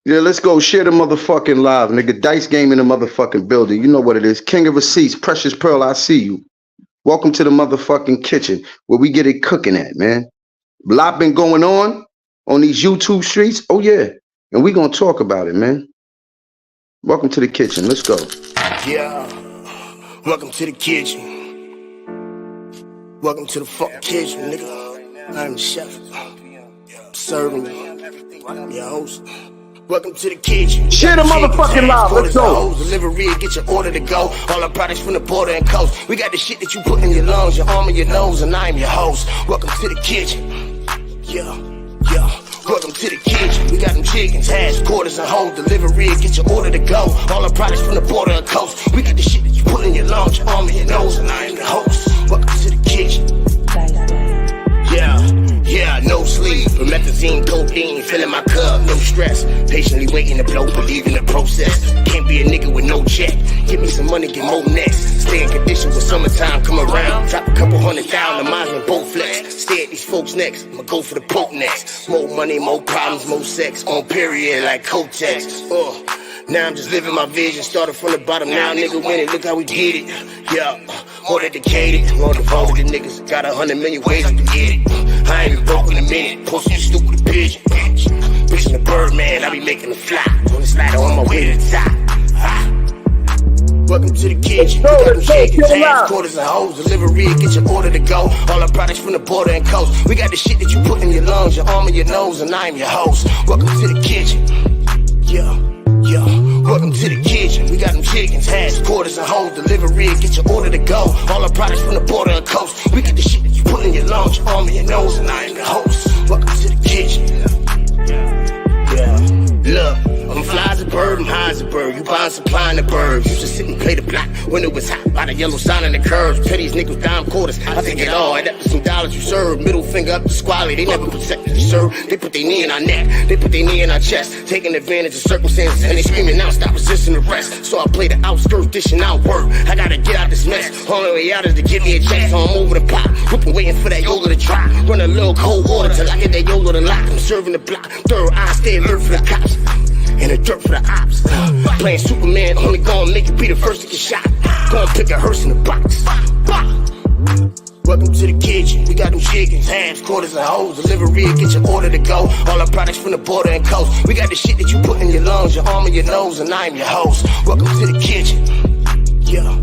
Yeah, let's go. Share the motherfucking live, nigga. Dice game in the motherfucking building. You know what it is. King of receipts, Precious Pearl, I see you. Welcome to the motherfucking kitchen where we get it cooking at, man. A lot been going on these YouTube streets. Oh, yeah. And we gonna talk about it, man. Welcome to the kitchen. Let's go. Yeah. Welcome to the kitchen. Welcome to the fucking kitchen, nigga. I'm the chef. Serving you. Your host. Welcome to the kitchen. Share the motherfucking live. Let's go. Delivery, get your order to go. All our products from the border and coast. We got the shit that you put in your lungs, your arm, and your nose, and I'm your host. Welcome to the kitchen. Yeah. Welcome to the kitchen. We got them chickens, hash, quarters, and whole delivery. Get your order to go. All our products from the border and coast. We got the shit that you put in your lungs, your arm, and your nose, and I'm the host. Welcome to the kitchen. Yeah, no sleep. Promethazine, codeine, filling my cup, no stress. Patiently waiting to blow, believe in the process. Can't be a nigga with no check. Give me some money, get more next. Stay in condition when summertime come around. Drop a couple $100,000, the minds with both flex. Stay at these folks next, I'ma go for the Pope next. More money, more problems, more sex. On period like Kotex. Now I'm just living my vision. Started from the bottom, now nigga winning. Look how we did it. Yeah, more dedicated, more devoted. The niggas got 100 million ways to get it. I ain't even broke in a minute. Posting you stupid pigeon. Pushing the bird, man, I be making it fly. On the slider on my way to the top. Welcome to the kitchen. We got them chickens, hands, quarters, and hoes. Delivery, get your order to go. All our products from the border and coast. We got the shit that you put in your lungs, your arm, and your nose, and I'm your host. Welcome to the kitchen. Yeah. Welcome to the kitchen. We got them chickens, hash, quarters, and whole delivery. Get your order to go. All our products from the border and coast. We get the shit that you put in your lungs, your arm, and your nose, and I'm the host. Welcome to the kitchen. Yeah. Look, I'm fly as a bird, I'm high as a bird. You buying, supplying the birds. Used to sit and play the block when it was hot. By the yellow sign and the curves. Pennies, nickels, dime, quarters. I take it all. Add up to some dollars you serve. Middle finger up to squally. They never protect us, sir. They put their knee in our neck. They put their knee in our chest. Taking advantage of circumstances. And they screaming out, stop resisting arrest. So I play the outskirts, dishing out work. I gotta get out this mess. Only way out is to give me a check. So I'm over the pot. Whipping, waiting for that Yola to drop. Run a little cold water till I get that Yola to lock. I'm serving the block. Third eye, stay alert for the cops. And the dirt for the ops. Playing Superman, only gonna make you be the first to get shot. Gonna pick a hearse in the box. Welcome to the kitchen. We got them chickens, hams, quarters, and hoes. Delivery, get your order to go. All our products from the border and coast. We got the shit that you put in your lungs, your arm, and your nose, and I'm your host. Welcome to the kitchen. Yeah.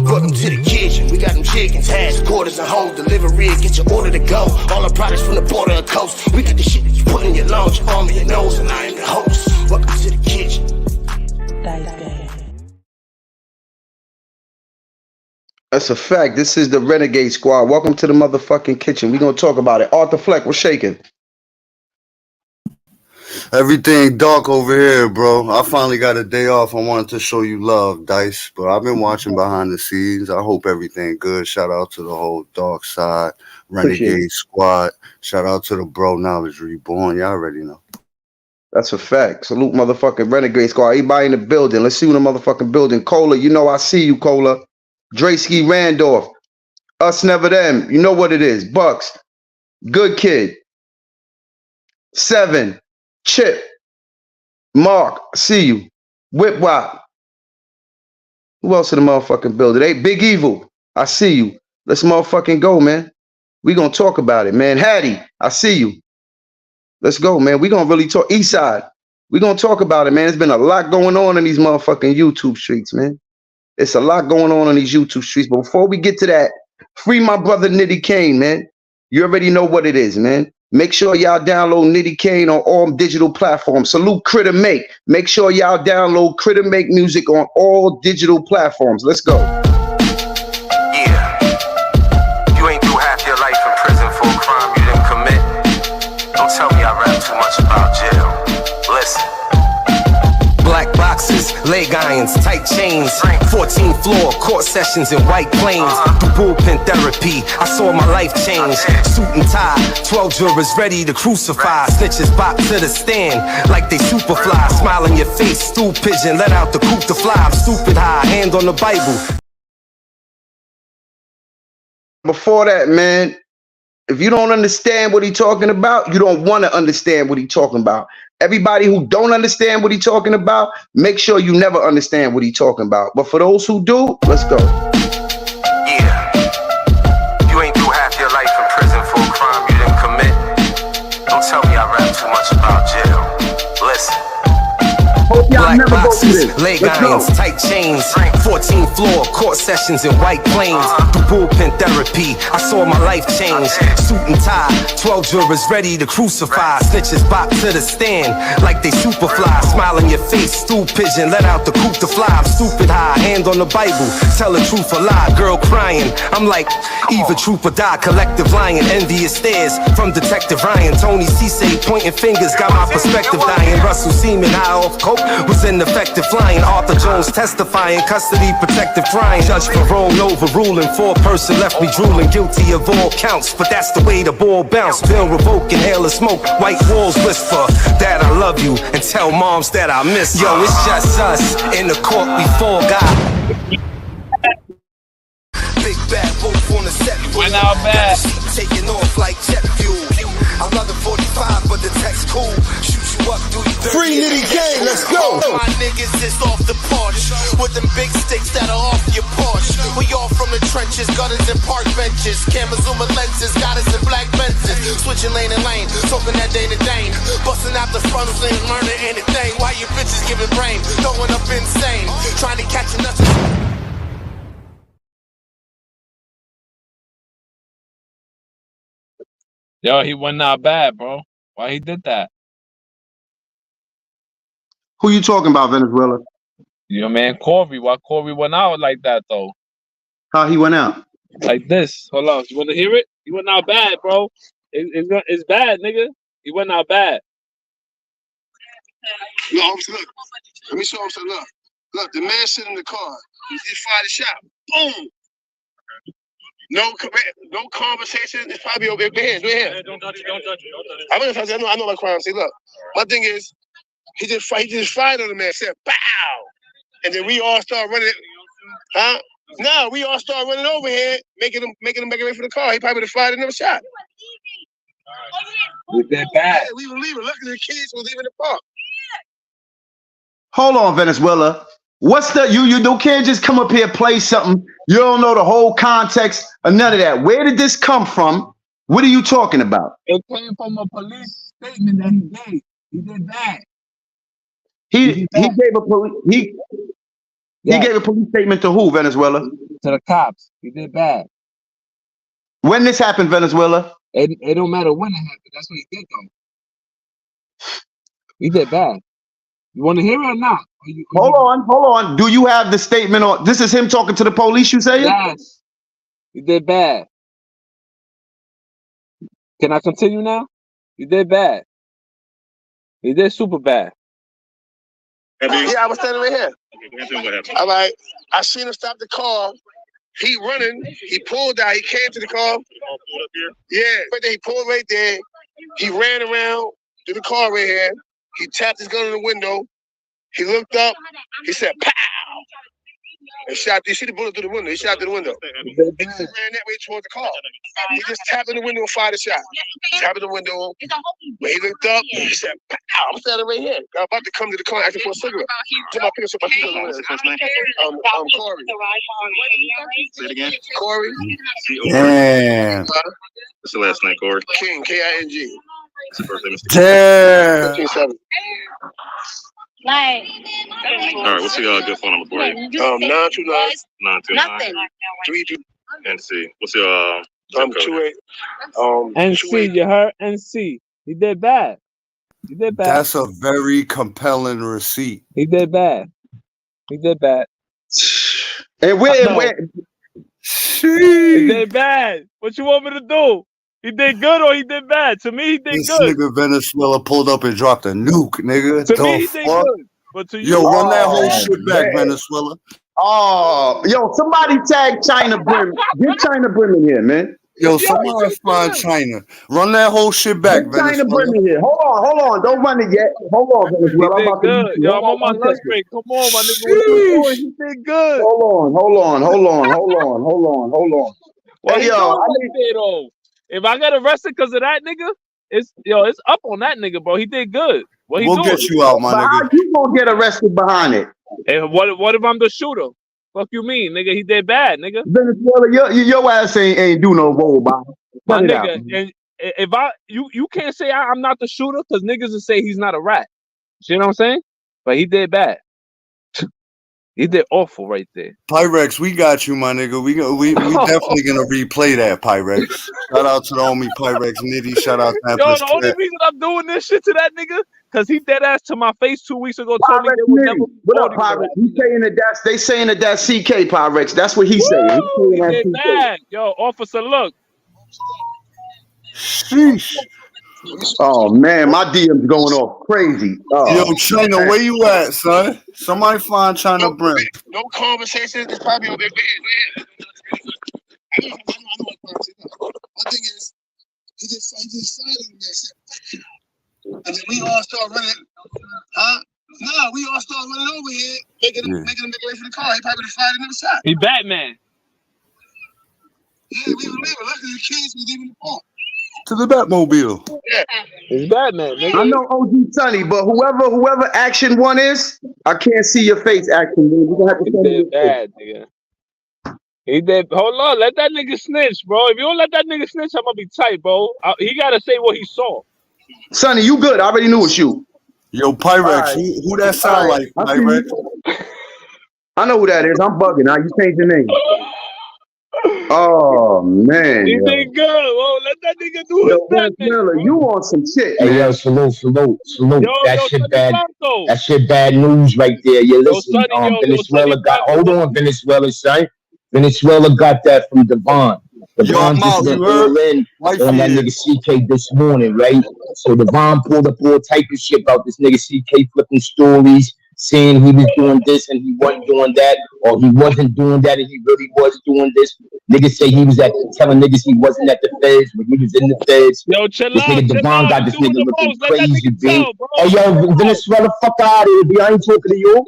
Welcome to the kitchen. We got them chickens, hash, quarters, and hoes. Delivery, get your order to go. All our products from the border and coast. We got the shit that you put in your lungs, your arm, and your nose, and I'm the host. Welcome to the kitchen. That's a fact. This is the Renegade Squad. Welcome to the motherfucking kitchen. We gonna talk about it. Arthur Fleck, what's shaking? Everything dark over here, bro. I finally got a day off. I wanted to show you love, Dice. But I've been watching behind the scenes. I hope everything good. Shout out to the whole Dark Side Renegade Squad. Shout out to the Bro Knowledge Reborn. Y'all already know. That's a fact. Salute motherfucking Renegade Squad. Everybody in the building. Let's see who in the motherfucking building. Cola, you know I see you, Cola. Draysky Randolph. Us Never Them. You know what it is. Bucks. Good Kid. 7. Chip. Mark. I see you. Whip Wop. Who else in the motherfucking building? Hey, Big Evil. I see you. Let's motherfucking go, man. We gonna talk about it, man. Hattie. I see you. Let's go, man. We gonna really talk. Eastside. We gonna talk about it, man. There's been a lot going on in these motherfucking YouTube streets, man. It's a lot going on these YouTube streets. But before we get to that, free my brother Nitty Kane, man. You already know what it is, man. Make sure y'all download Nitty Kane on all digital platforms. Salute Critter Make. Make sure y'all download Critter Make music on all digital platforms. Let's go. Yeah. You ain't do half your life in prison for a crime you didn't commit. Don't tell me I rap too much about jail. Listen. Black boxes, leg irons, tight chains, 14th floor, court sessions in White Plains. Through bullpen therapy, I saw my life change. Suit and tie, 12 jurors ready to crucify. Snitches bop to the stand like they superfly. Smile in your face, stool pigeon, let out the coop to fly. I'm stupid high, hand on the Bible. Before that, man, If you don't understand what he's talking about, you don't want to understand what he's talking about. Everybody who don't understand what he's talking about, make sure you never understand what he's talking about. But for those who do, let's go. Yeah. You ain't do half your life in prison for a crime you didn't commit. Don't tell me I rap too much about jail. Listen. Hope y'all Black never go through boxes, this. leg Let's go. irons, tight chains, 14th floor, court sessions in white plains. Through bullpen therapy, I saw my life change. Suit and tie, 12 jurors ready to crucify. Snitches bop to the stand like they superfly. Smile on your face, stool pigeon, let out the coop to fly. I'm stupid high, hand on the Bible, tell the truth or lie. Girl crying, I'm like, either truth or die. Collective lying, envious stares from Detective Ryan. Tony Cisse pointing fingers, got my perspective dying. Russell Seaman high off coke was ineffective flying. Arthur Jones testifying, custody protective crying. Judge parole overruling, 4-person left me drooling. Guilty of all counts, but that's the way the ball bounced. Bill revoking, hail of smoke, white walls whisper that I love you and tell moms that I miss. Yo, it's just us in the court before God. Big bad wolf on the set. Went out bad. Taking off like jet fuel. I love the 45, but the text cool. Shoot you up, do you Free Nitty Gang, let's go. My niggas is off the porch with them big sticks that are off your porch. We all from the trenches, gutters and park benches. Camera zoom lenses, got us in black Benzes. Switching lane and lane, talking that day to day. Busting out the frontals, ain't learning anything. Why you bitches giving brain? Throwing up insane, trying to catch us. Yo, he went out bad, bro. Why he did that? Who you talking about, Venezuela? Your man Corey. Why Corey went out like that though? How he went out? Like this. Hold on. You want to hear it? He went out bad, bro. It's bad, nigga. He went out bad. No, officer, look. Let me show him something. Look, the man sitting in the car. He just fired a shot. Boom. No conversation. It's probably over here. Don't touch it. Don't touch it. Don't touch it. I'm gonna touch it. I know my crime. See, look. My thing is, he just fired on the man. Said, "Bow," and then we all start running. Huh? No, we all start running over here, making him make away for the car. He probably would have fired another shot. We did bad. Yeah, we were leaving. Luckily, the kids were leaving the park. Hold on, Venezuela. What's the you can't just come up here play something. You don't know the whole context or none of that. Where did this come from? What are you talking about? It came from a police statement that he gave. He did bad. He gave a police gave a police statement to who, Venezuela? To the cops. He did bad. When this happened, Venezuela? It don't matter when it happened. That's what he did though. He did bad. You want to hear it or not? Hold on. Do you have the statement on? This is him talking to the police, you saying? Yes. You did bad. Can I continue now? You did bad. You did super bad. Yeah, I was standing right here. All right. I seen him stop the car. He running. He pulled out. He came to the car. Yeah. But then he pulled right there. He ran around to the car right here. He tapped his gun in the window. He looked up. He said, "Pow!" And shot. You see the bullet through the window. He shot through the window. He just ran that way towards the car. He just tapped in the window and fired a shot. Tapped in the window. When he looked up, he said, "Pow!" I'm standing right here. I'm about to come to the car asking for a cigarette. Took my picture. Corey. Say it again. Corey. Damn. What's your last name, Corey? King. King. Damn. 15-7. All right, what's your good phone number for you? 929. 929. 32. NC. What's your 28. NC, you heard? NC. He did bad. He did bad. That's a very compelling receipt. He did bad. He did bad. And where? He did bad. What you want me to do? He did good or he did bad? To me, he did This good. nigga Venezuela pulled up and dropped a nuke, nigga. To me, he did good. But to you, yo, run that whole shit back, Venezuela. Oh, yo, somebody tag China Brim. Get China Brim in here, man. Yo, somebody find China. Run that whole shit back, Get China Venezuela. Brim in here. Hold on. Don't run it yet. Hold on, Venezuela. he did good. Yo, I'm on my lunch break. Come on, my nigga. What you doing? He did good. Hold on. What Hey, yo, I need if I get arrested because of that nigga, it's up on that nigga, bro. He did good. What he We'll doing? get you out, my But how nigga. you gonna get arrested behind it? And what if I'm the shooter? Fuck you mean, nigga? He did bad, nigga. Venezuela, your ass ain't do no roll by. My Cut it nigga, out. and if you can't say I'm not the shooter because niggas will say he's not a rat. See what I'm saying? But he did bad. He did awful right there. Pyrex, we got you, my nigga. We definitely gonna replay that, Pyrex. Shout out to the homie Pyrex Nitty. Shout out to Yo, Empress the only Cat. reason I'm doing this shit to that nigga, cause he dead ass to my face 2 weeks ago told me Pyrex they would Nitty. never. What up, Pyrex? He saying that they saying that CK Pyrex. That's what he's saying. He's Woo! saying He that did CK. bad. Yo, officer, look. Sheesh. Oh man, my DM's going off crazy. Yo, Oh, China, man. where you at, son? Somebody find China Brim. No conversation. It's probably over there. I know what conversation. One thing is, he just sided him there. And then we all start running. Huh? No, we all start running over here, making him make away from the car. He probably fired another shot. He Batman. Yeah, we were leaving. Luckily, the kids were leaving the park. To the Batmobile. Yeah. He's Batman, nigga. I know OG Sonny, but whoever action one is, I can't see your face action. We're gonna have to He send you did bad, nigga. He did. Hold on, let that nigga snitch, bro. If you don't let that nigga snitch, I'm gonna be tight, bro. He gotta say what he saw. Sonny, you good? I already knew it was you. Yo, Pyrex, Right. who that sound like, Pyrex? I know who that is. I'm bugging. Now you change your name. Oh man, He yo. did good. Whoa, let that nigga do his Batman. Venezuela, you on some shit, Hey, man. yo, salute. That shit Sonny bad. Blanco. That shit bad news right there. You listen, Sonny, Venezuela Sonny got. Blanco. Hold on, Venezuela, son. Venezuela got that from Devon. Devon just went all in on that nigga CK this morning, right? So Devon pulled up all type of shit about this nigga CK flipping stories, saying he was doing this and he wasn't doing that, or he wasn't doing that and he really was doing this. Niggas say he was telling niggas he wasn't at the feds when he was in the feds. Yo, chill This out, nigga chill Devon out. got You this doing nigga the looking most. Let that crazy, nigga B. tell, bro. Hey, yo, Venezuela, fuck out of here, B. I ain't talking to you.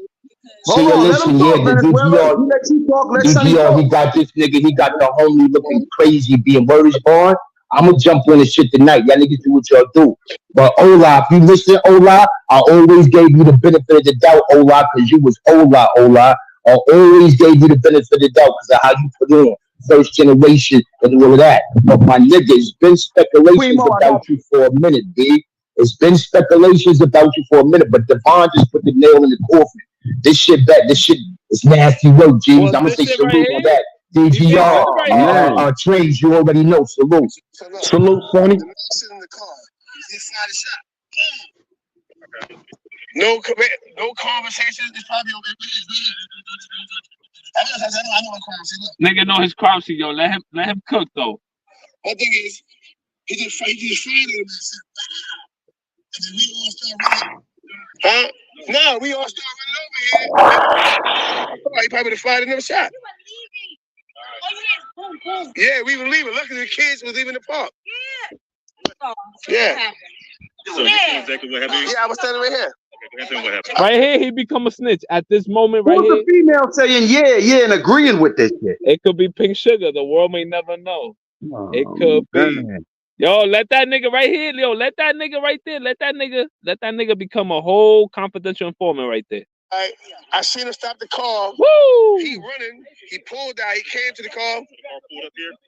So, Hold on, let listen, him talk, the Venezuela. He let you talk, let Sonny DGR, talk. he got this nigga, he got the homie looking crazy, being word is born. I'ma jump on this shit tonight. Y'all niggas do what y'all do. But Ola, if you listen, Ola, I always gave you the benefit of the doubt, Ola, because you was Ola. I always gave you the benefit of the doubt because of how you put on first generation and all of that. But my nigga, it's been speculations about you for a minute, B. It's been speculations about you for a minute, but Devon just put the nail in the coffin. This shit is nasty work, G's. I'm gonna say salute on that. DGR, trades, you already know. Salute. Salute, Sonny. Sit in the car. He fired a shot. No conversation. It's probably over there. I know what crime scene. Nigga know his crime scene, yo. Let him cook though. My thing is, he just fired him. And then we all start running. Huh? No, we all start running over here. He probably fired another shot. Yeah, we were leaving. Luckily, the kids was leaving the park. Yeah. So exactly what happened? Yeah, I was standing right here. Okay, what happened? Right here, he become a snitch at this moment. Right Who's here, the female saying yeah, and agreeing with this shit? it could be Pink Sugar. The world may never know. It could be. Yo, let that nigga right here, yo, let that nigga right there, let that nigga become a whole confidential informant right there. I seen him stop the car. Woo! He running. He pulled out. He came to the car.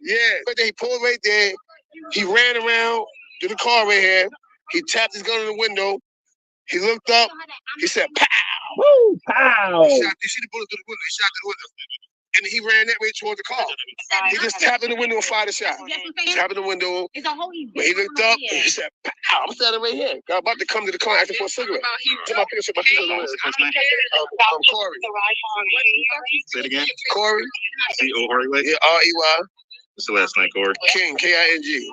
Yeah, but then he pulled right there. He ran around to the car right here. He tapped his gun in the window. He looked up. He said, "Pow!" Woo! Pow! He shot. You see the bullet through the window. He shot through the window. And he ran that way towards the car. He just tapped in the window and fired a shot. Tapped in the window. When he looked up, and he said, "Pow!" I'm standing right here. I'm about to come to the car asking for a cigarette. Take my picture. Corey. Say it again. Corey. C-O-R-E-Y? Yeah, R-E-Y. What's the last name, Corey? King, K-I-N-G.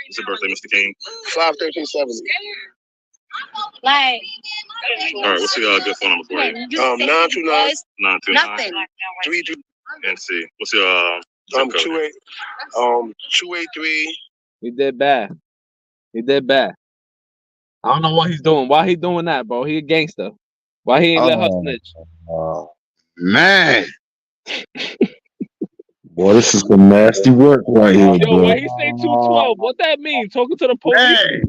What's your birthday, Mr. King? 5/13/70. All right, what's the good phone number for you? 929. 929. 32. And see. What's your zip code? 283. He did bad. He did bad. I don't know what he's doing. Why he doing that, bro? He a gangster. Why he ain't let her snitch? Man. Boy, this is some nasty work right here, Yo, bro. when he say 212, what that mean? Talking to the police?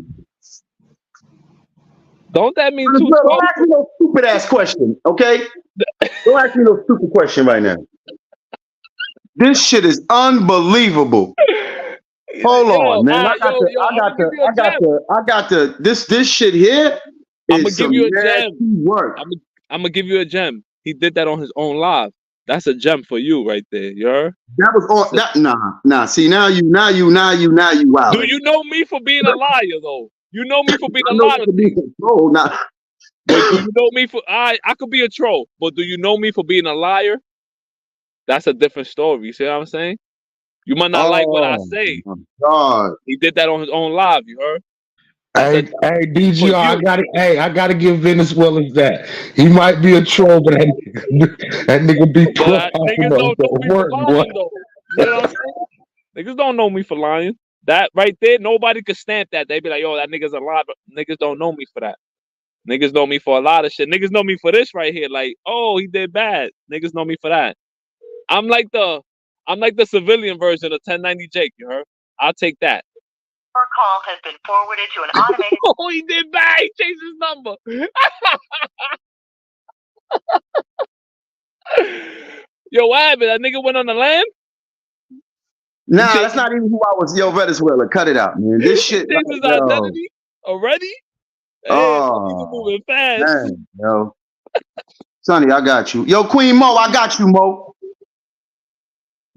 Don't that mean Don't 212? ask me no stupid ass question, okay? Don't ask me no stupid question right now. This shit is unbelievable. Hold on, man. I got this shit here. I'm gonna give you a gem. Work. I'm gonna give you a gem. He did that on his own live. That's a gem for you right there. You heard? That was on that. Nah. See, now you wild. Do you know me for being a liar though? You know me for being a liar. Oh, nah. But do you know me for I could be a troll, but do you know me for being a liar? That's a different story. You see what I'm saying? You might not like what I say. God. He did that on his own live, you heard? Hey, DGR, I gotta give Venezuelans that. He might be a troll, but that nigga be niggas don't know me for lying though. You know what I'm saying? Niggas don't know me for lying. That right there, nobody could stamp that. They be like, yo, that nigga's a liar. But niggas don't know me for that. Niggas know me for a lot of shit. Niggas know me for this right here. Like, oh, he did bad. Niggas know me for that. I'm like the civilian version of 1090 Jake, you heard? I'll take that. Your call has been forwarded to an automated. Oh, he did bad. He changed his number. Yo, what happened? That nigga went on the land? Nah, that's not even who I was. Yo, Venezuela, cut it out, man. This shit. This is identity already? Oh, moving fast. Man, yo. Sonny, I got you. Yo, Queen Mo, I got you, Mo.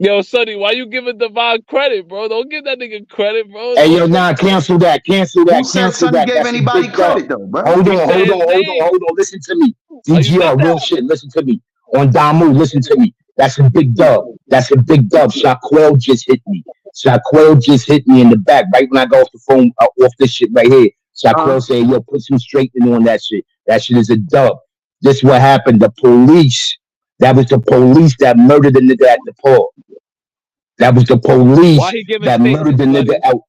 Yo, Sonny, why you giving Devon credit, bro? Don't give that nigga credit, bro. Hey, yo, nah, cancel that. Who said Sonny gave anybody credit, though, bro? Hold on. Listen to me. DGR, real shit. Listen to me. On Damu, listen to me. That's a big dub. Shaquille just hit me. In the back right when I go off the phone, off this shit right here. Shaquille said, yo, put some straightening on that shit. That shit is a dub. This is what happened. The police, that was the police that murdered the nigga at the pub. That was the police that murdered the nigga out.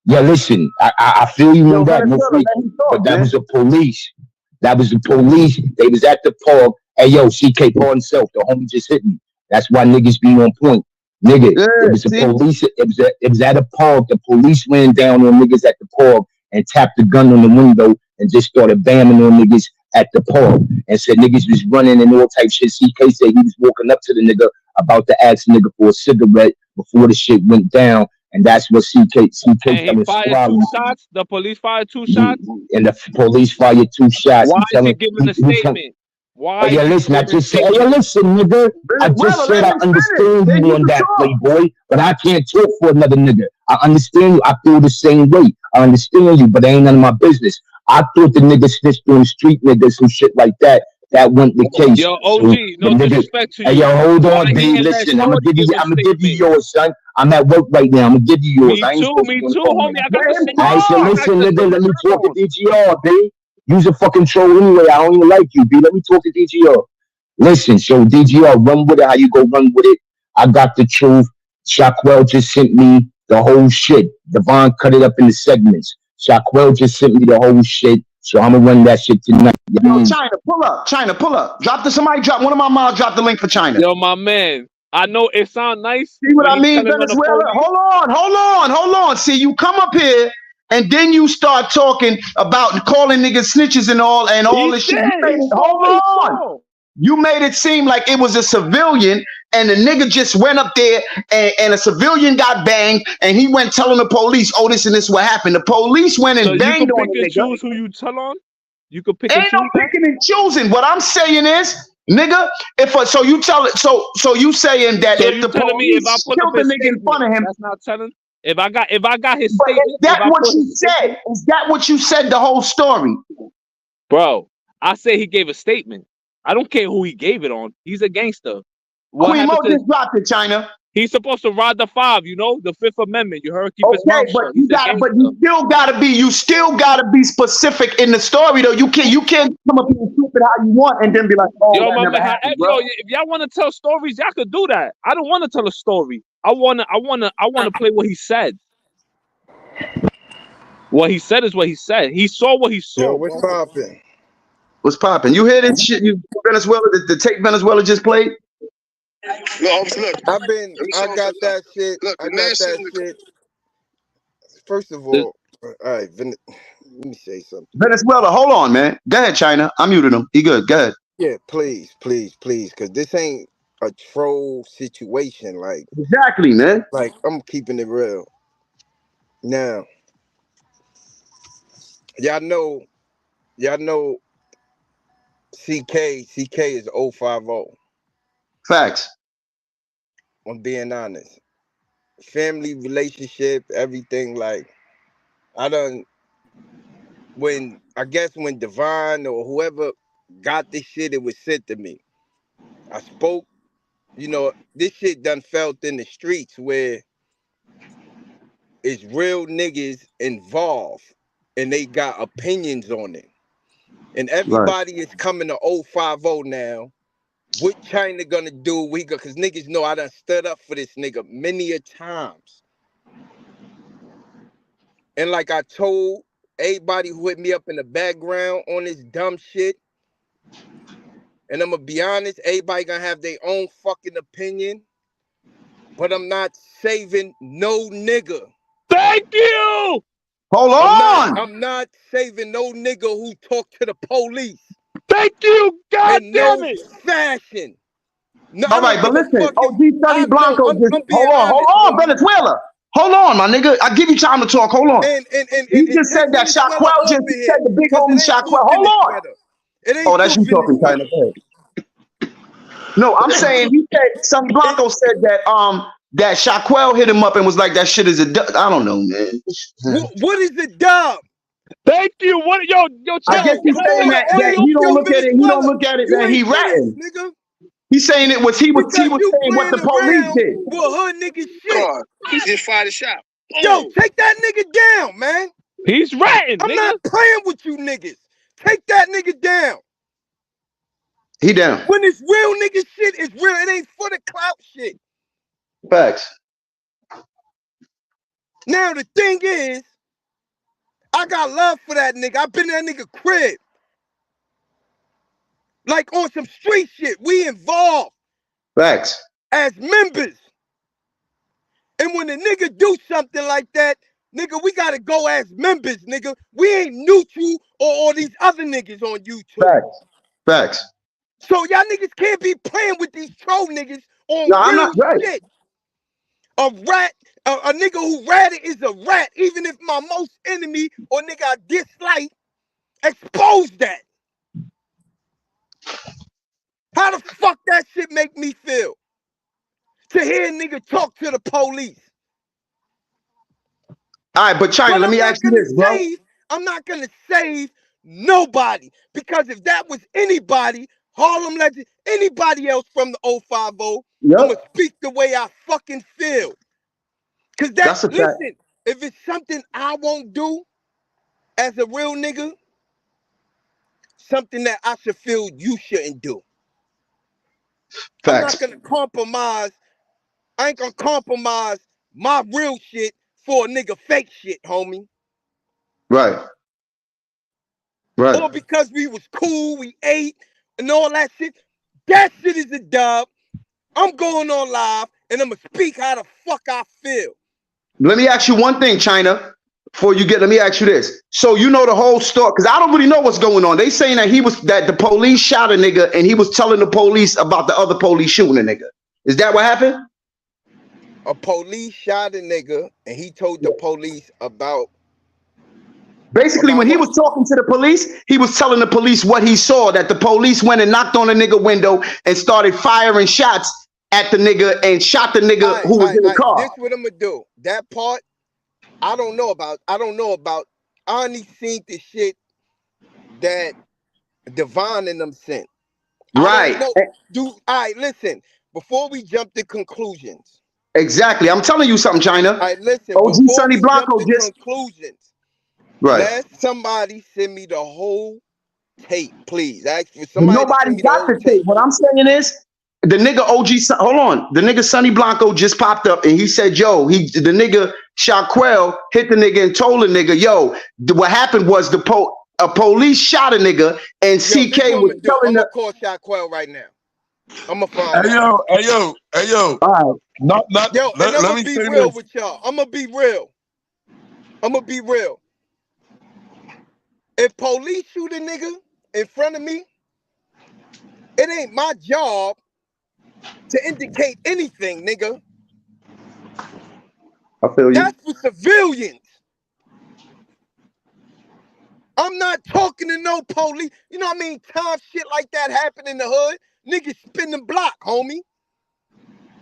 Yeah, listen, I feel you on that. No freak. But that was the police. They was at the pub. Hey, yo, CK Paul himself. The homie just hit me. That's why niggas be on point. Nigga, it was the police. It was at a pub. The police ran down on niggas at the pub and tapped the gun on the window and just started bamming on niggas at the pub and said niggas was running and all type shit. CK said he was walking up to the nigga about to ask the nigga for a cigarette before the shit went down. And that's what CK and he fired 2 shots. The police fired 2 shots. And the police fired 2 shots. Why is he giving a statement? Why? Hey, listen, I just said, hey, listen, nigga. I just said I understand you on that, playboy, but I can't talk for another nigga. I understand you. I feel the same way. I understand you, but it ain't none of my business. I thought the nigga snitched on the street niggas and shit like that. That wasn't the case. Yo, OG, no disrespect to you. Hey, yo, hold on, B. Listen, I'm gonna give you yours, son. I'm at work right now. I'm gonna give you yours. Me too, homie. I got the same. I said, listen, nigga, let me talk to DGR, B. You's a fucking troll anyway. I don't even like you, B. Let me talk to DGR. Listen, so DGR, run with it. How you go run with it? I got the truth. Shaquille just sent me the whole shit. Devon cut it up into segments. Shaquille just sent me the whole shit. So I'm gonna run that shit tonight. Yo, China, pull up. One of my moms dropped the link for China. Yo, my man. I know it sounds nice. See what I mean, Venezuela? Hold on. See, you come up here and then you start talking about calling niggas snitches and all this shit. Hold on. You made it seem like it was a civilian and the nigga just went up there and a civilian got banged and he went telling the police, oh, this and this what happened. The police went and banged on the nigga. Choose who you tell on? You could pick and choose. Ain't no picking and choosing. What I'm saying is, nigga, so you saying that if the police killed the nigga in front of him, that's not telling. If I got his statement, is that what you said? Is that what you said? The whole story, bro. I say he gave a statement. I don't care who he gave it on. He's a gangster. Queen Mo just dropped it, China. He's supposed to ride the 5, you know, the 5th Amendment. You heard? Keep his mouth shut. You still gotta be specific in the story, though. You can't come up here and stupid how you want and then be like, oh, yo, my man, if y'all want to tell stories, y'all could do that. I don't want to tell a story. I wanna play what he said. What he said is what he said. He saw what he saw. Yo, what's popping? What's popping? You hear this shit? You Venezuela, the tape Venezuela just played? Look. I got that shit. Look, I got that shit. First of all right, let me say something. Venezuela, hold on, man. Go ahead, China. I muted him. He good. Go ahead. Yeah, please, because this ain't a troll situation. Like, exactly, man. Like, I'm keeping it real. Now, y'all know CK is 050. Facts. I'm being honest. Family relationship, everything. Like, when Divine or whoever got this shit, it was sent to me. I spoke, this shit done felt in the streets where it's real niggas involved and they got opinions on it. And everybody is coming to 050 now. What China gonna do? Because niggas know I done stood up for this nigga many a times. And like I told everybody who hit me up in the background on this dumb shit, and I'm gonna be honest, everybody gonna have their own fucking opinion, but I'm not saving no nigga. Thank you. Hold on. I'm not saving no nigga who talk to the police. Thank you. God damn it. Fashion. No, all right, but listen, OG Sonny Blanco hold on, Venezuela. Hold on, my nigga. I give you time to talk. Hold on. And he just said that Shaquille just said the big homie Shaquille. Hold on. Oh, that's you talking, China. No, I'm saying he said Sonny Blanco said that that Shaquille hit him up and was like that shit is a dub. I don't know, man. What is a dub? Thank you. What yo I guess he's saying that he don't look at it. He don't look at it that he ratting. Nigga. He's saying it was he was saying what the police did. Well, hood nigga shit. He just fired a shot. Yo, take that nigga down, man. He's ratting. I'm not playing with you niggas. Take that nigga down. He down. When it's real nigga shit, it's real. It ain't for the clout shit. Facts. Now the thing is, I got love for that nigga. I've been in that nigga crib. Like on some street shit. We involved. Facts. As members. And when the nigga do something like that, nigga, we gotta go as members, nigga. We ain't neutral or these other niggas on YouTube. Facts. Facts. So y'all niggas can't be playing with these troll niggas on real shit. A rat, a nigga who ratted is a rat, even if my most enemy or nigga I dislike expose that. How the fuck that shit make me feel? To hear a nigga talk to the police. All right, but China, let me ask you this, bro. I'm not gonna save nobody, because if that was anybody, Harlem Legend, anybody else from the 050, I'm gonna speak the way I fucking feel. Cause that's listen, if it's something I won't do as a real nigga, something that I should feel you shouldn't do. Facts. I'm not gonna compromise. I ain't gonna compromise my real shit for a nigga fake shit, homie. Right. Right. Or because we was cool, we ate, and all that shit. That shit is a dub. I'm going on live, and I'm gonna speak how the fuck I feel. Let me ask you one thing, China. Before you get, let me ask you this. So you know the whole story, because I don't really know what's going on. They saying that that the police shot a nigga, and he was telling the police about the other police shooting a nigga. Is that what happened? A police shot a nigga, and he told the police about. Basically, when he was talking to the police, he was telling the police what he saw, that the police went and knocked on the nigga window and started firing shots at the nigga and shot the nigga who was in the car. This what I'm gonna do. That part, I don't know about. I only seen the shit that Devon and them sent. Right. All right, listen. Before we jump to conclusions. Exactly. I'm telling you something, China. All right, listen. OG Sonny Blanco just conclusions. Right. Let somebody send me the whole tape, please. Ask for somebody. Nobody got the tape. What I'm saying is, the nigga hold on. The nigga Sonny Blanco just popped up and he said, yo, the nigga Shaquille hit the nigga and told the nigga, yo, what happened was a police shot a nigga and CK was telling I'm gonna call Shaquille right now. I'm gonna find Hey out. yo. All Not. Yo, and I'm Let gonna me be say real this. with y'all. I'm gonna be real. If police shoot a nigga in front of me, it ain't my job to indicate anything, nigga. I feel you. That's for civilians. I'm not talking to no police. You know what I mean? Time shit like that happen in the hood. Niggas spin the block, homie.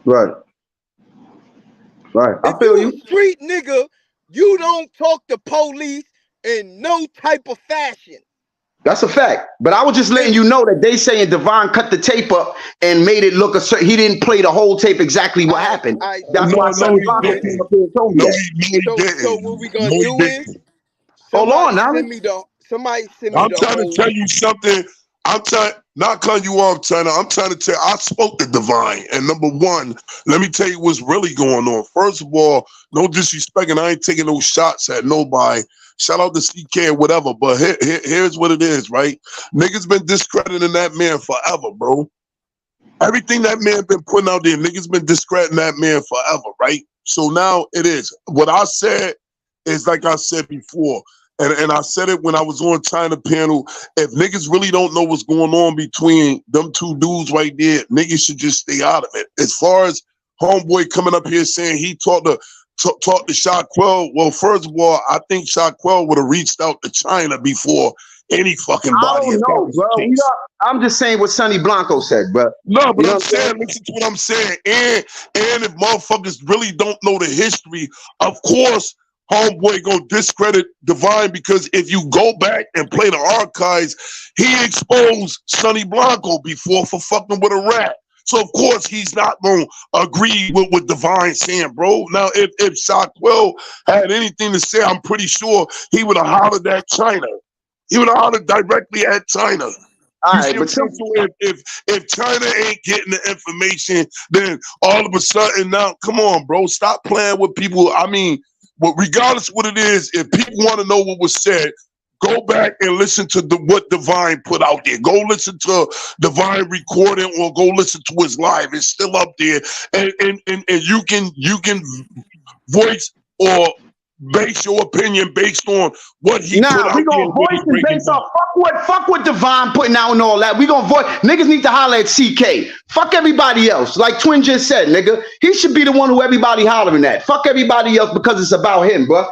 Right. Right. I If feel you a you. street nigga, you don't talk to police in no type of fashion. That's a fact. But I was just letting you know that they saying Devon cut the tape up and made it look a certain. He didn't play the whole tape exactly what happened. That's why No, Sonny he Blanco didn't. came up here and told me No, that. he didn't. So what we gonna No, he do didn't. is Hold on, somebody now. send me I'm the trying to whole. tell you something. I'm trying not cutting you off, China. I'm trying to tell. I spoke to Divine, and number one, let me tell you what's really going on. First of all, no disrespect, and I ain't taking no shots at nobody. Shout out to CK or whatever, but here's what it is, right? Niggas been discrediting that man forever, bro. Everything that man been putting out there, niggas been discrediting that man forever, right? So now it is. What I said is like I said before, and I said it when I was on China panel. If niggas really don't know what's going on between them two dudes right there, niggas should just stay out of it. As far as homeboy coming up here saying he talked to Shaquille, well, first of all, I think Shaquille would have reached out to China before any fucking I body. don't If that know, was bro. the case. I'm just saying what Sonny Blanco said, bro. No, but You know I'm what I'm saying? saying, listen to what I'm saying. And if motherfuckers really don't know the history, of course, homeboy gonna discredit Divine, because if you go back and play the archives, he exposed Sonny Blanco before for fucking with a rat. So of course he's not gonna agree with what Divine saying, bro. Now if Shaquille had anything to say, I'm pretty sure he would have hollered at China. He would have hollered directly at China. All You right, see what I'm saying? So if China ain't getting the information, then all of a sudden now, come on, bro, stop playing with people. I mean, but regardless of what it is, if people want to know what was said, go back and listen to what Divine put out there. Go listen to Divine recording or go listen to his live. It's still up there, and you can voice or base your opinion based on what he put Nah, we out there gonna and what he voice it breaking based down. off fuck what Devon putting out and all that. We gonna voice. Niggas need to holler at CK. Fuck everybody else. Like Twin just said, nigga. He should be the one who everybody hollering at. Fuck everybody else because it's about him, bro.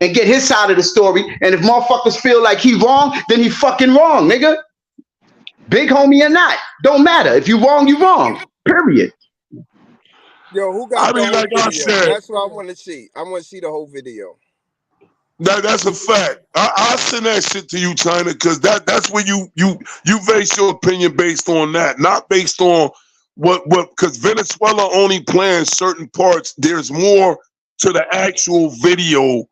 And get his side of the story. And if motherfuckers feel like he wrong, then he fucking wrong, nigga. Big homie or not. Don't matter. If you wrong, you wrong. Period. Yo, who got the whole like I video? said, That's what I want to see. I want to see the whole video. That's a fact. I'll send that shit to you, China, because that's where you base your opinion based on that, not based on what because Venezuela only playing certain parts. There's more to the actual video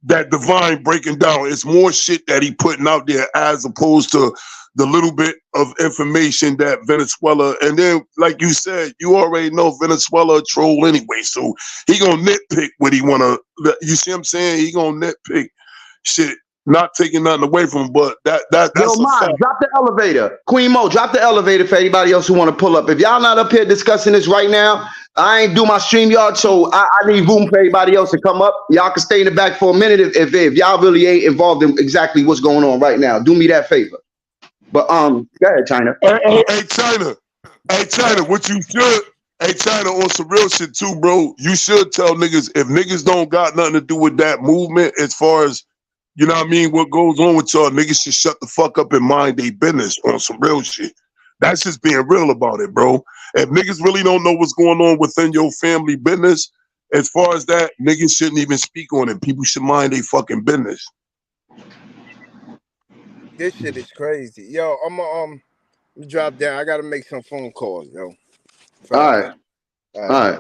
that Divine breaking down. It's more shit that he putting out there as opposed to the little bit of information that Venezuela, and then like you said, you already know Venezuela a troll anyway, so he gonna nitpick what he wanna. You see what I'm saying? He gonna nitpick shit, not taking nothing away from him, but that's Yo, a man, fact. drop the elevator. Queen Mo, drop the elevator for anybody else who want to pull up. If y'all not up here discussing this right now, I ain't do my StreamYard, so I need room for everybody else to come up. Y'all can stay in the back for a minute if y'all really ain't involved in exactly what's going on right now. Do me that favor. But go ahead, China. Hey, China, what you should, hey, China, on some real shit too, bro. You should tell niggas if niggas don't got nothing to do with that movement, as far as you know what I mean, what goes on with y'all, niggas should shut the fuck up and mind their business on some real shit. That's just being real about it, bro. If niggas really don't know what's going on within your family business, as far as that, niggas shouldn't even speak on it. People should mind their fucking business. This shit is crazy. Yo, I'm gonna drop down. I gotta make some phone calls, yo. All right.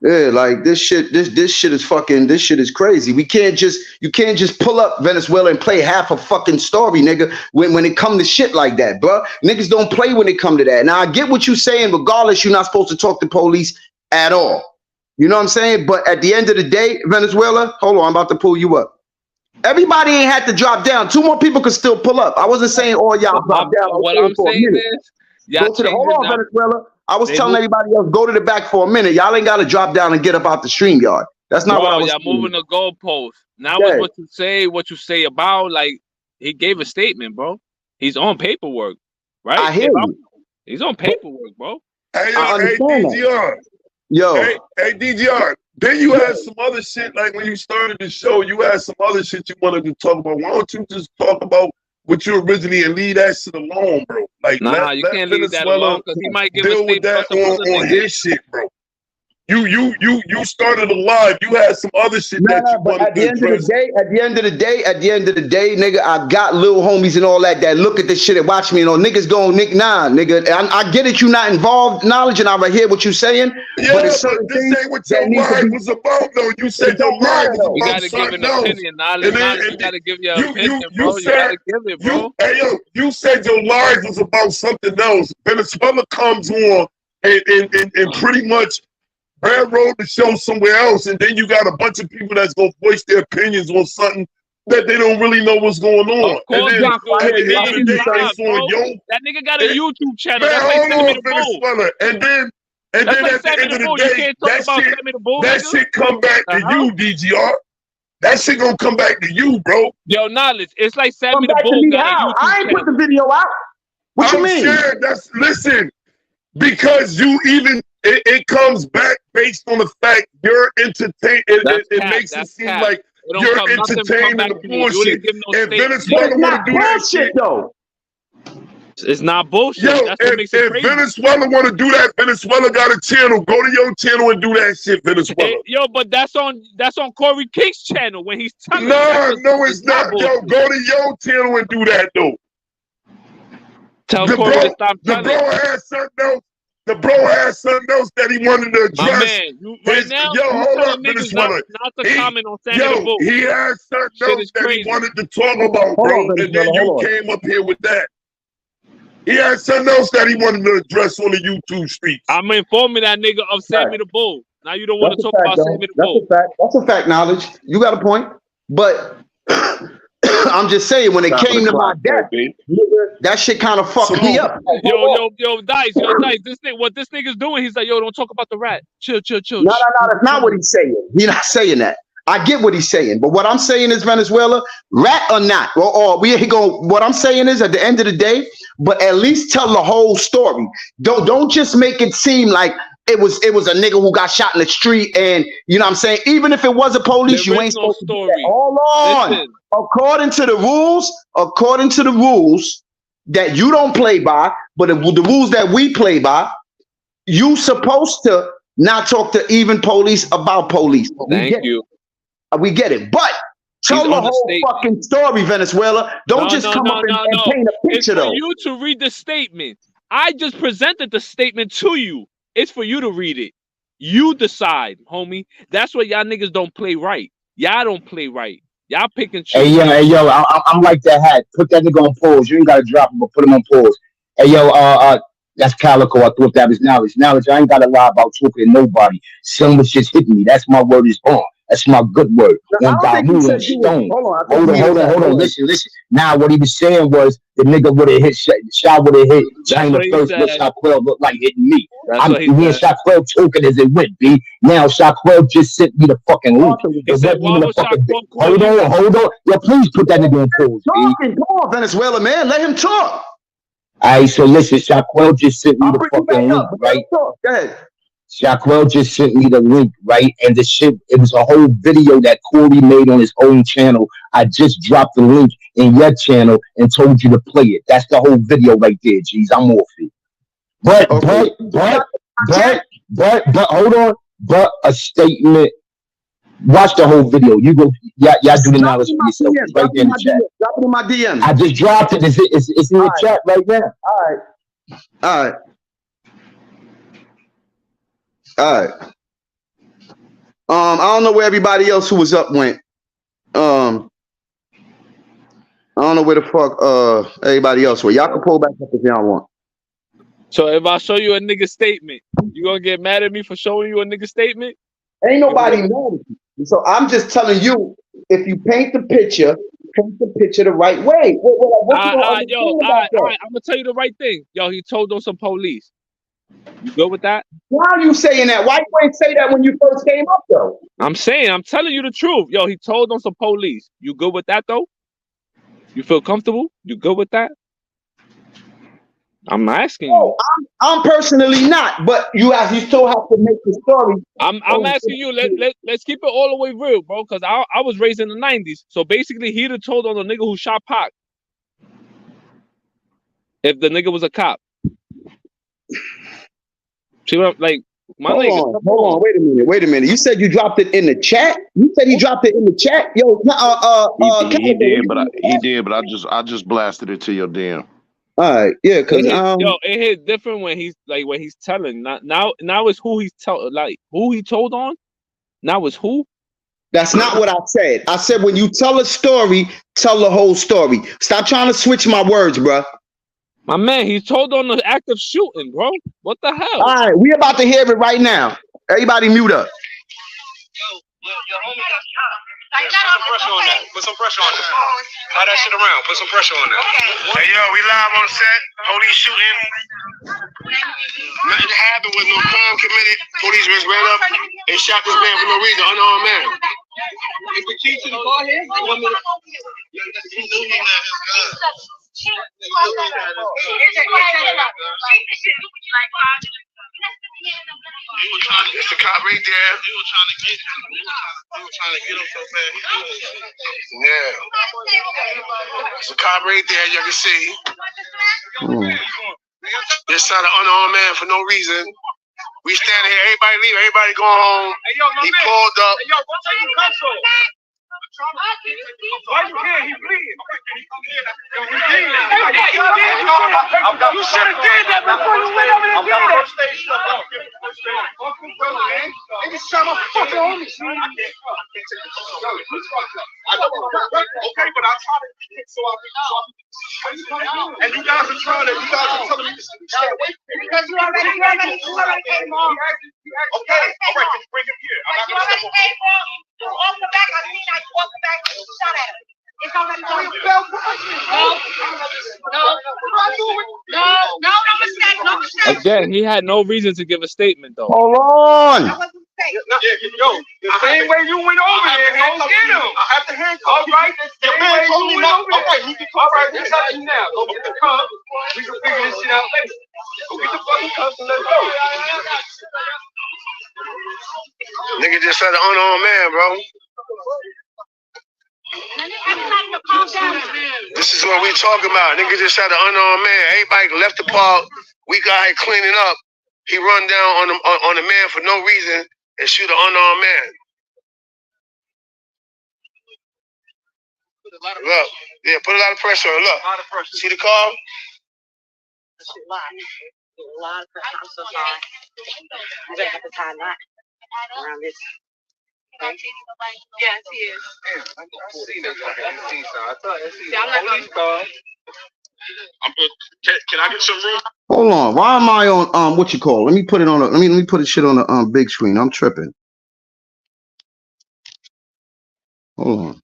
Yeah, like this shit is crazy. You can't just pull up Venezuela and play half a fucking story, nigga, when it come to shit like that, bro. Niggas don't play when it come to that. Now I get what you saying, regardless, you're not supposed to talk to police at all. You know what I'm saying? But at the end of the day, Venezuela, hold on, I'm about to pull you up. Everybody ain't had to drop down. 2 more people could still pull up. I wasn't saying all y'all drop down. What I'm saying is, go to the hold on, Venezuela. I was telling everybody else, go to the back for a minute. Y'all ain't got to drop down and get up out the stream yard. That's not what I was saying. Y'all moving the goalpost. Now is what you say about, like, he gave a statement, bro. He's on paperwork, right? I hear you. He's on paperwork, bro. Hey, DGR. Yo. Hey, DGR. Then you had some other shit, like when you started the show, you had some other shit you wanted to talk about. Why don't you just talk about what you originally and leave that shit alone, bro? Like, you can't leave that alone because he might give a deal with that on his shit, bro. You started a live. You had some other shit that you wanted at the end of the day, nigga, I got little homies and all that look at this shit and watch me. You know, niggas going, nigga. I get it, you not involved, knowledge, and I hear what you saying. Yeah, but this ain't what your live was about, though. You said your live was about. You gotta give an opinion, knowledge. You gotta give your opinion, bro. You gotta give it, bro. You said your live was about something else. Venezuela comes on and pretty much railroad the show somewhere else, and then you got a bunch of people that's gonna voice their opinions on something that they don't really know what's going on. Of course, that nigga got a YouTube channel. Man, That's like hold on, Venezuela. And then at the end of the day, that shit come back to you, DGR. That shit gonna come back to you, bro. Yo, knowledge. It's like Sammy the Bull got a YouTube I ain't put the video out. What you mean? Sure listen, because you even it comes back based on the fact you're entertained. It makes it seem like you're entertaining the bullshit. And Venezuela want to do that shit, though. It's not bullshit. Yo, That's what makes it crazy. Venezuela want to do that, Venezuela got a channel. Go to your channel and do that shit, Venezuela. Hey, yo, but that's on Corey King's channel when he's telling No, it's not. Yo, go to your channel and do that, though. Tell Corey to stop telling. The bro has something else that he wanted to address. My man, hold up, Venezuela. Not to comment on Sammy the Bull. He has something else that he wanted to talk about, bro. And then you came up here with that. He had something else that he wanted to address on the YouTube streets. I'm informing that nigga of Sammy the Bull. Now you don't want to talk about Sammy the Bull. That's a fact, knowledge. You got a point. But I'm just saying, when it came to my death, that shit kind of fucked me up. Yo, Dice. What this nigga's doing, he's like, yo, don't talk about the rat. Chill. No, that's not what he's saying. He's not saying that. I get what he's saying, but what I'm saying is, Venezuela, rat or not, what I'm saying is, at the end of the day, but at least tell the whole story. Don't just make it seem like it was a nigga who got shot in the street, and you know what I'm saying? Even if it was a police, you ain't supposed to do that. Hold on. Listen. According to the rules that you don't play by, but the rules that we play by, you supposed to not talk to even police about police. Thank you. We get it, but tell the whole fucking story, Venezuela. Don't just come up and paint a picture, though. It's for you to read the statement. I just presented the statement to you. It's for you to read it. You decide, homie. That's why y'all niggas don't play right. Y'all don't play right. Y'all pick and choose. Hey, yo, I'm like that hat. Put that nigga on pause. You ain't gotta drop him, but put him on pause. Hey, yo, that's Calico. I thought that was knowledge. Knowledge, I ain't gotta lie about talking to nobody. Some was just hitting me. That's my word is born. That's my good word. On Damu and Stone. Hold on. Listen. Now, what he was saying was the nigga would have hit Shot would have hit China first. What Shaquille looked like hitting me. Me and Shaquille talking as it went, B. Now Shaquille just sent me the fucking link. Hold on. Yo, please put that nigga on pause, B. Come on, Venezuela, man. Let him talk. All right, so listen, Shaquille just sent me the fucking link, right? Go ahead. Shaquille just sent me the link, right? And the shit, it was a whole video that Corey made on his own channel. I just dropped the link in your channel and told you to play it. That's the whole video right there, G's. I'm off it. But hold on. But a statement. Watch the whole video. You go, y'all do the knowledge for yourself. It's right there in the chat. Drop it in my DM. I just dropped it. It's in the chat right now. All right. I don't know where everybody else who was up went. I don't know where the fuck everybody else went. Y'all can pull back up if y'all want. So if I show you a nigga statement, you gonna get mad at me for showing you a nigga statement? Ain't nobody mad at you. So I'm just telling you if you paint the picture the right way. What you don't understand about that? I'm gonna tell you the right thing. Yo, he told on some police. You good with that? Why are you saying that? Why you ain't say that when you first came up though? I'm telling you the truth. Yo, he told on some police. You good with that though? You feel comfortable? You good with that? I'm asking you. I'm personally not, but you still have to make the story. I'm asking you. Let's keep it all the way real, bro. Because I was raised in the '90s, so basically he'd have told on the nigga who shot Pac if the nigga was a cop. See what I'm like? Hold on. Wait a minute. You said you dropped it in the chat. You said he dropped it in the chat. Yo, he did, but I just blasted it to your DM. All right, yeah, because it hit different when he's telling. Now it's who he's who he told on. Now it's who. That's not what I said. I said when you tell a story, tell the whole story. Stop trying to switch my words, bro. My man, he told on the active shooting, bro. What the hell? All right, we about to hear it right now. Everybody mute up. Put some pressure on that. Tie that shit around. Put some pressure on that. Hey, yo, we live on set. Police shooting. Nothing happened with no crime committed. Police just ran up and shot this man for no reason. Unarmed man. Is the key to the car here? You want me to... It's the cop right there. They were trying to get him so bad. Yeah. It's a cop right there, you can see. This side of unarmed man for no reason. We standing here, everybody leave, everybody going home. He pulled up. Hey, yo, go take your console. Why you here? He bleeding. You should have did that before you went over there. Nigga shot my fucking homie. Okay, but I tried to get so and you guys are telling me to stay away from me. Because you already came on. Okay, all right, bring him here. I'm not going to step over. You off the back, I seen that you off the back and you shot at him. It's already done. No mistake. Again, he had no reason to give a statement though. Hold on. Yo, the same way you went over there, go get him. I have to handcuff. All right, your man told me not. Okay, all right, this how you now. Go get the cuffs. We can figure this shit out later. Go get the fucking cuffs and let's go. Nigga just said an unarmed man, bro. This is what we talking about. Nigga just shot an unarmed man. Everybody left the park. We got here cleaning up. He run down on the man for no reason and shoot an unarmed man. Look, yeah, put a lot of pressure on. Look, see the car? A lot of pressure. I'm so sorry. I'm gonna have to tie a knot around this. Yes, he is. I seen that guy. I thought I can I get some room? Hold on. Why am I on what you call? Let me put it on. Let me put this shit on the big screen. I'm tripping. Hold on.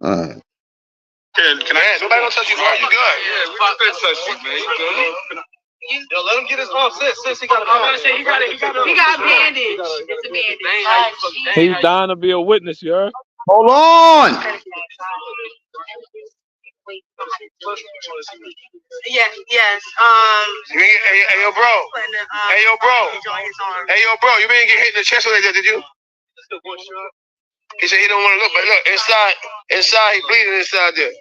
All right. Can I? Nobody gonna touch you, bro. You good? Yeah, we can touch you, man. You good? Yo, let him get his arm. Sis, he got a bandage. He got a bandage. It's a bandage. He's dying to be a witness, you heard? Hold on. Yes. Hey, yo, bro. You didn't get hit in the chest like that, did you? He said he don't want to look, but look, inside he bleeding inside there.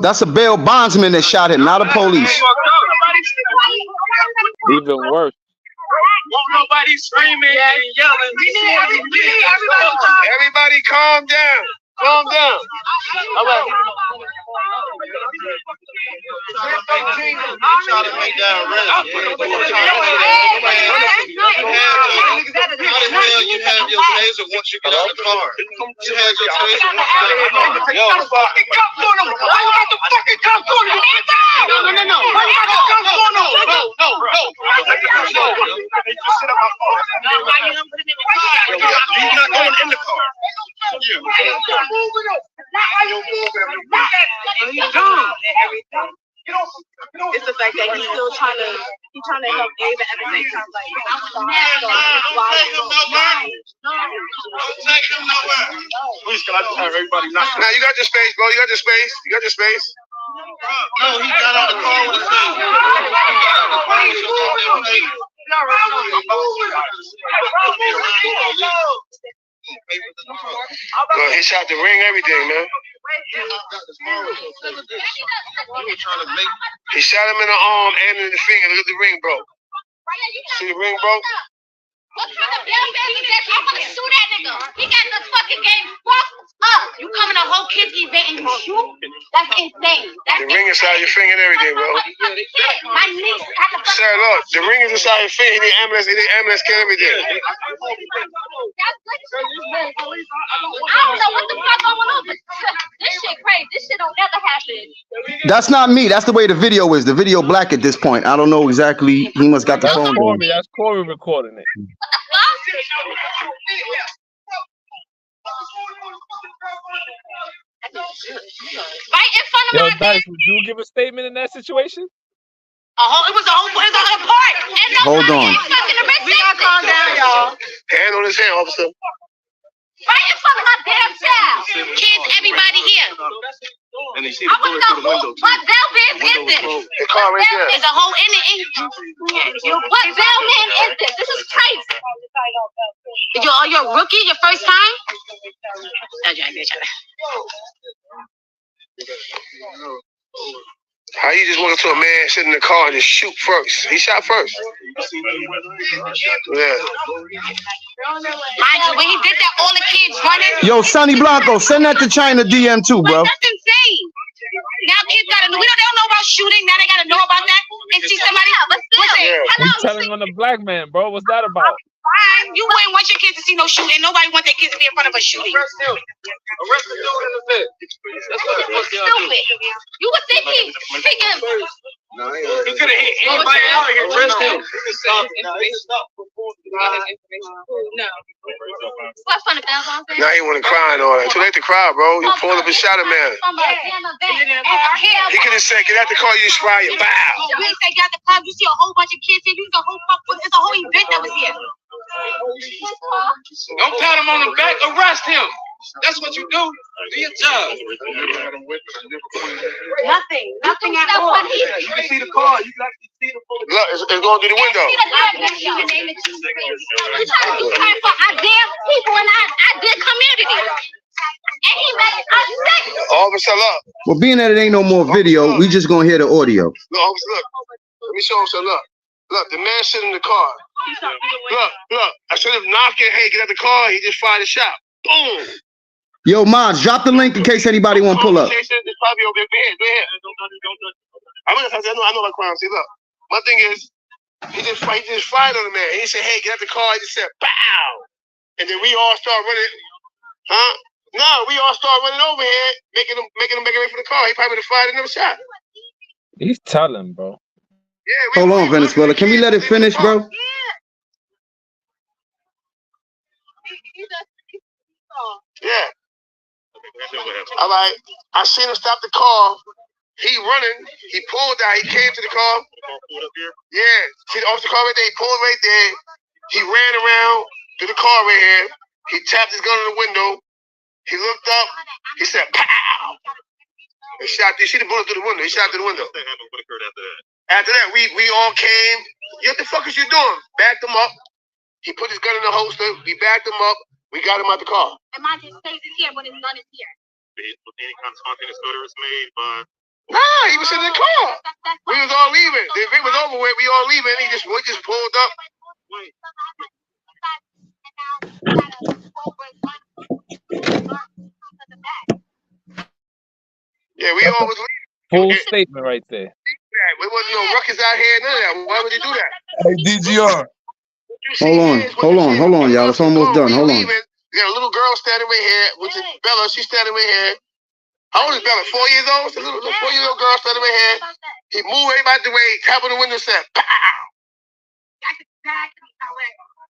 That's a bail bondsman that shot him, not a police. Even worse. Won't nobody screaming and yelling. Everybody calm down. Calm down. All right. You have your taser taser once you get out of the car. You had your taser once you got out of the car. Yo, fucking cuffs on him. Why you got the fucking cuffs on him? No. Why you got the cuffs on him? No. Just sit up my car. Why you gonna put him in the car? He's not going in the car. Why you moving him? Why you moving him? He's dumb. It's the fact that he's still trying to help Ava at the same time. Like, Don't take him nowhere. Please, can I just have everybody not? Now you got your space, bro. You got your space. You got your space. No, he got on the car with the thing. Look, he shot the ring, everything, man. He shot him in the arm and in the finger. Look at the ring, bro. See the ring, bro? What kind of damn baby is that? I'm gonna shoot that nigga. He got the fucking game fucked up. You come in a whole kids event and you shoot? That's insane. The ring inside your finger and everything, bro. My niece had to Sir, look, the ring is inside your finger. He need ambulance, kill everything. I don't know what the fuck going on, but this shit crazy. This shit don't never happen. That's not me. That's the way the video is. The video black at this point. I don't know exactly. He must got the phone. That's Corey recording it. Right in front of my Dice, would you give a statement in that situation? It was a whole part. And Hold on. We gotta calm down, y'all. Hand on his hand, officer. Right in front of my damn child. Kids, everybody here. And they see the bullet through the window. What Velvet is this? The car right there. There's a hole in it. What Velvet is this? This is crazy. You're a rookie? Your first time? How you just walk up to a man sitting in the car and just shoot first? He shot first. Yeah. Mind you, when he did that, all the kids running. Yo, Sonny Blanco, send that to China DM too, bro. That's insane. Now kids gotta know. They don't know about shooting. Now they gotta know about that and see somebody. He's telling on the black man, bro. What's that about? Fine. You wouldn't want your kids to see no shooting. Nobody want their kids to be in front of a shooting. Arrest the dude in the bed. That's what the fuck y'all do. Stupid. You would think he him. He could have hit anybody out here. Arrest him. No. What's funny, Bell? Now he want to cry and all that. Too late to cry, bro. You pulled up and shot a man. He could have said, get out the car, you just fire your bow. You ain't say get out the car. You see a whole bunch of kids here. It's a whole event that was here. Don't pat him on the back. Arrest him. That's what you do. Do your job. Nothing at all. You can see the car. You can actually see the bullet. Look, it's going through the window. You trying to do something for our damn people and our dear community. And he made us sick. Officer, look. Well, being that it ain't no more video, we just gonna hear the audio. Look, officer, look. Let me show him some. Look, the man sitting in the car. Look. I should have knocked it. Hey, get out the car. He just fired a shot. Boom. Yo, Mods, drop the link in case anybody want to pull up. It's probably over here. I know that crime. See, look. My thing is, he just fired on the man. He said, hey, get out the car. He just said, bow. And then we all start running. Huh? No, we all start running over here, making him make way for the car. He probably would have fired another shot. He's telling, bro. Yeah, Hold on, Venezuela. Can we let it finish, bro? Yeah. All right. I seen him stop the car. He running. He pulled out. He came to the car. Yeah. See the officer car right there. He pulled right there. He ran around to the car right here. He tapped his gun in the window. He looked up. He said, pow. He shot. You see the bullet through the window. He shot through the window. After that, we all came. What the fuck is you doing? Backed him up. He put his gun in the holster. We backed him up. We got him out the car. And mine just stays in here when his gun is here. Any kind of spontaneous order was made by. Nah, he was in the car. We was all leaving. The event was over with. We all leaving. We just pulled up. Yeah, we all was leaving. Full statement right there. There wasn't no ruckus out here, none of that. Why would you do that? Hey, DGR. Hold on, y'all. It's almost done. Hold on. We We got a little girl standing right here, which is Bella. She's standing right here. How old is Bella? 4 years old? A little 4-year-old girl standing right here. He moved everybody out the way, tap on the window, said, pow!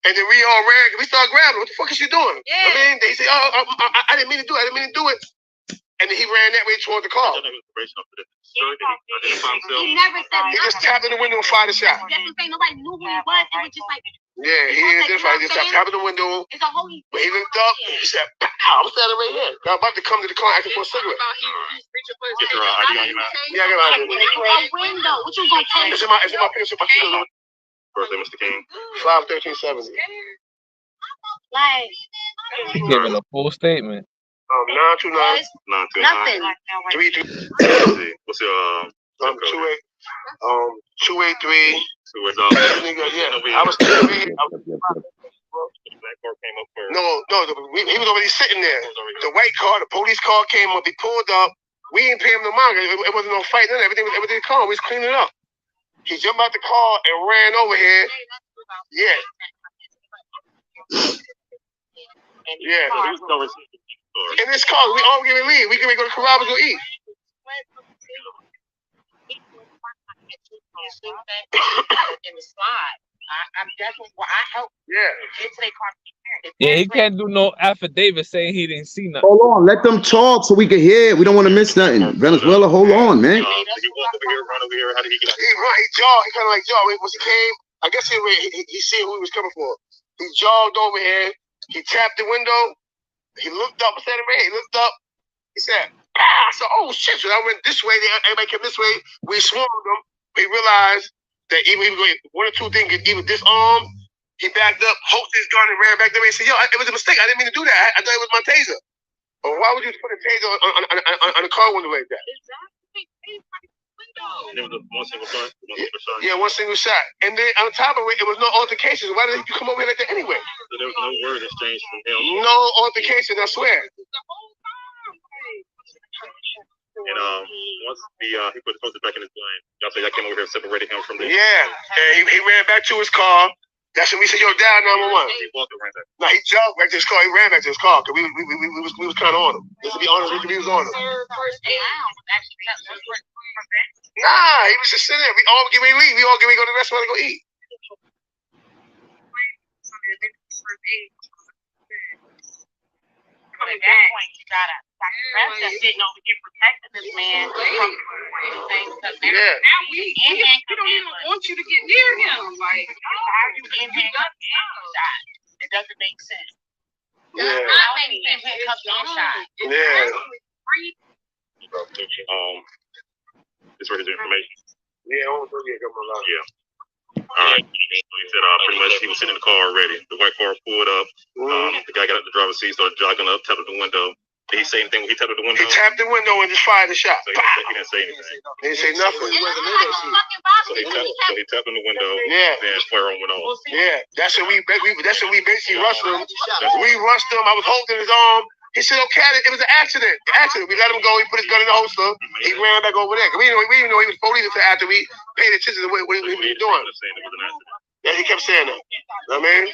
And then we all ran. We started grabbing. What the fuck is she doing? Yeah. I mean, they say, oh, I didn't mean to do it. I didn't mean to do it. And then he ran that way toward the car. He never said He just tapped in the window and fired a shot. That's what I'm saying. Nobody knew who he was. It was just like. Yeah, he didn't identify. He just tapped in the window. It's a whole. But he looked up and he said, pow! I'm standing right here. I'm about to come to the car asking for a cigarette. Get your ID on you now. Yeah, I got my ID. A window. What you gonna tell me? It's in my picture. Birthday, Mr. King. 5/13/70. Like. He giving a full statement. 929. Nothing. 33. What's your 283. Yeah, I was still here. No, he was already sitting there. The white car, the police car came up. He pulled up. We didn't pay him no mind. It wasn't no fight. Everything was calm. We was cleaning it up. He jumped out the car and ran over here. Yeah. Yeah. In this car, we all gonna leave. We can go to Carrabba's go eat. In the slide. I'm definitely I helped get to their car. Yeah, he can't do no affidavit saying he didn't see nothing. Hold on, let them talk so we can hear. We don't want to miss nothing. Venezuela, hold on, man. He walked over here, run over here. How did he get out? He jogged. He kind of like jogged. Once he came, I guess he seen who he was coming for. He jogged over here. He tapped the window. He looked up. I said, man, he looked up. He said, I said, oh shit. So I went this way. Everybody came this way. We swarmed him. We realized that even one or two things, either disarmed, he backed up, hooked his gun, and ran back there and said, yo, it was a mistake. I didn't mean to do that. I thought it was my taser. Or why would you put a taser on a car window like that? There was one single shot. Yeah, one single shot. And then on top of it, it was no altercation. Why did you come over here like that anyway? So there was no word exchange from him. No altercation, I swear. And once he put the poster back in his blind, y'all say y'all came over here and separated him from the. Yeah, and he ran back to his car. That's when we said, yo, dial 911. He walked around that. No, he jogged back to his car. He ran back to his car because we was kind of on him. Just to be honest with you, we was on him. Nah, he was just sitting there. We all get ready to leave. We all get ready to go to the restaurant and go eat. At that point, you gotta sitting over here protecting this man from things. Yeah. Now we don't even want you to get near him. Like, how you in handcuffs and shot? It doesn't make sense. Yeah. Not many handcuffs and shot. Yeah. This right is information. Yeah, I don't forget. Yeah. All right. So he said pretty much he was sitting in the car already. The white car pulled up. The guy got out the driver's seat, started jogging up, tapped the window. Did he say anything when he tapped the window? He tapped the window and just fired the shot. So he didn't say anything. He didn't say nothing. So he tapped on the window. Yeah. Then flare on went off. Yeah. That's when we basically rushed him. We rushed him. I was holding his arm. He said, okay, it was an accident. We let him go. He put his gun in the holster. He ran back over there. We didn't know he was police until after we paid attention to what he was doing. Yeah, he kept saying that. You know what I mean?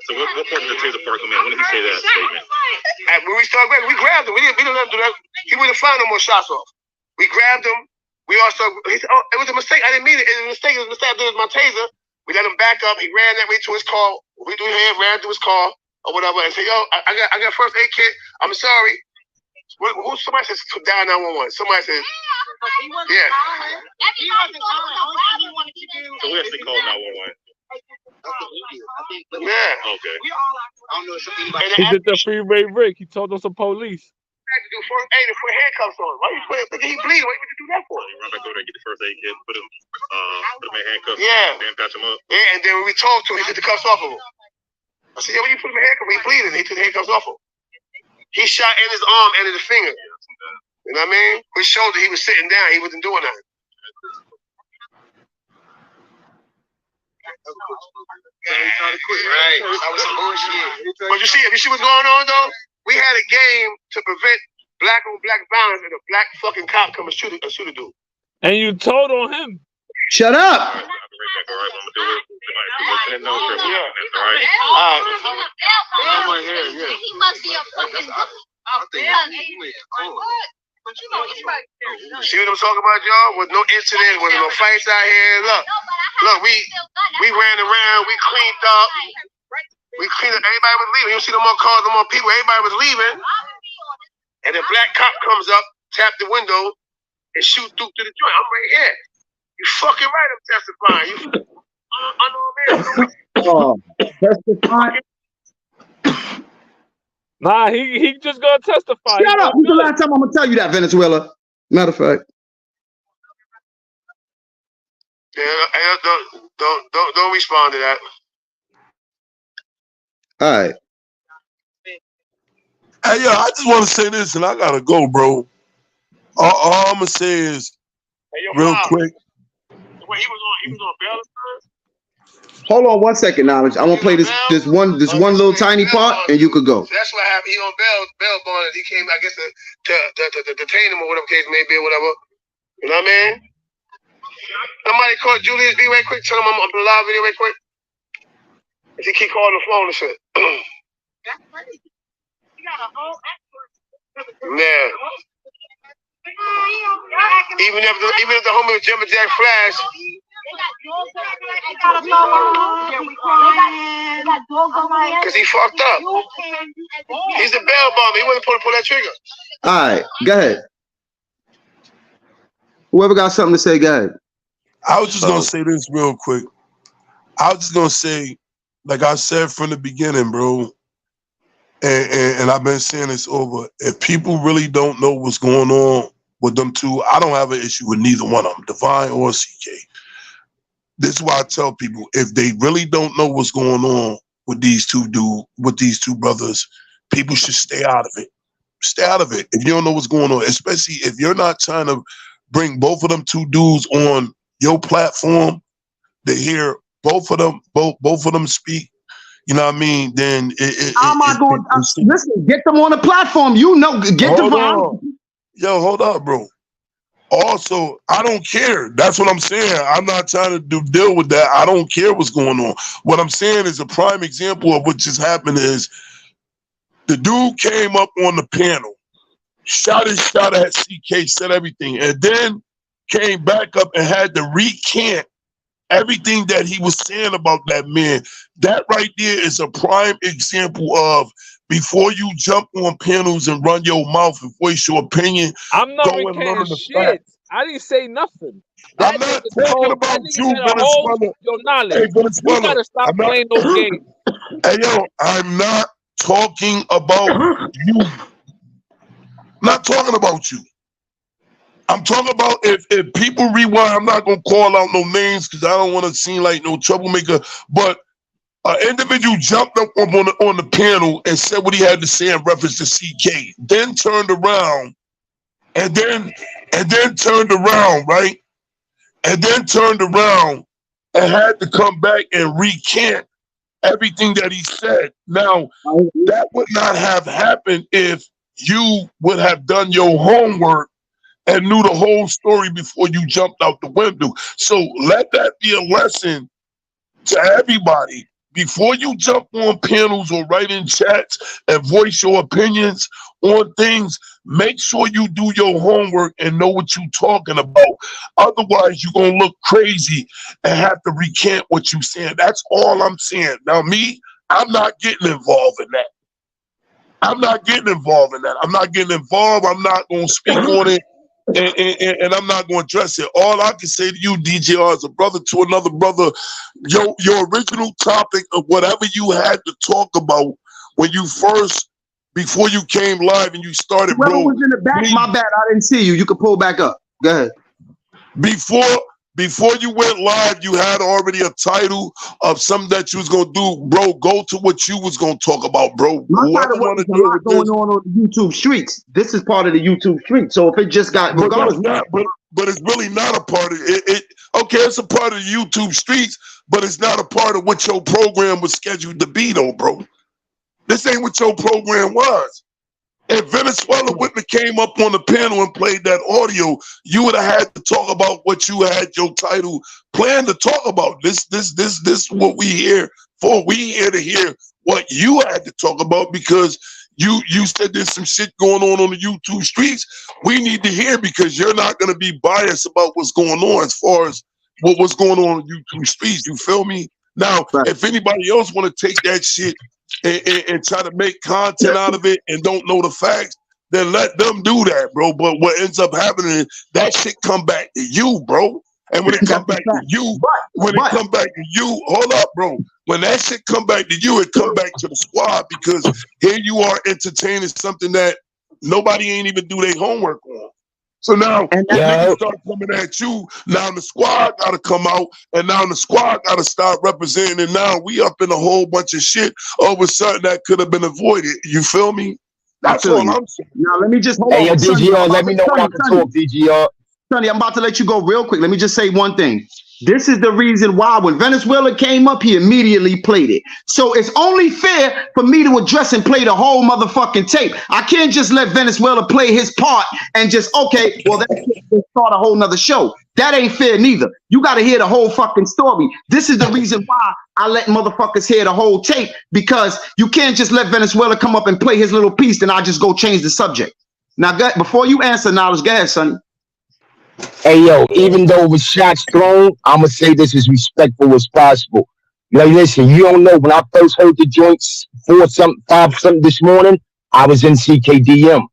So what part of the taser part come in? When did he say that statement? When we started grabbing, we grabbed him. We didn't let him do that. He wouldn't find no more shots off. We grabbed him. We all started. He said, oh, it was a mistake. I didn't mean it. It was a mistake. It was a mistake. It was my taser. We let him back up. He ran that way to his car. We threw him, ran to his car or whatever, and said, yo, I got first aid kit. I'm sorry. Somebody says dial 911. Somebody says, yeah. So we actually called 911. Yeah. Okay. He did the freeway break. He told us some police. Had to do first aid and put handcuffs on. Why you put he bleeding? What you do that for? He run back over there and get the first aid kit, put him in handcuffs, then patch him up. Yeah, and then when we talked to him, he took the cuffs off of him. I said, yeah, when you put him in handcuffs, he bleeding. He took the handcuffs off him. He shot in his arm and in the finger. You know what I mean? His shoulder, he was sitting down. He wasn't doing nothing. Right. That was some bullshit. But you see what's going on though? We had a game to prevent black on black violence, and a black fucking cop come and shoot a dude. And you told on him. Shut up. didn't know sure. Yeah, that's all right. He must be a fucking. See what I'm talking about, y'all? With no incident, with no fights out here. Look, we ran around, we cleaned up. Everybody was leaving. You don't see no more cars, no more people. Everybody was leaving. And the black cop comes up, tap the window, and shoot through to the joint. I'm right here. You fucking right, I'm testifying. You Testifying? Nah, he just gonna testify. Shut up. When's the last time I'm gonna tell you that, Venezuela? Matter of fact. Yeah, don't respond to that. All right. Hey, yo, I just want to say this, and I gotta go, bro. All I'm gonna say is, real quick. Wait, he was on bail first? Hold on 1 second, Knowledge. I want to play this one little tiny part, and you could go. That's what happened. He on bail bond. He came, I guess, to detain him or whatever case may be or whatever. You know what I mean? Somebody call Julius B right quick. Tell him I'm on the live video right quick. He keep calling the phone and shit. That's crazy. You got a whole Man. Even if the homie was jumping Jack Flash. Because he fucked up. He's the bail bomber. He wasn't supposed to pull that trigger. All right, go ahead. Whoever got something to say, go ahead. I was just gonna say this real quick. I was just gonna say, like I said from the beginning, bro, and I've been saying this over. If people really don't know what's going on with them two, I don't have an issue with neither one of them, Divine or CK. This is why I tell people, if they really don't know what's going on with these two brothers, people should stay out of it. Stay out of it if you don't know what's going on, especially if you're not trying to bring both of them two dudes on your platform to hear both of them speak. You know what I mean? Then listen, get them on the platform. You know, get Divine. Yo, hold up, bro. Also, I don't care. That's what I'm saying. I'm not trying to deal with that. I don't care what's going on. What I'm saying is a prime example of what just happened is the dude came up on the panel, shot at CK, said everything, and then came back up and had to recant everything that he was saying about that man. That right there is a prime example of before you jump on panels and run your mouth and voice your opinion. I'm not recanting shit. I didn't say nothing. I'm not talking about you, Venezuela. Your knowledge. Hey, Venezuela. You gotta stop playing those games. Hey, yo, I'm not talking about you. I'm not talking about you. I'm talking about if people rewind, I'm not going to call out no names because I don't want to seem like no troublemaker, but an individual jumped up on the panel and said what he had to say in reference to CK, then turned around and then turned around, right? And then turned around and had to come back and recant everything that he said. Now, that would not have happened if you would have done your homework and knew the whole story before you jumped out the window. So let that be a lesson to everybody. Before you jump on panels or write in chats and voice your opinions on things, make sure you do your homework and know what you're talking about. Otherwise, you're going to look crazy and have to recant what you're saying. That's all I'm saying. Now, me, I'm not getting involved in that. I'm not getting involved. I'm not going to speak on it. And I'm not going to address it. All I can say to you, DJR, as a brother to another brother, your original topic of whatever you had to talk about when you first, before you came live and you started, Whoever bro. was in the back, my bad, I didn't see you. You could pull back up. Go ahead. Before you went live, you had already a title of something that you was gonna do, bro. Go to what you was gonna talk about, bro. My title was a lot going on the YouTube streets. This is part of the YouTube streets. So if it just got, regardless, but it's really not a part of it. Okay, it's a part of the YouTube streets, but it's not a part of what your program was scheduled to be, though, bro. This ain't what your program was. If Venezuela wouldn't have came up on the panel and played that audio, you would have had to talk about what you had your title planned to talk about. This what we here for. We here to hear what you had to talk about because you said there's some shit going on the YouTube streets. We need to hear because you're not going to be biased about what's going on as far as what's going on YouTube streets. You feel me? Now, if anybody else want to take that shit and try to make content out of it and don't know the facts, then let them do that, bro. But what ends up happening is that shit come back to you, bro. And when it come back to you, hold up, bro. When that shit come back to you, it come back to the squad because here you are entertaining something that nobody ain't even do their homework on. So now niggas start coming at you. Now the squad got to come out, and now the squad got to start representing. And now we up in a whole bunch of shit over something that could have been avoided. You feel me? That's all I'm saying. Now let me just hold on. DGR, let me know when I can talk, DGR. Sonny, I'm about to let you go real quick. Let me just say one thing. This is the reason why when Venezuela came up, he immediately played it. So it's only fair for me to address and play the whole motherfucking tape. I can't just let Venezuela play his part and just, okay, well, that's start a whole nother show. That ain't fair neither. You got to hear the whole fucking story. This is the reason why I let motherfuckers hear the whole tape, because you can't just let Venezuela come up and play his little piece, then I just go change the subject. Now, before you answer, Knowledge, go ahead, Sonny. Hey, yo, even though it was shots thrown, I'm going to say this as respectful as possible. Like, listen, you don't know, when I first heard the joints 5 something this morning, I was in CKDM.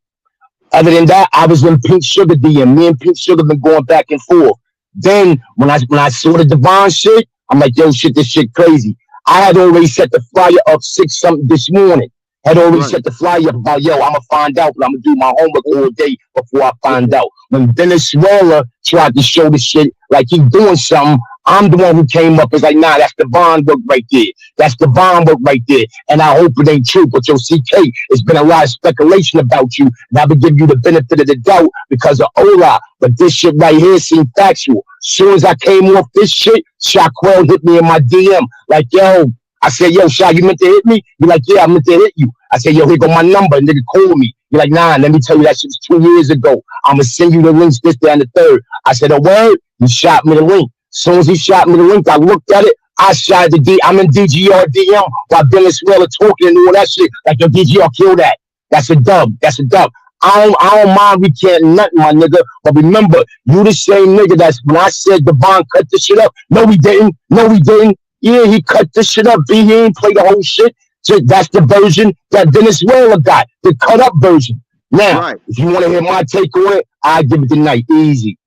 Other than that, I was in Pink Sugar DM. Me and Pink Sugar been going back and forth. Then, when I saw the Divine shit, I'm like, yo, shit, this shit crazy. I had already set the flyer up 6 something this morning. Had already set the flyer up about, yo, I'm going to find out, but I'm going to do my homework all day before I find out. When Venezuela tried to show the shit like he doing something, I'm the one who came up and like, nah, that's Divine work right there. That's Divine work right there. And I hope it ain't true. But yo, CK, it's been a lot of speculation about you. And I've been giving you the benefit of the doubt because of Ola. But this shit right here seemed factual. Soon as I came off this shit, Shaquille hit me in my DM. Like, yo, I said, yo, Sha, you meant to hit me? You're like, yeah, I meant to hit you. I said, yo, here go my number. Nigga, call me. You're like, nah, let me tell you that shit was 2 years ago. I'm going to send you the links this, day, and the third. I said, a word? He shot me the link. As soon as he shot me the link, I looked at it. I shot the D. I'm in DGR DM while Venezuela talking and all that shit. Like, yo, DGR, kill that. That's a dub. That's a dub. I don't mind recanting nothing, my nigga. But remember, you the same nigga that's when I said Devon cut the shit up. No, he didn't. No, he didn't. Yeah, he cut this shit up. He ain't play the whole shit. So that's the version that Venezuela got, the cut up version. Now, if you want to hear my take on it, I give it tonight. Easy.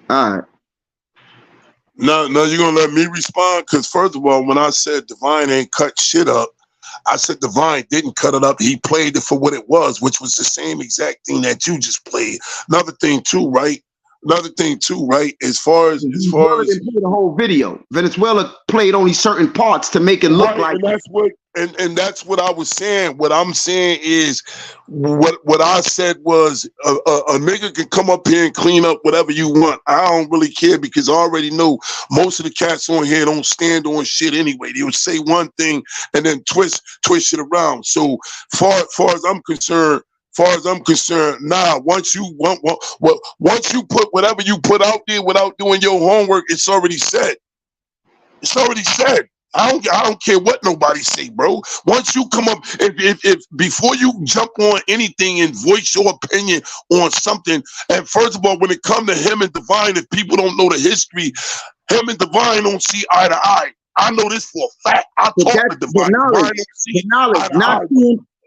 All right. No, you're gonna let me respond? Because first of all, when I said Divine ain't cut shit up, I said Divine didn't cut it up. He played it for what it was, which was the same exact thing that you just played. Another thing too, right? As far as didn't play the whole video. Venezuela played only certain parts to make it look like. And that's what I was saying. What I'm saying is, what I said was a nigga can come up here and clean up whatever you want. I don't really care because I already know most of the cats on here don't stand on shit anyway. They would say one thing and then twist it around. So far as I'm concerned. Nah. Once you put whatever you put out there without doing your homework, it's already said. It's already said. I don't care what nobody say, bro. Once you come up, if before you jump on anything and voice your opinion on something, and first of all, when it comes to him and Divine, if people don't know the history, him and Divine don't see eye to eye. I know this for a fact. I talk to Divine.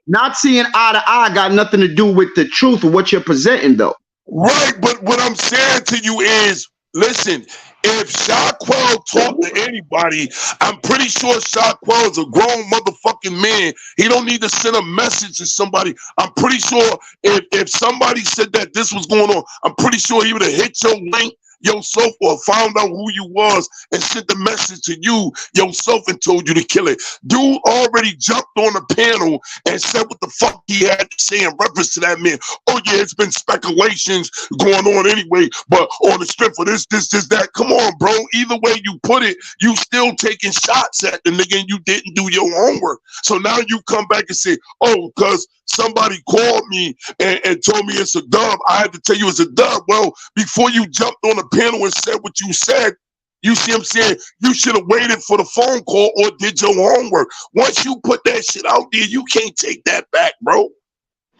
Not seeing eye to eye got nothing to do with the truth of what you're presenting, though. Right, but what I'm saying to you is, listen, if Shaquille talk to anybody, I'm pretty sure Shaquille is a grown motherfucking man. He don't need to send a message to somebody. I'm pretty sure if somebody said that this was going on, I'm pretty sure he would have hit your link yourself or found out who you was and sent the message to you yourself and told you to kill it. Dude already jumped on the panel and said what the fuck he had to say in reference to that man. Oh yeah, it's been speculations going on anyway, but on the strength of this, that. Come on, bro. Either way you put it, you still taking shots at the nigga and you didn't do your homework. So now you come back and say, oh, because somebody called me and told me it's a dub, I had to tell you it's a dub. Well, before you jumped on the panel and said what you said, you see what I'm saying? You should have waited for the phone call or did your homework. Once you put that shit out there, you can't take that back, bro.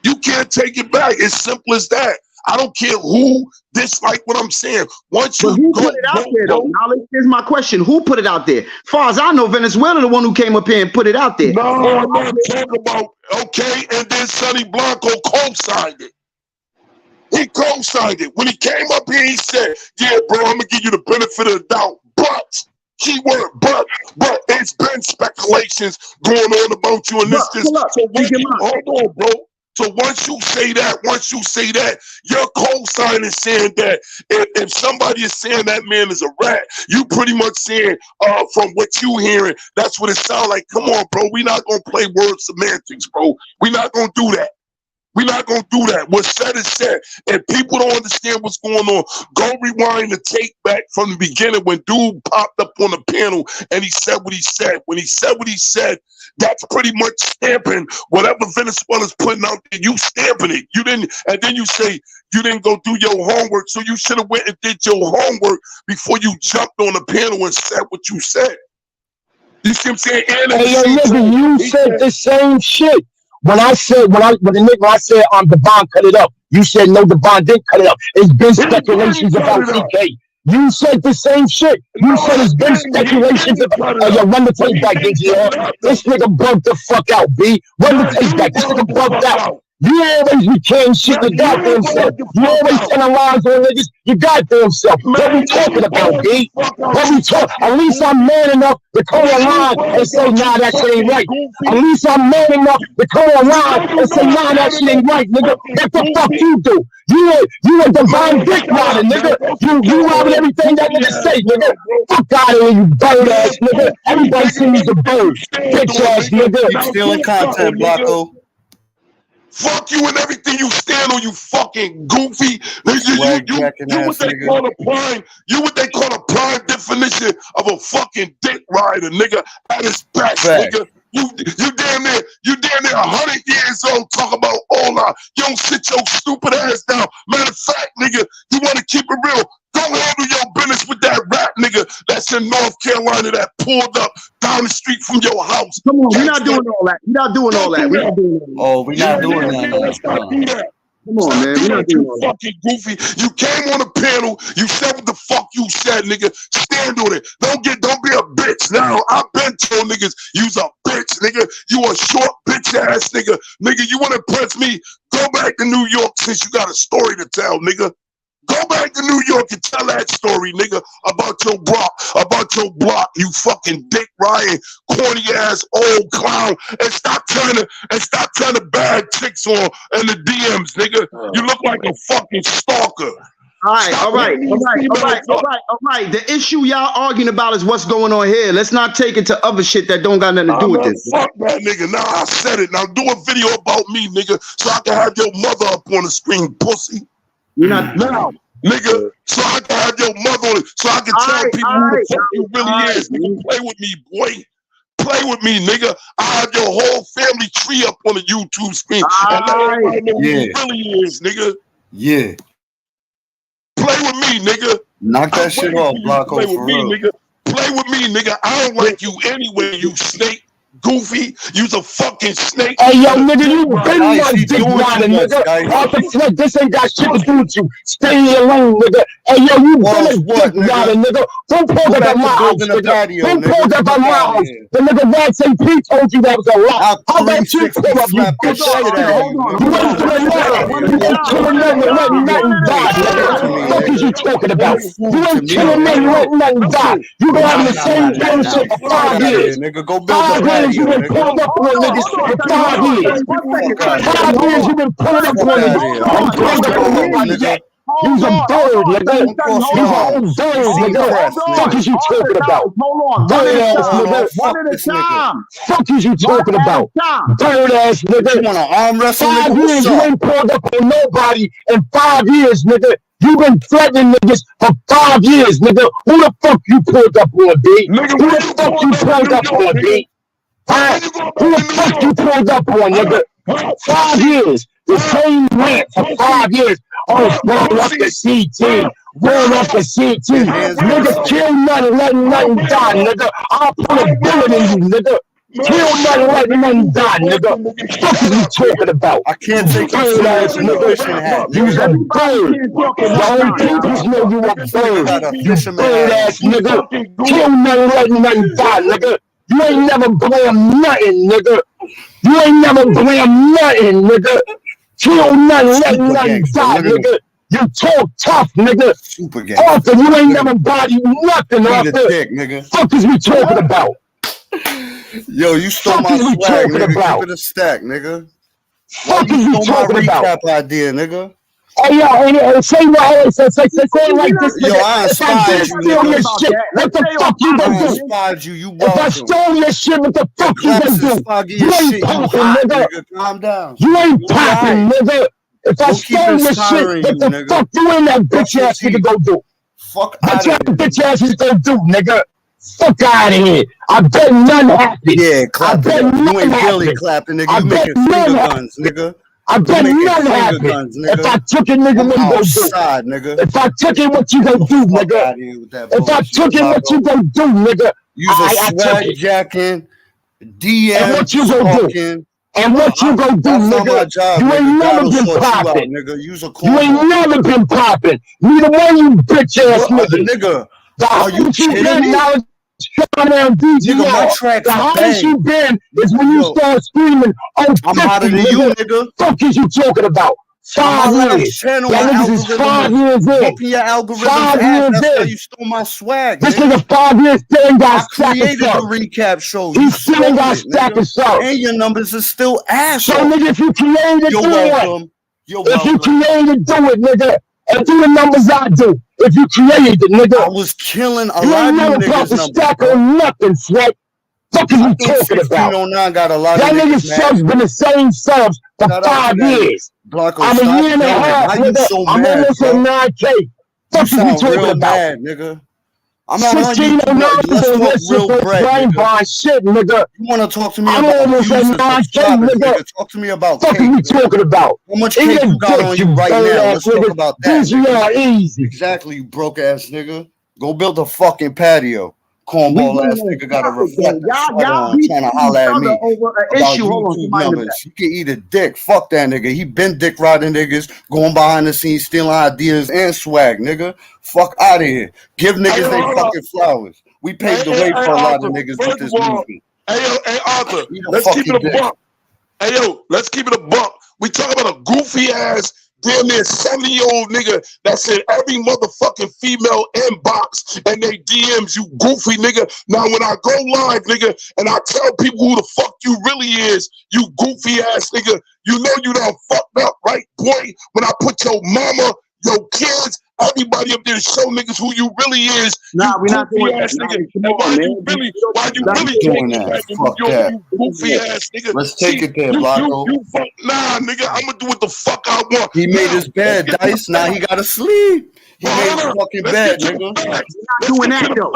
You can't take it back. It's simple as that. I don't care who dislike what I'm saying. Once you who put it out there, though? Knowledge, here's my question. Who put it out there? As far as I know, Venezuela the one who came up here and put it out there. No, I'm not talking about, okay, and then Sonny Blanco co-signed it. He co-signed it. When he came up here, he said, yeah, bro, I'm going to give you the benefit of the doubt. But, keyword, but it's been speculations going on about you and this. So hold on, bro. So once you say that, you're co-signing saying that if somebody is saying that man is a rat, you pretty much saying, from what you hearing, that's what it sounds like. Come on, bro. We're not going to play word semantics, bro. We're not going to do that. We're not going to do that. What's said is said. If people don't understand what's going on, go rewind the tape back from the beginning when dude popped up on the panel and he said what he said. When he said what he said, that's pretty much stamping whatever Venezuela's putting out there. You stamping it. You didn't, and then you say you didn't go do your homework. So you should have went and did your homework before you jumped on the panel and said what you said. You see what I'm saying? And hey, yo, nigga, you said the same shit. When I said Devon cut it up, you said no, Devon didn't cut it up. It's been speculations about CK. You said the same shit. You said it's been speculations about. Yo, run the tape back, DG. This nigga bugged the fuck out, B. Run the tape back. This nigga bugged out. You always became shit your goddamn self. You always telling lies on niggas your goddamn self. What we talking about, B? What we talk? At least I'm man enough to come online and say, nah, that shit ain't right. At least I'm man enough to come online and say, nah, that shit ain't right, nigga. What the fuck you do? You a divine dick rider, nigga. You robbing everything that nigga say, nigga. Fuck out of here, you bird ass nigga. Everybody sees a bird. Bitch ass nigga. Keep stealing content, Blocko. Fuck you and everything you stand on, you fucking goofy. You what they call a prime definition of a fucking dick rider, nigga. At its best, nigga. You damn near 100 years old talking about Ola. You don't sit your stupid ass down. Matter of fact, nigga, you want to keep it real. Don't handle your business with that rap nigga that's in North Carolina that pulled up down the street from your house. Come on, we're not doing all that. We're not doing all that. We're not doing all that. Oh, we're not doing that. Come on, man. We're not doing all that. Fucking goofy. You came on the panel. You said what the fuck you said, nigga. Stand on it. Don't be a bitch. Now, I've been told niggas you's a bitch, nigga. You a short bitch ass nigga. Nigga, you want to impress me? Go back to New York since you got a story to tell, nigga. Go back to New York and tell that story, nigga, about your block, you fucking dick riding, corny ass old clown, and stop trying to bag chicks on in the DMs, nigga. You look like a fucking stalker. All right. The issue y'all arguing about is what's going on here. Let's not take it to other shit that don't got nothing to do with this. Fuck that nigga. Now I said it. Now do a video about me, nigga, so I can have your mother up on the screen, pussy. You're not now, nigga, so I can have your mother on it, so I can tell people who the fuck you really is. Nigga, play with me, boy. Play with me, nigga. I have your whole family tree up on the YouTube screen. And let everybody know who he really is, nigga. Yeah. Play with me, nigga. Knock that shit off, Blocko, Play with for me, real. nigga. Play with me, nigga. I don't like you anyway, you snake. Goofy, you's a fucking snake. Hey, yo, nigga, you been my dick rider, nigga. Off the flick, this ain't got shit to do with you. Stay in your lane, nigga. Hey, yo, you been a dick rider, nigga. Don't pull that at my house, nigga. Don't pull that at my house. The nigga Vance AP told you that was a lot. How about you pull up, you bitch ass nigga? You ain't doing nothing. You ain't killing nothing, letting nothing die, nigga. What is you talking about? You ain't killing nothing, letting nothing die. You been having the same bullshit for 5 years. Nigga, go build a 5 years you been pulled up on niggas for 5 years. 5 years you been pulled up on niggas. I'm pulled up on nobody yet. You's a bird, nigga. You's a old bird, nigga. Fuck is you talking about? Bird ass nigga. One at a time. Fuck is you talking about? Bird ass nigga. You want to arm wrestle, 5 nigga? years you ain't pulled up on nobody in 5 years, nigga. You been threatening niggas for 5 years, nigga. Who the fuck you pulled up on, B? Who the fuck you pulled up on, B? Who the fuck you pulled up on, nigga? 5 years. The same rant for 5 years. Oh, roll up the CT. Roll up the CT. Nigga, kill nothing, let nothing die, nigga. I'll put a bullet in you, nigga. Kill nothing, let nothing die, nigga. Fuck is you talking about? I can't take you Bird ass serious in the nigga. fishing hat, You's a nigga. bird. Your own peoples know you a bird. You bird ass nigga. Kill nothing, let nothing die, nigga. You ain't never blam nothing, nigga. You ain't never blam nothing, nigga. Kill nothing, let nothing die, nigga. You talk tough, nigga. Super gangster. Arthur, you ain't never body nothing, Eat a Arthur. dick, nigga. Fuck is we talking about? Yo, you stole Fuck my is we swag, talking nigga. about? Keep it a stack, nigga. Fuck You is we stole my talking about? recap idea, nigga. Hey, yo, and say what? Say it like this, Yo, nigga. I If I inspired did you, steal your nigga. shit, what the fuck you gonna I do? inspired you. You If I welcome. stole your shit, what the Your fuck you gonna claps is do? foggy You as ain't shit. You popping, hot, nigga. nigga. Calm down. You ain't You popping, alright. nigga. If I Go keep stole your shit, inspiring what you, the nigga. fuck you and that bitch Brush your ass nigga teeth. go do? Fuck What out y'all of here. bitch asses gonna do, nigga? Fuck out of here. I bet none happened. Yeah, I clap it bet up. You none ain't Billy happened. clapping, nigga. I You bet making none finger happened. guns, nigga. I You bet making none finger happened. guns, If nigga. I took it, nigga, I'm what you gonna do? outside, nigga. If I took it, what you gonna Get do, the fuck nigga? out of here with that If I bullshit, took it, what you Flacco. gonna do, nigga? Use a I took swag it. jacking, And DM what you gonna do? talking. And what you gonna do, That's not my nigga? job, You nigga. ain't God never will been sort you out, popping. nigga. Use a You ain't cornball. never been popping. Neither one of you bitch ass What, niggas. nigga? The Are you highest you kidding been me? now is showing down Nigga, my DGR. tracks The highest bang. you been is when you Yo, start screaming, oh, I'm 50, hotter than you, nigga. nigga. Fuck is you talking about? On my 5 last years. channel, Y'all my niggas is algorithm 5 was years in. whooping your algorithm's 5 ass. years That's why in. you stole my swag, This nigga. nigga 5 years still ain't got I a stack of created the subs. recap show. He You still ain't stole got a it, stack nigga. of subs. And your numbers are still ass So, off. nigga, if you created it, You're do one. welcome. You're If you welcome. created, do it, nigga. And do the numbers I do. If you created it, nigga. I was killing a You lot ain't of you never brought niggas' the numbers, stack bro. on nothing, Sweat. Fuck is I you think talking about? 1609 got a lot of Y'all niggas niggas mad. subs been the same subs for Shout out to 5 that nigga. years. Blanco, I'm a stop year and a yelling. half, Why you nigga. so I'm mad, almost at bro? 9K. You Fuck is we sound talking real about? mad, nigga. I'm not on 1609 YouTube. Let's been talk listening real for bread, flame nigga. buying shit, nigga. You want to talk to me I'm about almost at views and 9K, subscribers, nigga. nigga? Talk to me about Fuck is cake, we nigga. talking about? How much Eat cake a you got dick, on you you right bird now? ass Let's talk nigga. about that, nigga. DGR easy. Exactly, you broke ass nigga. Go build a fucking patio. Cornball ass nigga got a reflective sweater on trying to holler at me about YouTube numbers. He can eat a dick. Fuck that nigga. He been dick riding niggas, going behind the scenes, stealing ideas and swag, nigga. Fuck out of here. Give niggas they fucking flowers. We paved the way for a lot of niggas with this movement. Hey Arthur, Eat a let's keep it fucking a dick. buck. Hey yo, let's keep it a buck. We talk about a goofy ass, damn near 70-year-old nigga that's in every motherfucking female inbox and they DMs, you goofy nigga. Now when I go live, nigga, and I tell people who the fuck you really is, you goofy ass nigga, you know you done fucked up, right, boy? When I put your mama, your kids, everybody up there to show niggas who you really is. Nah, we're not doing that. Nigga. Nah, And why you really Doing taking that. back and Fuck you that. goofy ass nigga? Let's take it there, Blanco. You fuck, nah, nigga, I'm gonna do what the fuck I want. He made his bed, Dice. Now he gotta sleep. He made his fucking bed, nigga. We're not doing that though.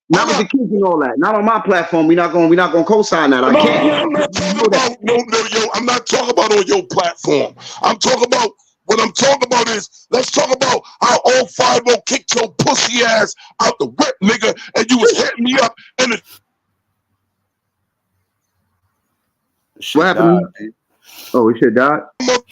Not with the kids and all that. Not on my platform. We're not gonna co-sign that. I can't. I'm not talking about yo. I'm not talking about on your platform. I'm talking about what I'm talking about is let's talk about how old 50 kicked your pussy ass out the whip, nigga, and you was hitting me up and the What happened? Oh, he should die.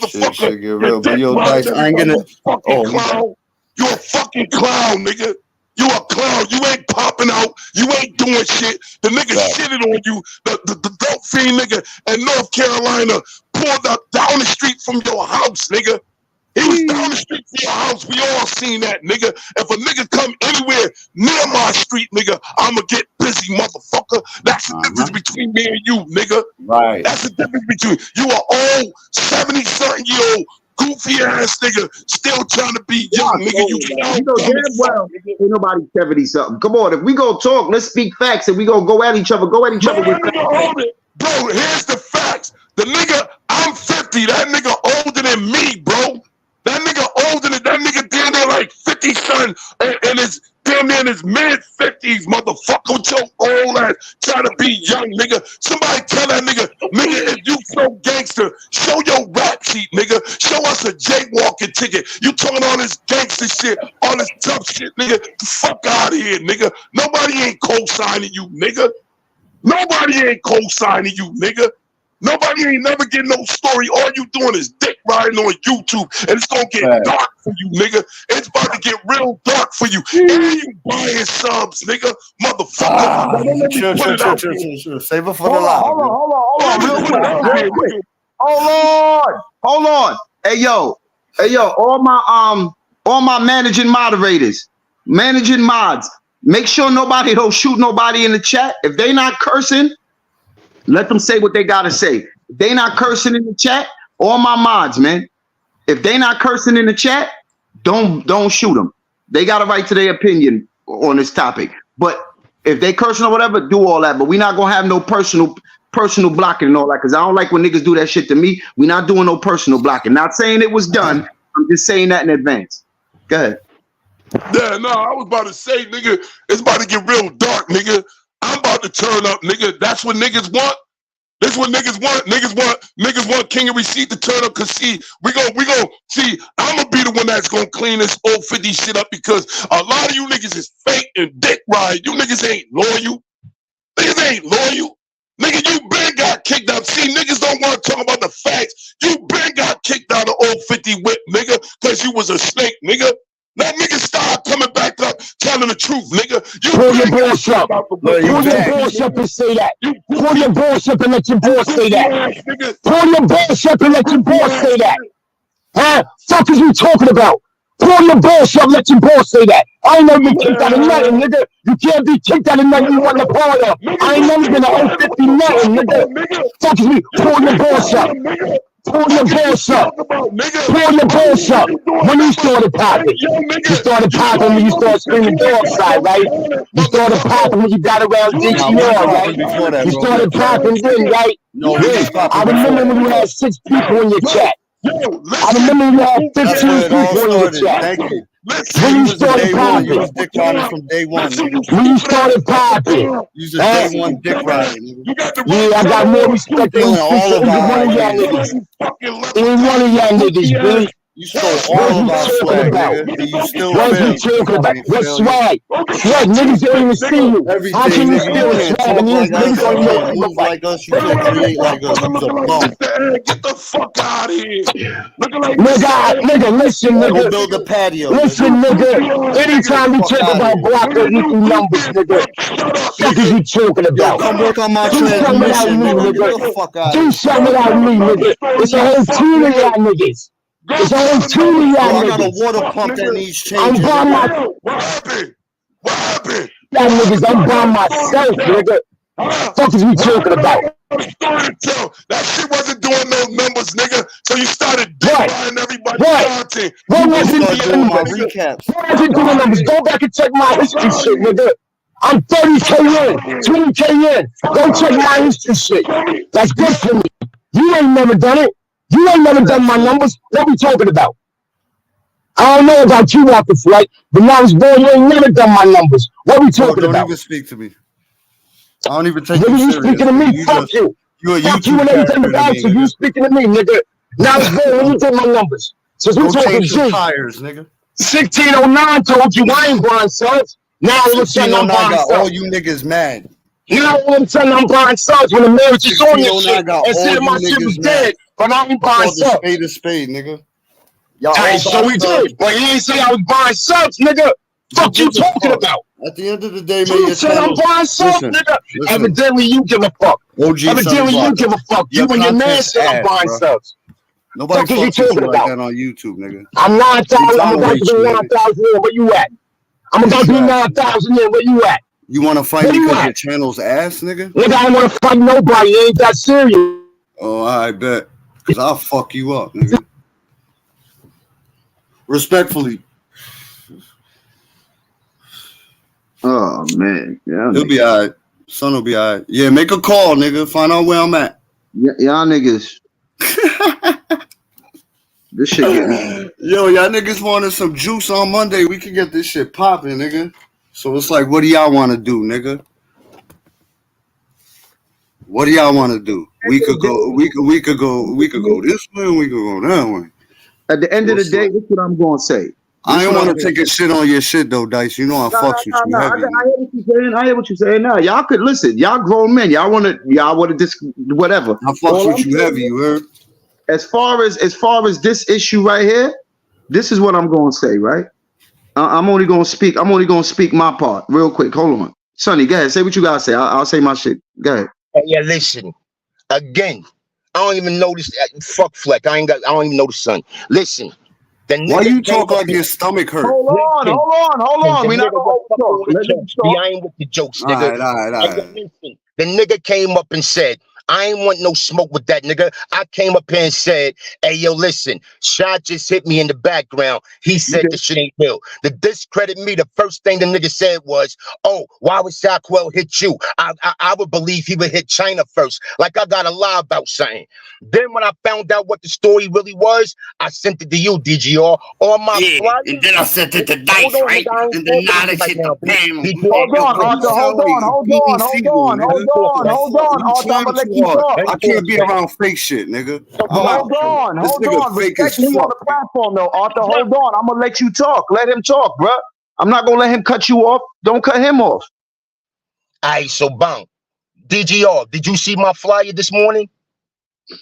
Shit get real. But yo, Dice, I ain't gonna. Clown. You a fucking clown, nigga. You a clown. You ain't popping out. You ain't doing shit. The nigga shitted on you. The dope fiend nigga in North Carolina pulled up down the street from your house, nigga. He was down the street from your house. We all seen that, nigga. If a nigga come anywhere near my street, nigga, I'ma get busy, motherfucker. That's the difference between me and you, nigga. Right. That's the difference between you are old, 70-something-year-old, goofy ass nigga, still trying to be young, nigga. You know damn well ain't nobody 70 something. Come on, if we go talk, let's speak facts, and we gonna go at each other. Go at each other. Hold it, bro. Here's the facts. The nigga, I'm 50. That nigga older than me, bro. That nigga older than that nigga damn near like 50, son, and is damn damn near in his mid-50s, motherfucker, with your old ass trying to be young, nigga. Somebody tell that nigga, if you so gangster, show your rap sheet, nigga. Show us a jaywalking ticket. You talking all this gangster shit, all this tough shit, nigga. The fuck out of here, nigga. Nobody ain't co-signing you, nigga. Nobody ain't co-signing you, nigga. Nobody ain't never getting no story. All you doing is dick riding on YouTube, and it's gonna get dark for you, nigga. It's about to get real dark for you. And you buying subs, nigga, motherfucker. Sure. Save it for the live. Hold on. Hey yo, all my managing moderators, managing mods, make sure nobody don't shoot nobody in the chat. If they not cursing, let them say what they gotta say. If they not cursing in the chat, all my mods, man. If they not cursing in the chat, don't shoot them. They got a right to their opinion on this topic. But if they cursing or whatever, do all that. But we not gonna have no personal blocking and all that, because I don't like when niggas do that shit to me. We not doing no personal blocking. Not saying it was done. I'm just saying that in advance. Go ahead. Yeah, no, I was about to say, nigga, it's about to get real dark, nigga. I'm about to turn up, nigga. That's what niggas want. This is what niggas want. Niggas want King and Receipt to turn up, cause see, we gon' see, I'm gonna be the one that's gonna clean this old 50 shit up, because a lot of you niggas is fake and dick ride. You niggas ain't loyal. Niggas ain't loyal. Nigga, you been got kicked out. See, niggas don't want to talk about the facts. You been got kicked out of old 50 whip, nigga, cause you was a snake, nigga. Now niggas start coming back up, telling the truth, nigga. You pull your boss up. Pull your boss up and say that. Pull your boss up and let your boss say that. Pull your boss up and let your boss say that. Huh? Fuck is you talking about? Pull your boss up, let your boss say that. I ain't never been kicked out of nothing, nigga. You can't be kicked out of nothing you wasn't a part of. I ain't never been a 050 nothing, nigga. Fuck is me. Pull your boss up. Pull your boss up. Pull your boss up. When you started popping, you started popping when you started screaming dog side, right? You started popping when you got around DGR, right? You started popping then, right? I remember when you had 6 people in your chat. I remember when you had 15 people in your chat. When you started popping, you was dick riding from day one. when you started popping, you was day one dick riding. Yeah, I got more respect than all of one of y'all niggas. Ain't one of y'all niggas, B. You stole all of our swag, nigga. And you still what you talking about? What swag? Swag, niggas don't even see you. How can you steal swag and these niggas don't even know what you look like? Us, you can't create like us. You's a bum. Get the fuck out of here. Nigga, listen, nigga. Go build a patio. Listen, nigga. Anytime we talk about Blocker, we do numbers, nigga. Fuck is you talking about? Come work on my do something without me, nigga. Get the fuck out do something without me, nigga. It's a whole team of y'all niggas. It's a whole team of y'all niggas. I got a water pump that needs I'm changing. by my. What happened? Y'all niggas, I'm by myself, nigga. Fuck is we talking about? That shit wasn't doing no numbers, nigga. So you started buying everybody's content. What wasn't doing my recaps? What wasn't doing numbers? Go back and check my history shit, nigga. I'm 30K in, 20K in. Go check my history shit. That's good for me. You ain't never done it. You ain't never done my numbers. What we talking about? I don't know about you after flight, but when I was born, you ain't never done my numbers. What we talking about? Don't even speak to me. I don't even take you you speaking to me? Fuck you. Fuck you and everything about you. You speaking to me, nigga. Now it's born when you did my numbers. Since we talking G. Tires, nigga. 1609 told you I ain't buying subs. Now all of a sudden I'm buying subs. All you niggas mad. Now all of a sudden I'm buying subs when the marriage is on your shit. And said my shit was dead, but I ain't buying subs. Spade to spade, nigga. So we did, but he ain't say I was buying subs, nigga. Fuck you talking about? At the end of the day, man, you said I'm buying subs, nigga. Evidently you give a fuck. Evidently you give a fuck. You and your man said I'm buying subs. Nobody fuck is you talking like about? that on YouTube, nigga. I'm 9,000. I'm about to be 9,000 in. Where you at? I'm about to be 9,000 in. Where you at? You want to fight me because your channel's ass, nigga? Nigga, I don't want to fight nobody. It ain't that serious. Oh, I bet. Because I'll fuck you up, nigga. Respectfully. Oh, man. Yeah, he'll be all right. Son will be all right. Yeah, make a call, nigga. Find out where I'm at. Y'all niggas. This shit getting... Yo, y'all niggas wanted some juice on Monday. We can get this shit popping, nigga. So it's like, what do y'all want to do, nigga? What do y'all want to do? We could go this way, we could go that way. At the end of the day, this is what I'm gonna say. I ain't want to take a shit on your shit though, Dice. You know I fucks with you I heavy. hear what you're saying. I hear what you're saying. Now, y'all could listen. Y'all grown men. Y'all wanna whatever. I fucks with you heavy. You heard? As far as this issue right here, this is what I'm gonna say. Right. I'm only gonna speak my part real quick. Hold on, Sonny. Go ahead. Say what you gotta say. I'll say my shit. Go ahead. Hey, yeah, listen. Again, I don't even know this. Fuck Fleck. I don't even know the son. Listen. Why you talk like your stomach hurt? Hold on. We not gonna talk. I ain't with the jokes, nigga. All right. Listen, the nigga came up and said, I ain't want no smoke with that nigga. I came up here and said, hey, yo, listen, Shot just hit me in the background. He said the shit ain't real. To discredit me, the first thing the nigga said was, oh, why would Shockwell hit you? I would believe he would hit China first. Like I got to lie about something. Then when I found out what the story really was, I sent it to you, DGR, on my flight. And then I sent it to Dice, right? And then now that shit the payment. Hold on, Arthur. Hold on. Arthur, I'm gonna let you talk. I can't be around fake shit, nigga. Hold on. Respect me on the platform, though, Arthur. Hold on. I'm gonna let you talk. Let him talk, bro. I'm not gonna let him cut you off. Don't cut him off. All right, so bang. DGR, did you see my flyer this morning?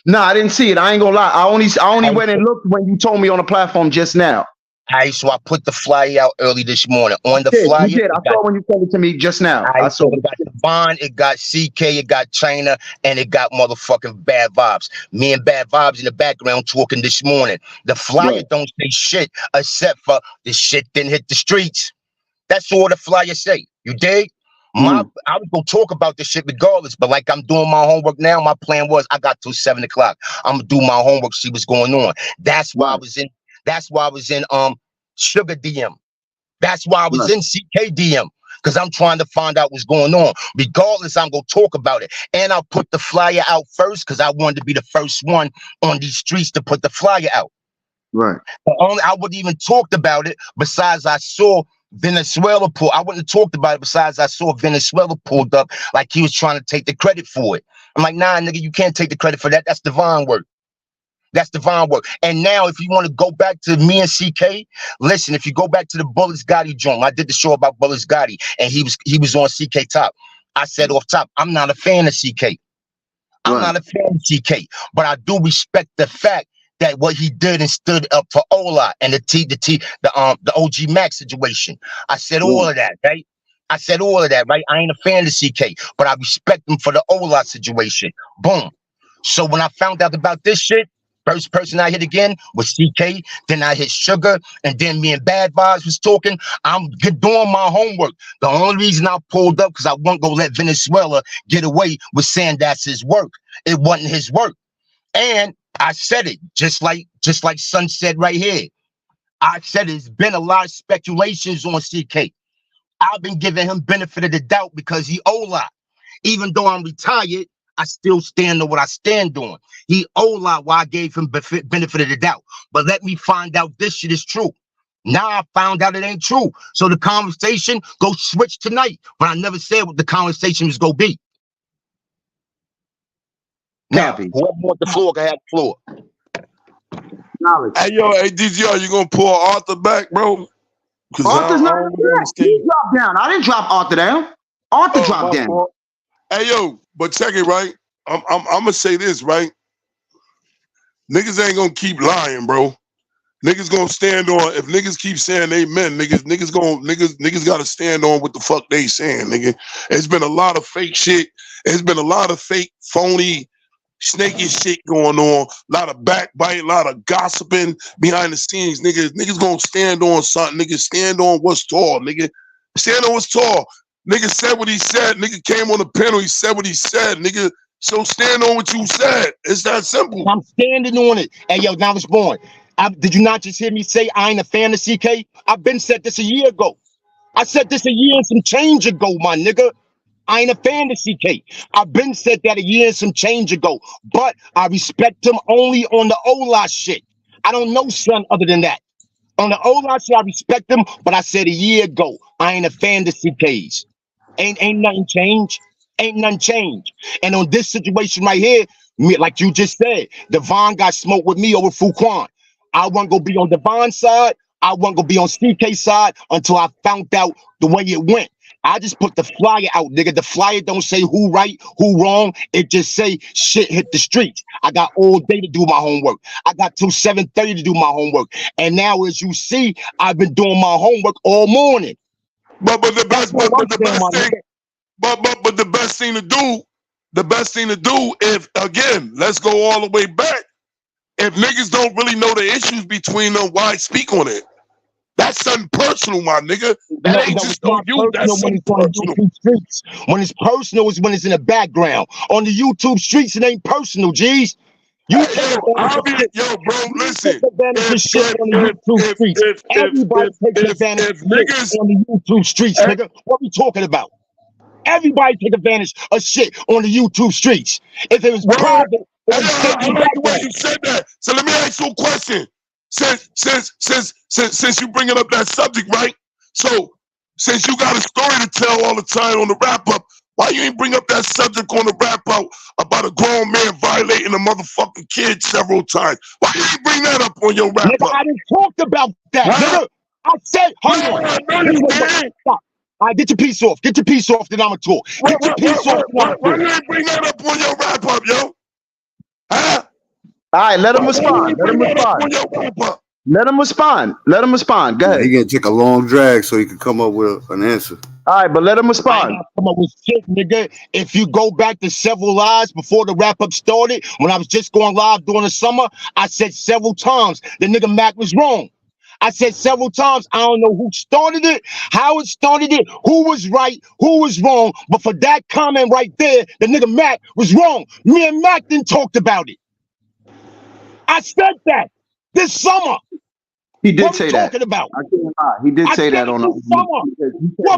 No, I didn't see it. I ain't gonna lie. I only went and looked when you told me on the platform just now. All right, so I put the flyer out early this morning. On the flyer, you did. I saw when you sent it to me just now. I saw it. Got Devon, it got CK, it got China, and it got motherfucking Bad Vibes. Me and Bad Vibes in the background talking this morning. The flyer don't say shit except for the shit didn't hit the streets. That's all the flyer say. You dig? I was gonna talk about this shit regardless, but like I'm doing my homework now. My plan was I got till 7 o'clock. I'm gonna do my homework, see what's going on. That's why I was in Sugar DM. That's why I was in CK DM, because I'm trying to find out what's going on. Regardless, I'm gonna talk about it. And I'll put the flyer out first because I wanted to be the first one on these streets to put the flyer out. Right. I wouldn't even talked about it besides I saw Venezuela pull. I wouldn't have talked about it besides I saw Venezuela pulled up like he was trying to take the credit for it. I'm like, nah, nigga, you can't take the credit for that. That's divine work. That's divine work. And now, if you want to go back to me and CK, listen, if you go back to the Bullets Gotti joint, I did the show about Bullets Gotti, and he was on CK Top. I said off top, I'm not a fan of CK. I'm not a fan of CK, but I do respect the fact that what he did and stood up for Ola and the OG Max situation. I said all of that, right? I said all of that, right? I ain't a fan of CK, but I respect him for the Ola situation. Boom. So when I found out about this shit, first person I hit again was CK, then I hit Sugar, and then me and Bad Vibes was talking. I'm doing my homework. The only reason I pulled up because I wasn't gonna let Venezuela get away with saying that's his work. It wasn't his work. And I said it just like Son said right here. I said it's been a lot of speculations on CK. I've been giving him benefit of the doubt because he Ola. Even though I'm retired, I still stand on what I stand on. He Ola, why I gave him benefit of the doubt. But let me find out this shit is true. Now I found out it ain't true. So the conversation go switch tonight. But I never said what the conversation was gonna be. Now, whoever wants the floor can have the floor. Hey, yo, hey, DGR, you gonna pull Arthur back, bro? Arthur's not back. He dropped down. I didn't drop Arthur down. Arthur dropped down. Hey, yo, but check it, right? I'm gonna say this, right? Niggas ain't gonna keep lying, bro. Niggas gonna stand on. If niggas keep saying amen, niggas gotta stand on what the fuck they saying, nigga. It's been a lot of fake shit. It's been a lot of fake, phony, snaky shit going on. A lot of backbiting, a lot of gossiping behind the scenes, nigga. Niggas gonna stand on something. Niggas stand on what's tall, nigga. Stand on what's tall. Nigga said what he said. Nigga came on the panel. He said what he said, nigga. So stand on what you said. It's that simple. I'm standing on it. Hey, yo, now it's born. Did you not just hear me say I ain't a fan of CK? I've been said this a year ago. I said this a year and some change ago, my nigga. I ain't a fan of CK. I've been said that a year and some change ago. But I respect him only on the Ola shit. I don't know Son other than that. On the old line shit, I respect him, but I said a year ago, I ain't a fan of CKs. Ain't nothing changed. Ain't nothing changed. And on this situation right here, me, like you just said, Devon got smoked with me over Fuquan. I wasn't gonna be on Devon's side. I wasn't gonna be on CK's side until I found out the way it went. I just put the flyer out, nigga. The flyer don't say who right, who wrong. It just say shit hit the streets. I got all day to do my homework. I got till 7:30 to do my homework. And now, as you see, I've been doing my homework all morning. But the best thing, but the best thing to do, if again, let's go all the way back. If niggas don't really know the issues between them, why speak on it? That's something personal, my nigga. That ain't just on you. That's something personal. When it's personal is when it's in the background. On the YouTube streets, it ain't personal, G's. You yo, bro, listen. Everybody take advantage of shit on the YouTube streets, nigga. What we talking about? Everybody take advantage of shit on the YouTube streets. If it was private, I like the way you said that. So let me ask you a question. Since you bringing up that subject, right? So since you got a story to tell all the time on the wrap up, why you ain't bring up that subject on the wrap up about a grown man violating a motherfucking kid several times? Why you ain't bring that up on your wrap up? I didn't talk about that, nigga. I said, hold on. Stop. All right, get your piece off. Get your piece off, then I'ma talk. Get your piece off. Why you ain't bring that up on your wrap up, yo? Huh? All right, let him respond. Let him respond. Let him respond. Let him respond. Go ahead. He gonna take a long drag so he can come up with an answer. All right, but let him respond. Come up with shit, nigga. If you go back to several lives before the wrap up started, when I was just going live during the summer, I said several times the nigga Mac was wrong. I said several times, I don't know who started it, how it started it, who was right, who was wrong. But for that comment right there, the nigga Mac was wrong. Me and Mac didn't talk about it. I said that this summer. He did say that. Talking about? I can't lie. He did say that on that part.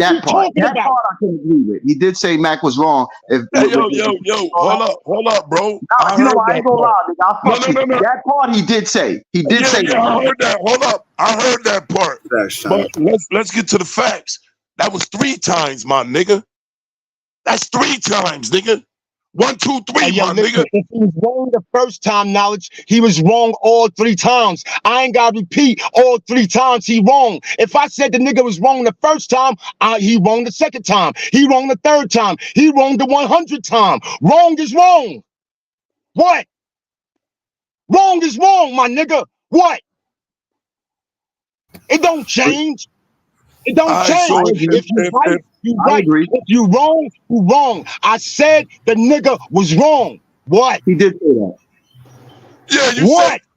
That part I can agree with. He did say Mac was wrong. If hold up, bro. I ain't gonna lie, nigga. No. That part he did say. He did say that. I heard that. Hold up. I heard that part. But let's get to the facts. That was 3 times, my nigga. That's 3 times, nigga. 1, 2, 3, my nigga. If he was wrong the first time, knowledge, he was wrong all 3 times. I ain't gotta repeat all 3 times he wrong. If I said the nigga was wrong the first time, he wrong the second time. He wrong the 3rd time. He wrong the 100th time. Wrong is wrong. What? Wrong is wrong, my nigga. What? It don't change. It don't change. If you right, you right. If you wrong, you wrong. I said the nigga was wrong. What? He did say that.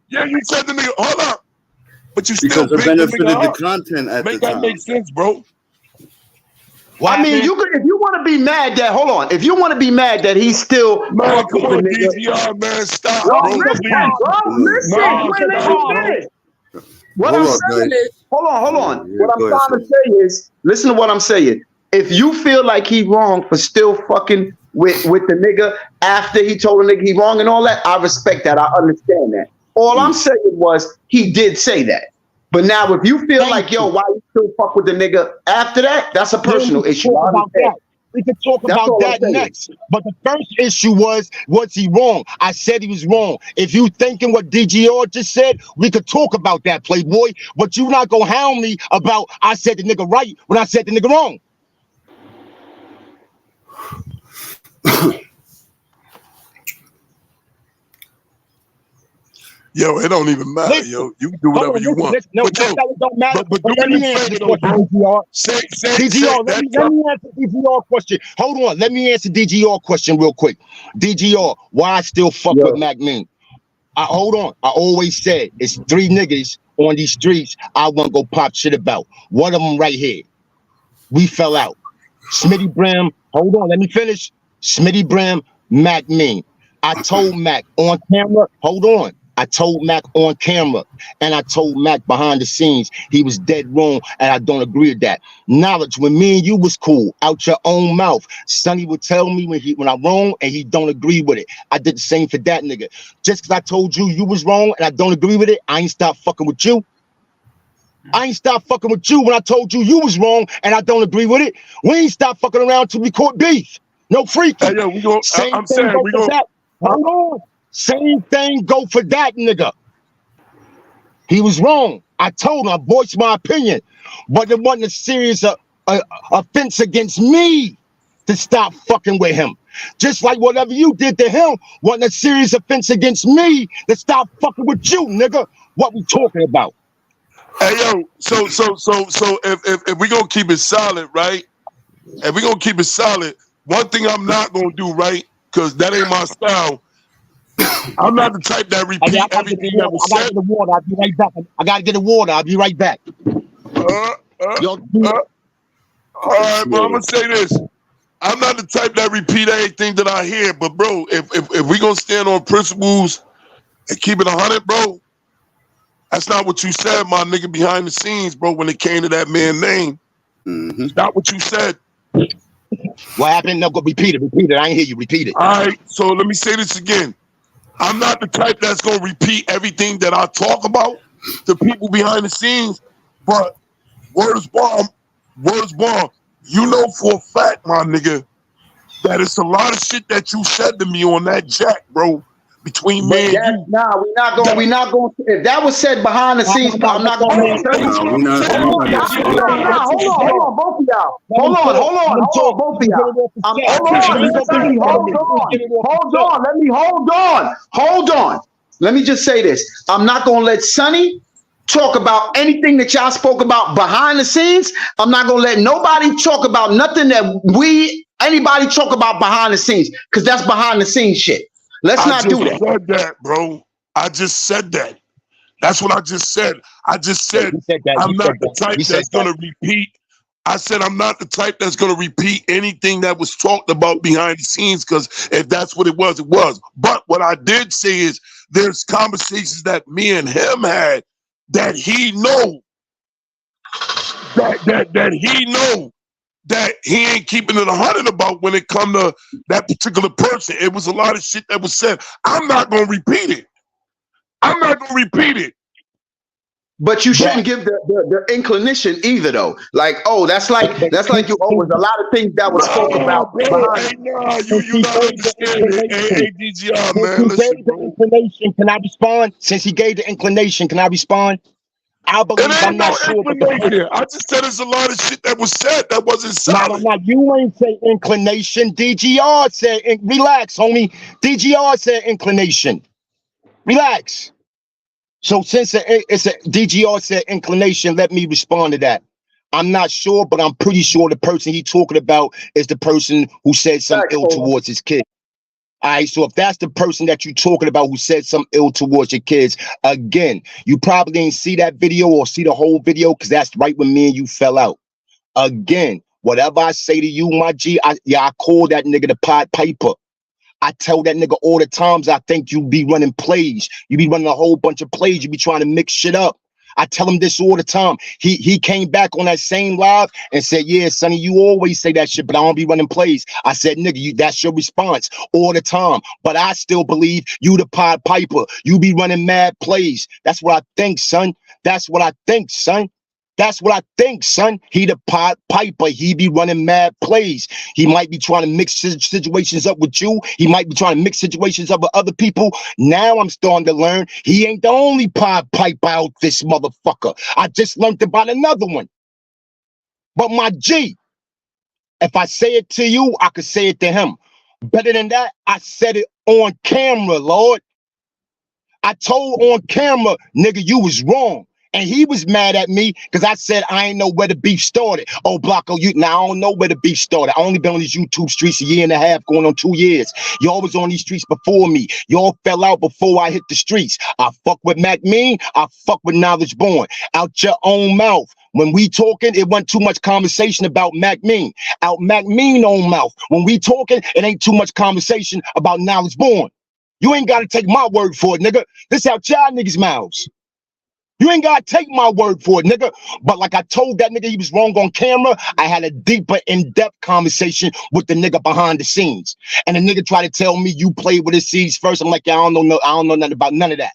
Yeah, you said the nigga. Hold up. But you still because it benefited the content at the time. Make that make sense, bro. I mean, you could, if you want to be mad that, hold on. If you want to be mad that he's still, man, come on, DGR, man, stop, bro. Listen, let me finish. What I'm saying is, hold on. Yeah, what I'm trying to say is, listen to what I'm saying. If you feel like he wrong for still fucking with the nigga after he told the nigga he wrong and all that, I respect that. I understand that. All I'm saying was he did say that. But now if you feel like, yo, why you still fuck with the nigga after that, that's a personal issue. We can talk about that next. But the first issue was he wrong? I said he was wrong. If you thinking what DGR just said, we could talk about that, Playboy. But you not gonna hound me about I said the nigga right when I said the nigga wrong. Yo, it don't even matter, yo. You can do whatever you want. But let me answer this question, DGR. DGR, let me answer DGR question. Hold on, let me answer DGR question real quick. DGR, why I still fuck with Mac Mean? Hold on. I always said it's 3 niggas on these streets I want to go pop shit about. One of them right here. We fell out. Smitty Brim, hold on, let me finish. Smitty Brim, Mac Mean. I told Mac on camera, hold on. I told Mac on camera and I told Mac behind the scenes he was dead wrong and I don't agree with that. Knowledge, when me and you was cool, out your own mouth, Sonny would tell me when I'm wrong and he don't agree with it. I did the same for that nigga. Just because I told you was wrong and I don't agree with it, I ain't stop fucking with you. I ain't stopped fucking with you when I told you was wrong and I don't agree with it. We ain't stopped fucking around till we caught beef. No freaky. Hey, yo, we go. Same I'm thing saying go we for go. that. Hold on. Same thing go for that nigga. He was wrong. I told him, I voiced my opinion. But it wasn't a serious offense against me to stop fucking with him. Just like whatever you did to him wasn't a serious offense against me to stop fucking with you, nigga. What we talking about? Hey, yo, so if we gonna keep it solid, right? If we gonna keep it solid, one thing I'm not gonna do, right? Because that ain't my style. I'm not the type that repeat everything that was said. I gotta get the water. I'll be right back. I gotta get the water. I'll be right back. All right, but I'm gonna say this. I'm not the type that repeat anything that I hear, but bro, if we gonna stand on principles and keep it 100, bro, that's not what you said, my nigga, behind the scenes, bro, when it came to that man's name. It's not what you said. What happened? No, go repeat it. I ain't hear you. Repeat it. All right, so let me say this again. I'm not the type that's gonna repeat everything that I talk about to people behind the scenes, but words bomb. You know for a fact, my nigga, that it's a lot of shit that you said to me on that jack, bro. Between me and you. Nah, we're not going. If that was said behind the scenes, I'm not going to. Hold on, both of y'all. Hold on, both of y'all. Hold on. Let me just say this. I'm not going to let Sonny talk about anything that y'all spoke about behind the scenes. I'm not going to let nobody talk about nothing that anybody talk about behind the scenes, because that's behind the scenes shit. Let's not do that. I just said that, bro. I just said that. That's what I just said. I just said I'm not the type that's going to repeat. I said I'm not the type that's going to repeat anything that was talked about behind the scenes, because if that's what it was, it was. But what I did say is there's conversations that me and him had that he know that he know that he ain't keeping it 100 about when it come to that particular person. It was a lot of shit that was said. I'm not gonna repeat it. But you shouldn't give the inclination either, though. Like, oh, that's like you. Oh, there's a lot of things that was spoke about. You not understanding. Hey, DGR, man. Listen, bro. Can I respond? Since he gave the inclination, can I respond? I believe I'm not sure. I just said there's a lot of shit that was said that wasn't solid. Now, you ain't say inclination. DGR said, relax, homie. DGR said inclination. Relax. So since it's a DGR said inclination, let me respond to that. I'm not sure, but I'm pretty sure the person he talking about is the person who said something ill towards his kid. All right, so if that's the person that you're talking about who said something ill towards your kids, again, you probably didn't see that video or see the whole video, because that's right when me and you fell out. Again, whatever I say to you, my G, I call that nigga the Pied Piper. I tell that nigga all the times I think you be running plays. You be running a whole bunch of plays. You be trying to mix shit up. I tell him this all the time. He came back on that same live and said, yeah, Sonny, you always say that shit, but I don't be running plays. I said, nigga, that's your response all the time. But I still believe you the Pied Piper. You be running mad plays. That's what I think, son. That's what I think, son. That's what I think, son. He the Pied Piper. He be running mad plays. He might be trying to mix situations up with you. He might be trying to mix situations up with other people. Now I'm starting to learn he ain't the only Pied Piper out this motherfucker. I just learned about another one. But my G, if I say it to you, I could say it to him. Better than that, I said it on camera, Lord. I told on camera, nigga, you was wrong. And he was mad at me because I said I ain't know where the beef started. Oh, Blocko, now I don't know where the beef started. I only been on these YouTube streets a year and a half, going on 2 years. Y'all was on these streets before me. Y'all fell out before I hit the streets. I fuck with Mac Mean. I fuck with Knowledge Born. Out your own mouth. When we talking, it wasn't too much conversation about Mac Mean. Out Mac Mean own mouth. When we talking, it ain't too much conversation about Knowledge Born. You ain't got to take my word for it, nigga. This out y'all niggas' mouths. You ain't gotta take my word for it, nigga. But like I told that nigga he was wrong on camera, I had a deeper, in-depth conversation with the nigga behind the scenes. And the nigga tried to tell me you played with his seeds first. I'm like, yeah, I don't know nothing about none of that.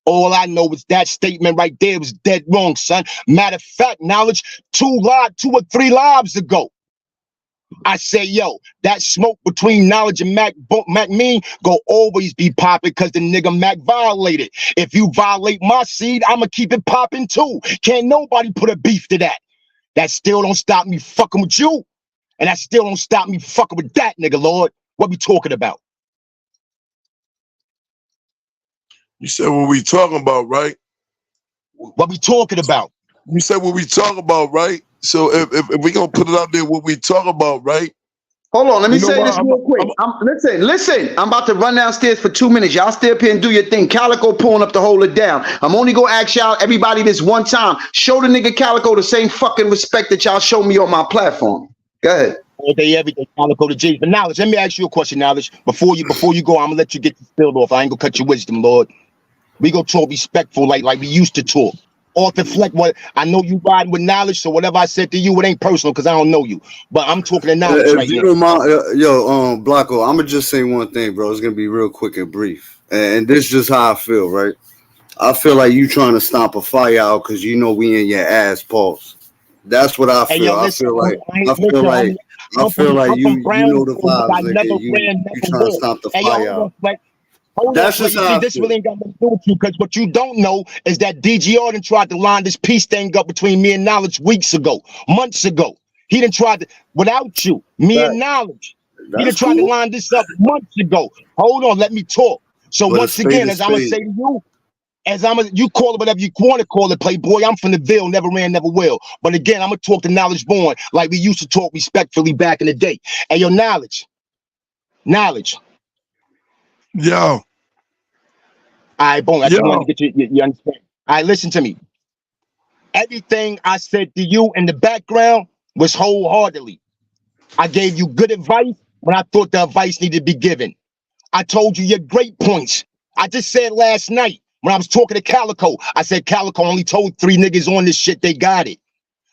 All I know is that statement right there was dead wrong, son. Matter of fact, Knowledge, 2 or 3 lives ago, I say, yo, that smoke between Knowledge and Mac Mean go always be popping because the nigga Mac violated. If you violate my seed, I'ma keep it popping too. Can't nobody put a beef to that. That still don't stop me fucking with you. And that still don't stop me fucking with that nigga, Lord. What we talking about? You said what we talking about, right? What we talking about? You said what we talking about, right? So if we gonna put it out there, what we talk about, right? Hold on, let me say this real quick. Listen, I'm about to run downstairs for 2 minutes. Y'all stay up here and do your thing. Calico pulling up to hold it down. I'm only gonna ask y'all, everybody, this one time. Show the nigga Calico the same fucking respect that y'all show me on my platform. Go ahead. All day, every day, Calico to G. But Knowledge, let me ask you a question, Knowledge. Before you go, I'm gonna let you get the spilled off. I ain't gonna cut your wisdom, Lord. We gonna talk respectful like we used to talk. Or deflect what I know you riding with Knowledge, so whatever I said to you, it ain't personal because I don't know you. But I'm talking to Knowledge right now. Blanco, I'm gonna just say one thing, bro. It's gonna be real quick and brief. And this is just how I feel, right? I feel like you trying to stomp a fire out because you know we in your ass, pause. That's what I feel. Hey, yo, listen, I feel like you know the vibes, nigga. You trying to stomp the fire out. That's just how this really ain't got nothing to do with you because what you don't know is that DGR done tried to line this peace thing up between me and Knowledge weeks ago, months ago. He done tried to, without you, me and Knowledge. He done tried to line this up months ago. Hold on, let me talk. So once again, as I'm gonna say to you, you call it whatever you want to call it, Playboy. I'm from the Ville, never ran, never will. But again, I'm gonna talk to Knowledge Born like we used to talk respectfully back in the day. And your Knowledge. Yo. All right, boom. I just wanted to get you understand. All right, listen to me. Everything I said to you in the background was wholeheartedly. I gave you good advice when I thought the advice needed to be given. I told you your great points. I just said last night when I was talking to Calico, I said Calico only told 3 niggas on this shit they got it.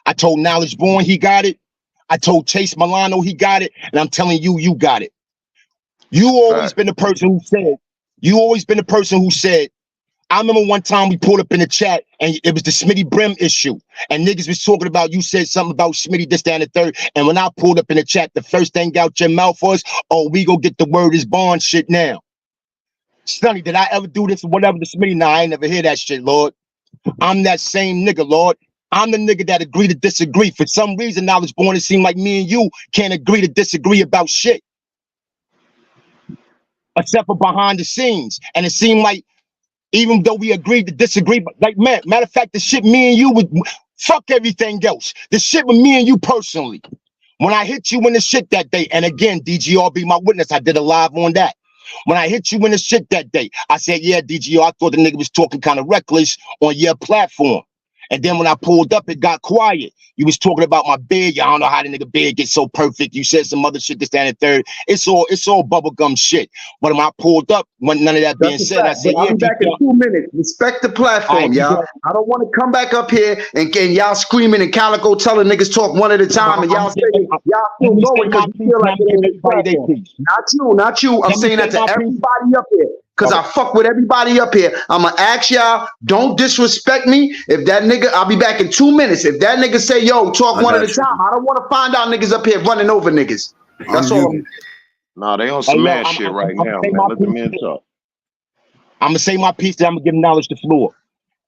I told Knowledge Born he got it. I told Chase Milano he got it. And I'm telling you, you got it. You always been the person who said, I remember one time we pulled up in the chat and it was the Smitty Brim issue. And niggas was talking about, you said something about Smitty, this, that, and the third. And when I pulled up in the chat, the first thing out your mouth was, oh, we go get the word is bond shit now. Sonny, did I ever do this or whatever to Smitty? Nah, I ain't never hear that shit, Lord. I'm that same nigga, Lord. I'm the nigga that agree to disagree. For some reason, Knowledge Born, it seemed like me and you can't agree to disagree about shit. Except for behind the scenes. And it seemed like even though we agreed to disagree, but like, man, matter of fact, the shit me and you would fuck everything else. The shit with me and you personally. When I hit you in the shit that day, and again, DGR be my witness, I did a live on that. When I hit you in the shit that day, I said, yeah, DGR, I thought the nigga was talking kind of reckless on your platform. And then when I pulled up, it got quiet. You was talking about my bed. I don't know how the nigga bed gets so perfect. You said some other shit, this, that, and the third. It's all bubblegum shit. But when I pulled up, when none of that being said, I said, I'll be back in 2 minutes. Respect the platform, y'all. I don't want to come back up here and y'all screaming and Calico telling niggas talk one at a time and y'all say y'all still going because you feel like not you. I'm saying that to everybody up here. Because I fuck with everybody up here. I'm going to ask y'all, don't disrespect me. If that nigga, I'll be back in 2 minutes. If that nigga say, yo, talk one at a time, I don't want to find out niggas up here running over niggas. That's all. Nah, they on some mad shit right now, man. Let the men talk. I'm going to say my piece, then I'm going to give Knowledge the floor.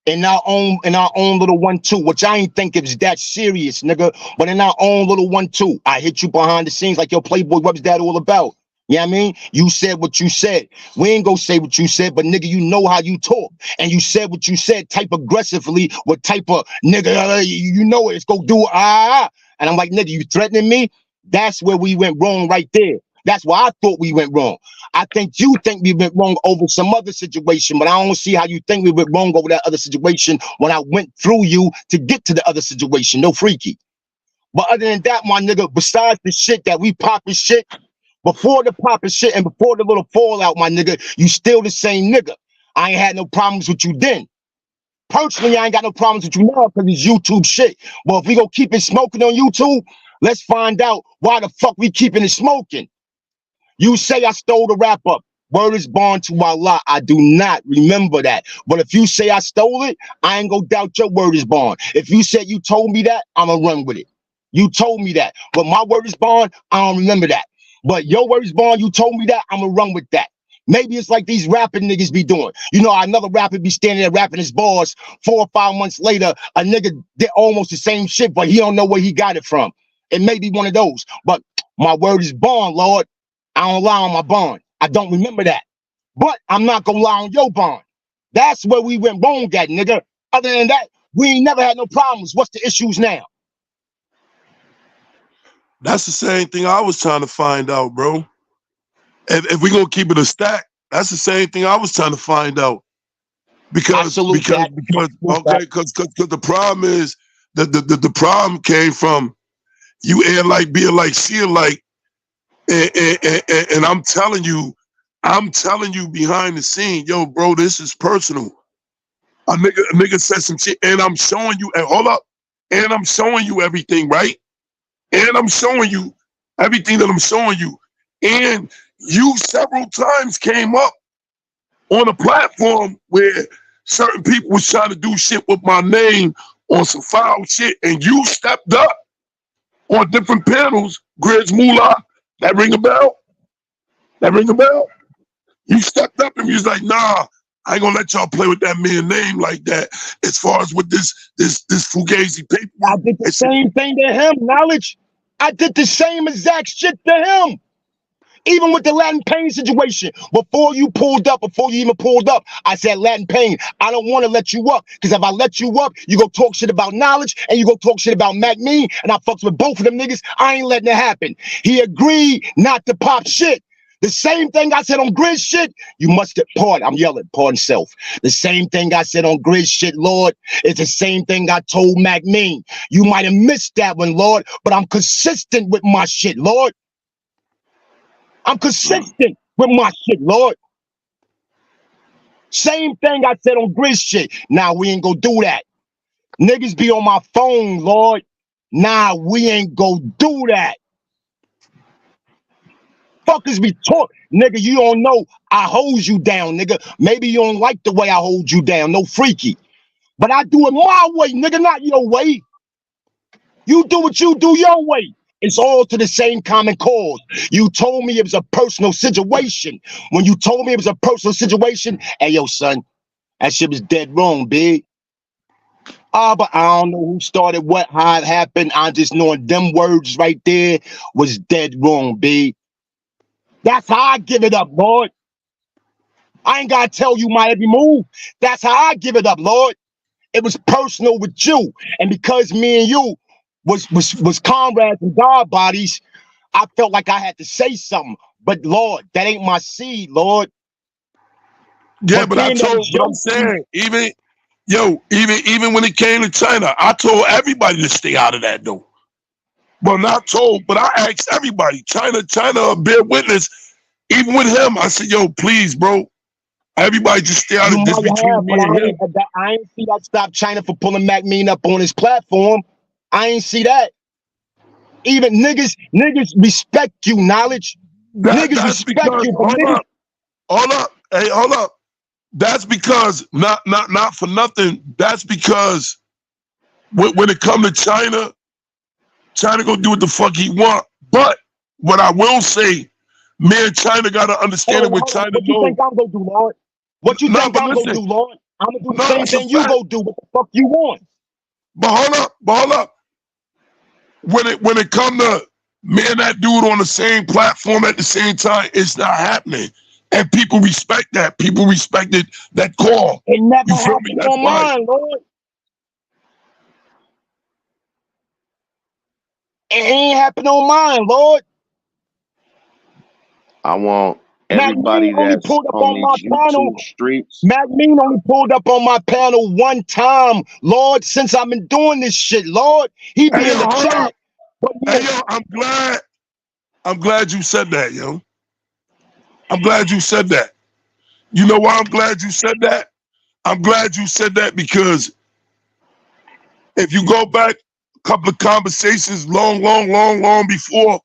In our own little 1-2, which I ain't think it was that serious, nigga. But in our own little 1-2, I hit you behind the scenes like, yo, Playboy, what was that all about? You know what I mean? You said what you said. We ain't gonna say what you said, but nigga, you know how you talk. And you said what you said type aggressively with type of nigga, you know it. It's go do And I'm like, nigga, you threatening me? That's where we went wrong right there. That's why I thought we went wrong. I think you think we went wrong over some other situation, but I don't see how you think we went wrong over that other situation when I went through you to get to the other situation. No freaky. But other than that, my nigga, besides the shit that we popping shit, before the popping shit and before the little fallout, my nigga, you still the same nigga. I ain't had no problems with you then. Personally, I ain't got no problems with you now because it's YouTube shit. Well, if we go keep it smoking on YouTube, let's find out why the fuck we keeping it smoking. You say I stole the wrap up. Word is bond to Allah. I do not remember that. But if you say I stole it, I ain't gonna doubt your word is bond. If you said you told me that, I'ma run with it. You told me that. But my word is bond, I don't remember that. But your word is bond, you told me that, I'ma run with that. Maybe it's like these rapping niggas be doing. You know, another rapper be standing there rapping his bars. 4 or 5 months later, a nigga did almost the same shit, but he don't know where he got it from. It may be one of those. But my word is bond, Lord. I don't lie on my bond. I don't remember that. But I'm not gonna lie on your bond. That's where we went wrong at, nigga. Other than that, we ain't never had no problems. What's the issues now? That's the same thing I was trying to find out, bro. If we're gonna keep it a stack, that's the same thing I was trying to find out. Because the problem is the problem came from you air like, be like, see like, and I'm telling you behind the scene, yo, bro, this is personal. A nigga said some shit, and I'm showing you, and hold up, and I'm showing you everything, right? And I'm showing you everything that I'm showing you. And you several times came up on a platform where certain people was trying to do shit with my name on some foul shit, and you stepped up on different panels. Grizz Moolah, that ring a bell? That ring a bell? You stepped up and you was like, nah, I ain't gonna let y'all play with that man's name like that. As far as with this Fugazi paperwork. I did the same thing to him, Knowledge. I did the same exact shit to him. Even with the Latin Pain situation, before you even pulled up, I said, Latin Pain, I don't want to let you up. Because if I let you up, you go talk shit about Knowledge and you go talk shit about Mac Mean, and I fucks with both of them niggas. I ain't letting it happen. He agreed not to pop shit. The same thing I said on Grizz shit, you must have, I'm yelling, pardon self. The same thing I said on Grizz shit, Lord, is the same thing I told Mac Mean. You might have missed that one, Lord, but I'm consistent with my shit, Lord. I'm consistent with my shit, Lord. Same thing I said on Grizz shit. Nah, we ain't gonna do that. Niggas be on my phone, Lord. Nah, we ain't gonna do that. Fuckers be talk, nigga. You don't know I hold you down, nigga. Maybe you don't like the way I hold you down, no freaky. But I do it my way, nigga, not your way. You do what you do your way. It's all to the same common cause. You told me it was a personal situation. When you told me it was a personal situation, hey, yo, son, that shit was dead wrong, big. But I don't know who started what, how it happened. I just knowing them words right there was dead wrong, big. That's how I give it up, Lord. I ain't gotta tell you my every move. That's how I give it up, Lord. It was personal with you. And because me and you was comrades and God bodies, I felt like I had to say something. But Lord, that ain't my seed, Lord. Yeah, but I'm saying, even when it came to China, I told everybody to stay out of that though. Well, not told, but I asked everybody. China, bear witness. Even with him, I said, yo, please, bro. Everybody just stay out of this between me and him. I ain't see that stop China for pulling Mac Mean up on his platform. I ain't see that. Even niggas respect you, Knowledge. Niggas respect you. Hold up. Hey, hold up. That's because, not for nothing, that's because when it come to China gonna do what the fuck he want. But what I will say, me and China gotta understand it with China. What you think I'm gonna do, Lord? What you think I'm gonna do, Lord? I'm gonna do the same thing you go do. What the fuck you want? But hold up. When it come to me and that dude on the same platform at the same time, it's not happening. And people respect that. People respected that call. It never happened on mine, Lord. It ain't happened on mine, Lord. I want everybody that's on these YouTube streets. Mac Mean only pulled up on my panel one time, Lord, since I've been doing this shit, Lord. He be in the chat. Hey, yo, I'm glad you said that, yo. I'm glad you said that. You know why I'm glad you said that? I'm glad you said that because if you go back a couple of conversations long before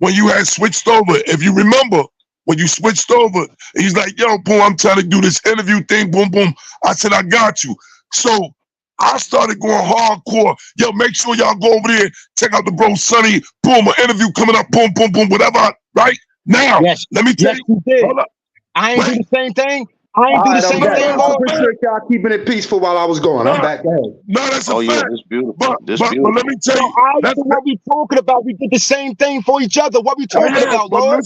when you had switched over, if you remember, when you switched over, he's like, yo, boom, I'm trying to do this interview thing, boom, boom. I said, I got you. So I started going hardcore. Yo, make sure y'all go over there, check out the bro Sonny. Boom, an interview coming up, boom, boom, boom, whatever. Right now, let me tell you. Hold up. I ain't do the same thing. I ain't All do the right, I'm same back. thing, I Lord. appreciate y'all keeping it peaceful while I was gone. I'm back. Go ahead. No, that's a Oh yeah, fact. this beautiful. But let me tell So you. I know what we talking about. We did the same thing for each other. What we talking about, But Lord?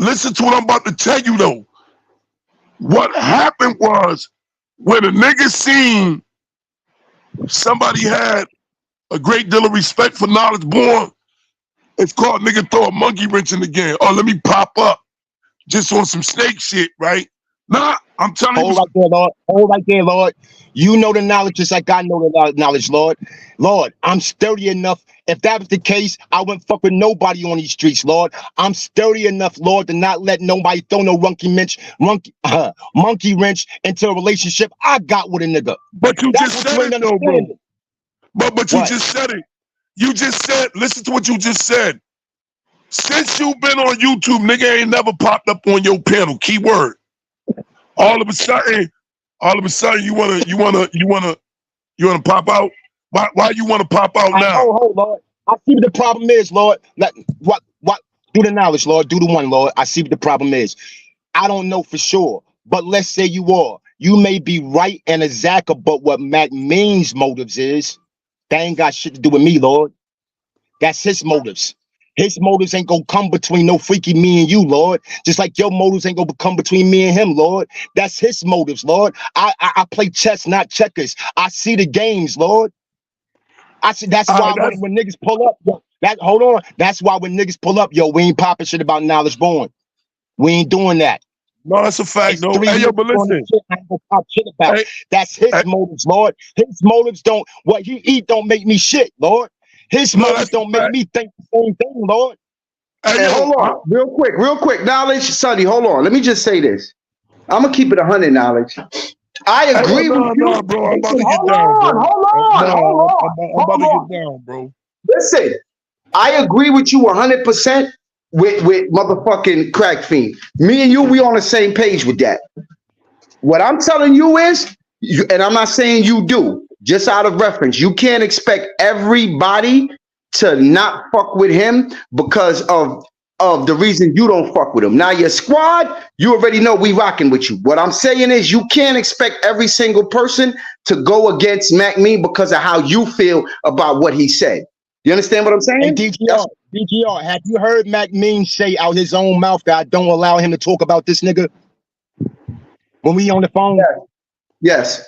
listen to what I'm about to tell you though. What happened was when a nigga seen somebody had a great deal of respect for Knowledge Born, it's called nigga throw a monkey wrench in the game. Oh, let me pop up just on some snake shit, right? Nah, I'm telling you. Hold right there, Lord. Hold right there, Lord. You know the knowledge just like I know the knowledge, Lord. Lord, I'm sturdy enough. If that was the case, I wouldn't fuck with nobody on these streets, Lord. I'm sturdy enough, Lord, to not let nobody throw no monkey wrench into a relationship I got with a nigga. But you That's just what said you ain't it though, bro. understanding. But you just said it. You just said, listen to what you just said. Since you've been on YouTube, nigga ain't never popped up on your panel. Keyword. All of a sudden, you wanna pop out? Why you wanna pop out now? Hold, Lord. I see what the problem is, Lord. What? Do the knowledge, Lord. Do the one, Lord. I see what the problem is. I don't know for sure, but let's say you are. You may be right and exact about what Mac means motives is. That ain't got shit to do with me, Lord. That's his motives. His motives ain't gonna come between no freaky me and you, Lord. Just like your motives ain't gonna come between me and him, Lord. That's his motives, Lord. I play chess, not checkers. I see the games, Lord. I see. That's why when niggas pull up, hold on. That's why when niggas pull up, yo, we ain't popping shit about Knowledge Born. We ain't doing that. No, that's a fact, though. Hey, yo, but listen. That's his motives, Lord. His motives don't. What he eat don't make me shit, Lord. His motives don't make me think the same thing, Lord. Hey, hold on, real quick. Knowledge, Sonny, hold on. Let me just say this. I'm gonna keep it 100. Knowledge. I agree with you. No, bro. I'm about to get Hold down, on, bro. I'm about to get down, bro. Listen, I agree with you 100% with motherfucking Crack Fiend. Me and you, we on the same page with that. What I'm telling you is, and I'm not saying you do, just out of reference, you can't expect everybody to not fuck with him because of the reason you don't fuck with him. Now your squad, you already know we rocking with you. What I'm saying is you can't expect every single person to go against Mac Me because of how you feel about what he said. You understand what I'm saying? And DGR, have you heard Mac Mean say out his own mouth that I don't allow him to talk about this nigga when we on the phone? Yes.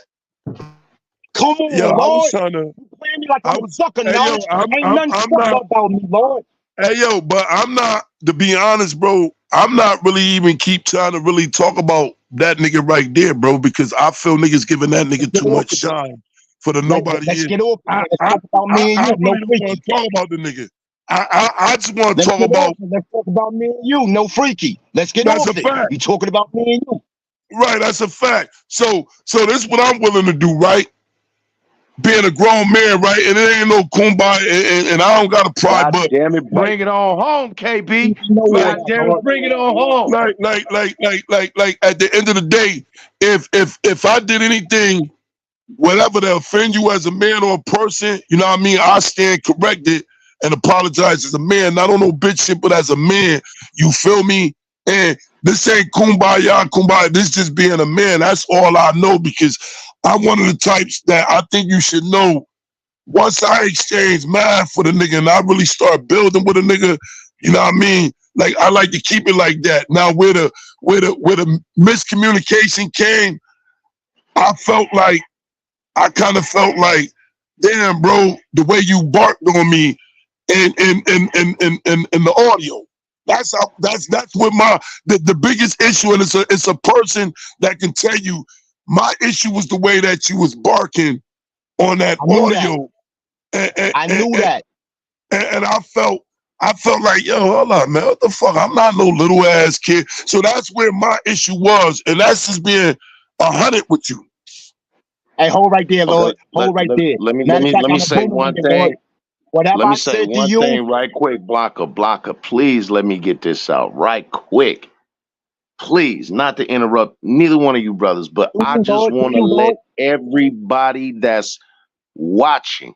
Come on, Yo, Lord. I was trying to. You playing me like I'm a sucker, Knowledge. Ain't nothing sucker about me, Lord. Hey, yo, but I'm not, to be honest, bro, I'm not really even keep trying to really talk about that nigga right there, bro, because I feel niggas giving that nigga too much shine for the nobody. Let's get off. Let's talk about me and you. I really don't want to talk about the nigga. I just want to talk about. Let's talk about me and you. No freaky. Let's get off it. Fact. We talking about me and you. Right, that's a fact. So this is what I'm willing to do, right? Being a grown man, right? And it ain't no kumbaya, and I don't got a pride, but damn it, bring it on home, KB. God damn it, bring it on home. Like at the end of the day, if I did anything, whatever to offend you as a man or a person, you know what I mean, I stand corrected and apologize as a man, not on no bitch shit, but as a man, you feel me? And this ain't kumbaya, this just being a man. That's all I know, because I'm one of the types that I think you should know. Once I exchange mine for the nigga and I really start building with a nigga, you know what I mean? Like, I like to keep it like that. Now, where the miscommunication came, I kind of felt like, damn, bro, the way you barked on me in the audio. That's what the biggest issue, and it's a person that can tell you my issue was the way that you was barking on that audio. I knew that. And I felt like, yo, hold on, man, what the fuck? I'm not no little ass kid. So that's where my issue was, and that's just being 100 with you. Hey, hold right there, Lord. Hold right there. Let me say one thing. Let me say one thing right quick, Blocker. Please let me get this out right quick. please, not to interrupt neither one of you brothers, but I just want to let everybody that's watching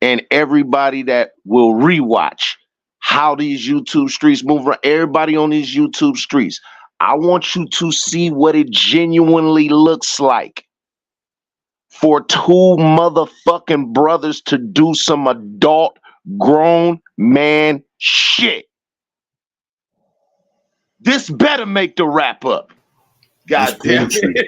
and everybody that will rewatch how these YouTube streets move around, everybody on these YouTube streets, I want you to see what it genuinely looks like for two motherfucking brothers to do some adult grown man shit. This better make the wrap up. God damn it.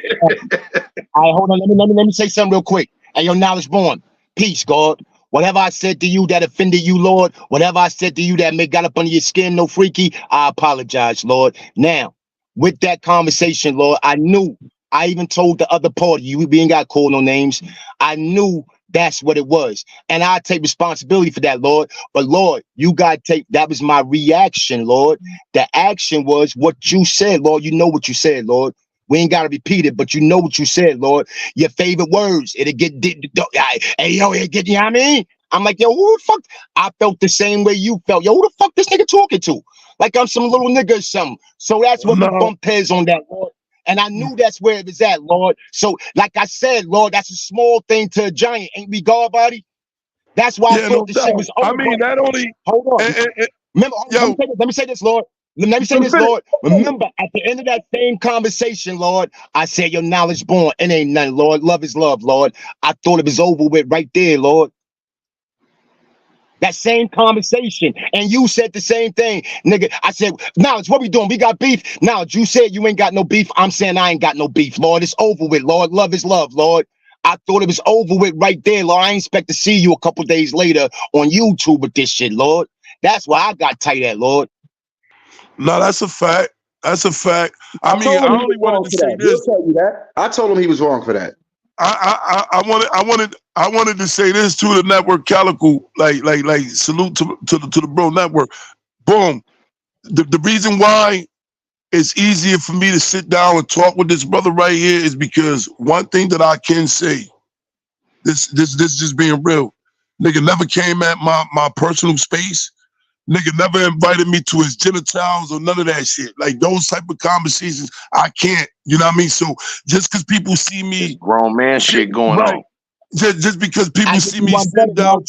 All right, hold on. Let me say something real quick. Hey, your knowledge born. Peace, God. Whatever I said to you that offended you, Lord, whatever I said to you that got up under your skin, no freaky, I apologize, Lord. Now, with that conversation, Lord, I knew, I even told the other party, you ain't got to call no names. I knew that's what it was. And I take responsibility for that, Lord. But Lord, you got to take, that was my reaction, Lord. The action was what you said, Lord. You know what you said, Lord. We ain't got to repeat it, but you know what you said, Lord. Your favorite words. It'll get, hey, yo, it'll get, you know what I mean? I'm like, yo, who the fuck? I felt the same way you felt. Yo, who the fuck this nigga talking to? Like I'm some little nigga or something. So that's what we bump heads on that, Lord. And I knew that's where it was at, Lord. So, like I said, Lord, that's a small thing to a giant. Ain't we God, buddy? That's why I thought the shit was over. I mean, that only. Hold on. Remember, let me say this, Lord. Let me say this, Lord. Remember, at the end of that same conversation, Lord, I said, your knowledge born. It ain't nothing, Lord. Love is love, Lord. I thought it was over with right there, Lord. That same conversation. And you said the same thing, nigga. I said, Knowledge, what we doing? We got beef? Knowledge, you said you ain't got no beef. I'm saying I ain't got no beef, Lord. It's over with, Lord. Love is love, Lord. I thought it was over with right there, Lord. I ain't expect to see you a couple days later on YouTube with this shit, Lord. That's why I got tight at, Lord. No, that's a fact. That's a fact. I mean, I only wanted to say this. Tell you that. I told him he was wrong for that. I wanted to say this to the network, Calico. Like salute to the bro network. Boom. The reason why it's easier for me to sit down and talk with this brother right here is because one thing that I can say, this just being real, nigga never came at my personal space. Nigga never invited me to his genitals or none of that shit. Like those type of conversations, I can't. You know what I mean? So just because people see me, this grown man shit going on. Just because people see me sit down,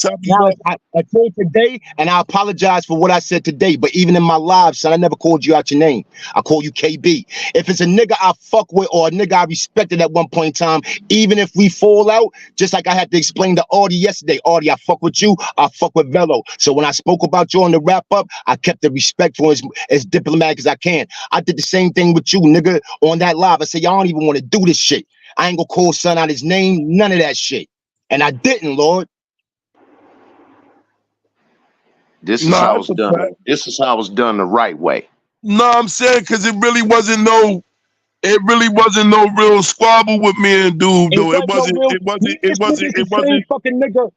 I told today, and I apologize for what I said today. But even in my live, son, I never called you out your name. I call you KB. If it's a nigga I fuck with or a nigga I respected at one point in time, even if we fall out, just like I had to explain to Audie yesterday, Audie, I fuck with you, I fuck with Velo. So when I spoke about you on the wrap up, I kept the respectful as diplomatic as I can. I did the same thing with you, nigga, on that live. I said, y'all don't even want to do this shit. I ain't gonna call son out his name, none of that shit. And I didn't, Lord. This is how it's done. This is how it's done the right way. No, I'm saying because it really wasn't no real squabble with me and dude, though. It wasn't fucking nigga.